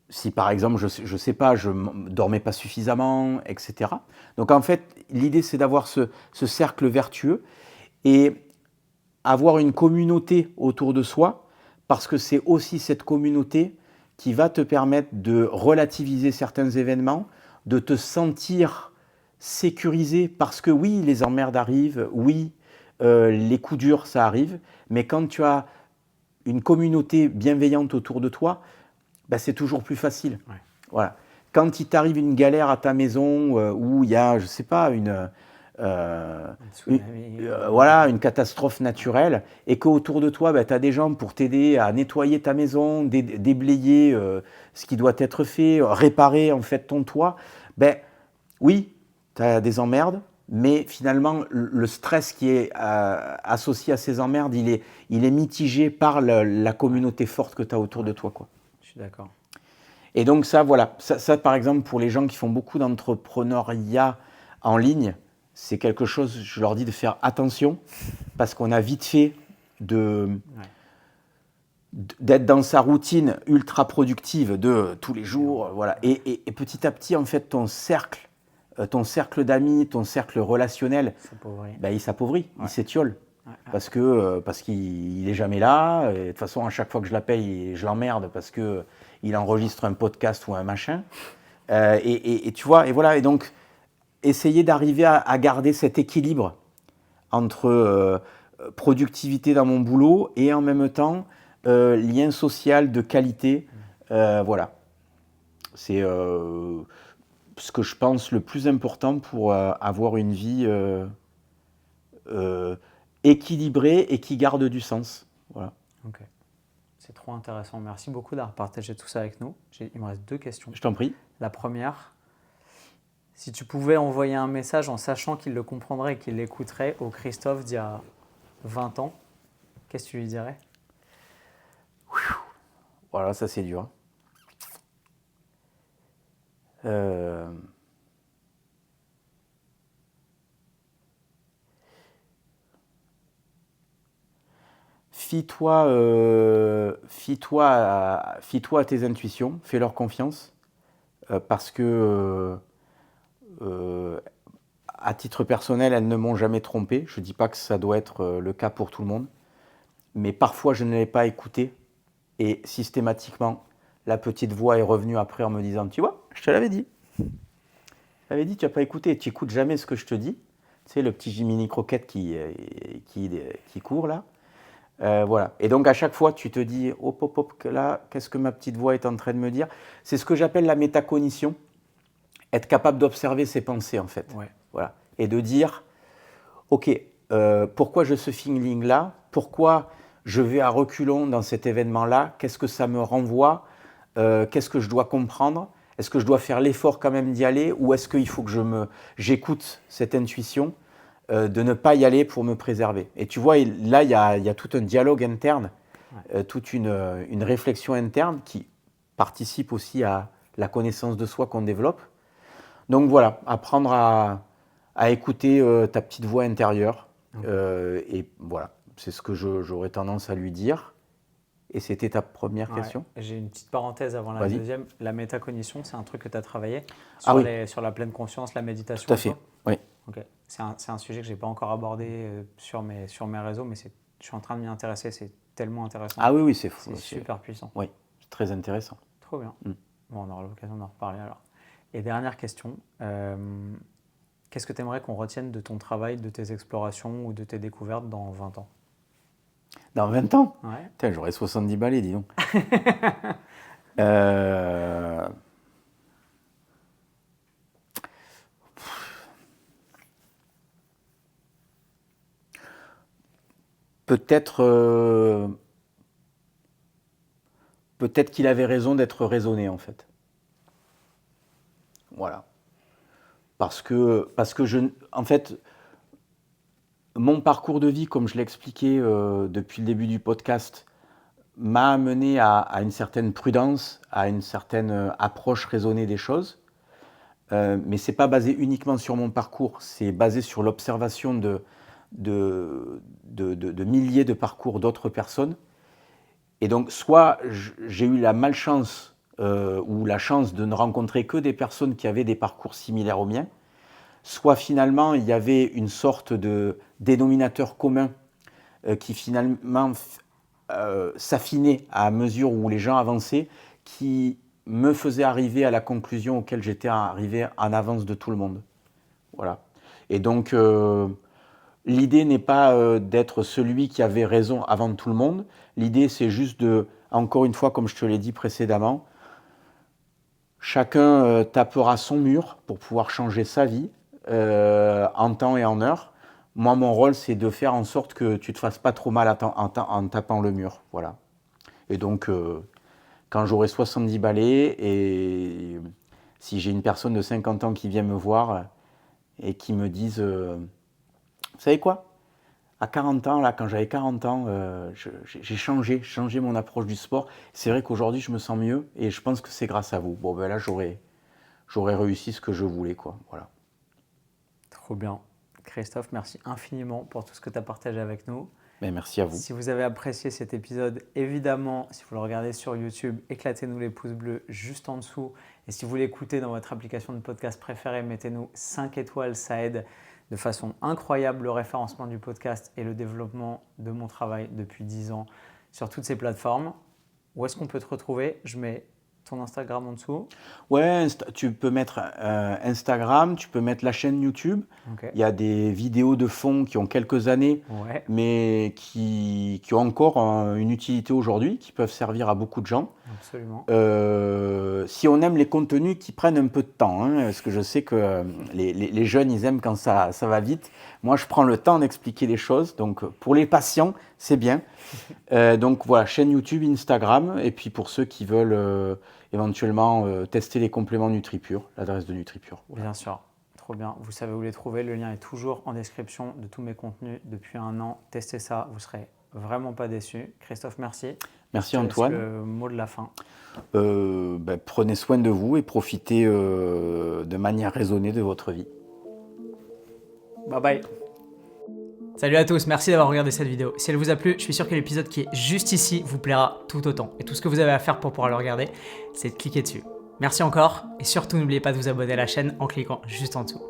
Speaker 1: si par exemple, je sais pas, je ne dormais pas suffisamment, etc. Donc en fait, l'idée c'est d'avoir ce cercle vertueux et avoir une communauté autour de soi, parce que c'est aussi cette communauté qui va te permettre de relativiser certains événements, de te sentir sécurisé, parce que oui, les emmerdes arrivent, oui, les coups durs, ça arrive, mais quand tu as une communauté bienveillante autour de toi, ben, c'est toujours plus facile.
Speaker 2: Ouais.
Speaker 1: Voilà. Quand il t'arrive une galère à ta maison où il y a, je sais pas, voilà, une catastrophe naturelle, et qu'autour de toi, ben, tu as des gens pour t'aider à nettoyer ta maison, déblayer ce qui doit être fait, réparer en fait ton toit, ben oui, tu as des emmerdes, mais finalement, le stress qui est associé à ces emmerdes, il est mitigé par la communauté forte que tu as autour de toi, quoi.
Speaker 2: Je suis d'accord.
Speaker 1: Et donc ça, voilà, ça, par exemple, pour les gens qui font beaucoup d'entrepreneuriat en ligne, c'est quelque chose, je leur dis de faire attention, parce qu'on a vite fait d'être dans sa routine ultra productive de tous les jours, voilà. Et petit à petit, en fait, ton cercle d'amis, ton cercle relationnel, ben, il s'appauvrit, il s'étiole. Parce qu'il est jamais là. Et de toute façon, à chaque fois que je l'appelle, je l'emmerde parce que il enregistre un podcast ou un machin. Et tu vois, et voilà. Et donc, essayer d'arriver à garder cet équilibre entre productivité dans mon boulot et en même temps lien social de qualité. Voilà. C'est ce que je pense le plus important pour avoir une vie équilibrée et qui garde du sens. Voilà.
Speaker 2: Ok. C'est trop intéressant. Merci beaucoup d'avoir partagé tout ça avec nous. Il me reste 2 questions.
Speaker 1: Je t'en prie.
Speaker 2: La première, si tu pouvais envoyer un message en sachant qu'il le comprendrait et qu'il l'écouterait au Christophe d'il y a 20 ans, qu'est-ce que tu lui dirais ?
Speaker 1: Voilà, ça c'est dur. Fie-toi à tes intuitions, fais-leur confiance, parce que à titre personnel, elles ne m'ont jamais trompé. Je ne dis pas que ça doit être le cas pour tout le monde, mais parfois je ne l'ai pas écouté et systématiquement, la petite voix est revenue après en me disant « Tu vois, je te l'avais dit. Je t'avais dit, tu n'as pas écouté, tu n'écoutes jamais ce que je te dis. » Tu sais, le petit Jiminy Croquette qui court là. Voilà. Et donc à chaque fois, tu te dis « Hop, hop, hop, là, qu'est-ce que ma petite voix est en train de me dire ?» C'est ce que j'appelle la métacognition. Être capable d'observer ses pensées, en fait.
Speaker 2: Ouais.
Speaker 1: Voilà. Et de dire « Ok, pourquoi j'ai ce feeling-là ? Pourquoi je vais à reculons dans cet événement-là ? Qu'est-ce que ça me renvoie ? Qu'est-ce que je dois comprendre ? Est-ce que je dois faire l'effort quand même d'y aller ? Ou est-ce qu'il faut que j'écoute cette intuition de ne pas y aller pour me préserver ? Et tu vois, là, il y a tout un dialogue interne, toute une réflexion interne qui participe aussi à la connaissance de soi qu'on développe. Donc voilà, apprendre à écouter ta petite voix intérieure. Et voilà, c'est ce que j'aurais tendance à lui dire. Et c'était ta première question ?
Speaker 2: J'ai une petite parenthèse avant la deuxième. La métacognition, c'est un truc que tu as travaillé sur la pleine conscience, la méditation.
Speaker 1: Tout à fait, oui.
Speaker 2: Okay. C'est un sujet que je n'ai pas encore abordé sur mes réseaux, mais je suis en train de m'y intéresser. C'est tellement intéressant.
Speaker 1: Ah oui, c'est fou.
Speaker 2: C'est super puissant.
Speaker 1: Oui, c'est très intéressant.
Speaker 2: Trop bien. Bon, on aura l'occasion d'en reparler alors. Et dernière question, qu'est-ce que tu aimerais qu'on retienne de ton travail, de tes explorations ou de tes découvertes dans 20 ans ?
Speaker 1: Dans 20 ans ?
Speaker 2: Ouais.
Speaker 1: Putain, j'aurais 70 balais, dis donc. Peut-être qu'il avait raison d'être raisonné, en fait. Voilà. Parce que en fait, mon parcours de vie, comme je l'ai expliqué depuis le début du podcast, m'a amené à une certaine prudence, à une certaine approche raisonnée des choses. Mais ce n'est pas basé uniquement sur mon parcours, c'est basé sur l'observation de milliers de parcours d'autres personnes. Et donc, soit j'ai eu la malchance ou la chance de ne rencontrer que des personnes qui avaient des parcours similaires aux miens, soit finalement il y avait une sorte de dénominateur commun qui finalement s'affinait à mesure où les gens avançaient, qui me faisait arriver à la conclusion auquel j'étais arrivé en avance de tout le monde. Voilà. Et donc, l'idée n'est pas d'être celui qui avait raison avant tout le monde. L'idée, c'est juste de, encore une fois, comme je te l'ai dit précédemment, chacun tapera son mur pour pouvoir changer sa vie en temps et en heure. Moi, mon rôle, c'est de faire en sorte que tu ne te fasses pas trop mal en tapant le mur. Voilà. Et donc, quand j'aurai 70 balais et si j'ai une personne de 50 ans qui vient me voir et qui me dise vous savez quoi? À 40 ans, là, quand j'avais 40 ans, j'ai changé mon approche du sport. C'est vrai qu'aujourd'hui, je me sens mieux et je pense que c'est grâce à vous. Bon, ben là, j'aurais réussi ce que je voulais, quoi. Voilà.
Speaker 2: Trop bien. Christophe, merci infiniment pour tout ce que tu as partagé avec nous.
Speaker 1: Ben, merci à vous.
Speaker 2: Si vous avez apprécié cet épisode, évidemment, si vous le regardez sur YouTube, éclatez-nous les pouces bleus juste en dessous. Et si vous l'écoutez dans votre application de podcast préférée, mettez-nous 5 étoiles, ça aide de façon incroyable le référencement du podcast et le développement de mon travail depuis 10 ans sur toutes ces plateformes. Où est-ce qu'on peut te retrouver? Je mets ton Instagram en dessous.
Speaker 1: Ouais, tu peux mettre Instagram, tu peux mettre la chaîne YouTube.
Speaker 2: Okay.
Speaker 1: Il y a des vidéos de fond qui ont quelques années, mais qui ont encore une utilité aujourd'hui, qui peuvent servir à beaucoup de gens.
Speaker 2: Absolument.
Speaker 1: Si on aime les contenus qui prennent un peu de temps, hein, parce que je sais que les jeunes, ils aiment quand ça va vite. Moi, je prends le temps d'expliquer les choses. Donc, pour les patients, c'est bien. Donc, voilà, chaîne YouTube, Instagram. Et puis, pour ceux qui veulent éventuellement tester les compléments NutriPure, l'adresse de NutriPure.
Speaker 2: Voilà. Bien sûr. Trop bien. Vous savez où les trouver. Le lien est toujours en description de tous mes contenus depuis 1 an. Testez ça. Vous ne serez vraiment pas déçus. Christophe, merci.
Speaker 1: Merci Antoine.
Speaker 2: Le mot de la fin.
Speaker 1: Prenez soin de vous et profitez de manière raisonnée de votre vie.
Speaker 2: Bye bye. Salut à tous, merci d'avoir regardé cette vidéo. Si elle vous a plu, je suis sûr que l'épisode qui est juste ici vous plaira tout autant. Et tout ce que vous avez à faire pour pouvoir le regarder, c'est de cliquer dessus. Merci encore et surtout n'oubliez pas de vous abonner à la chaîne en cliquant juste en dessous.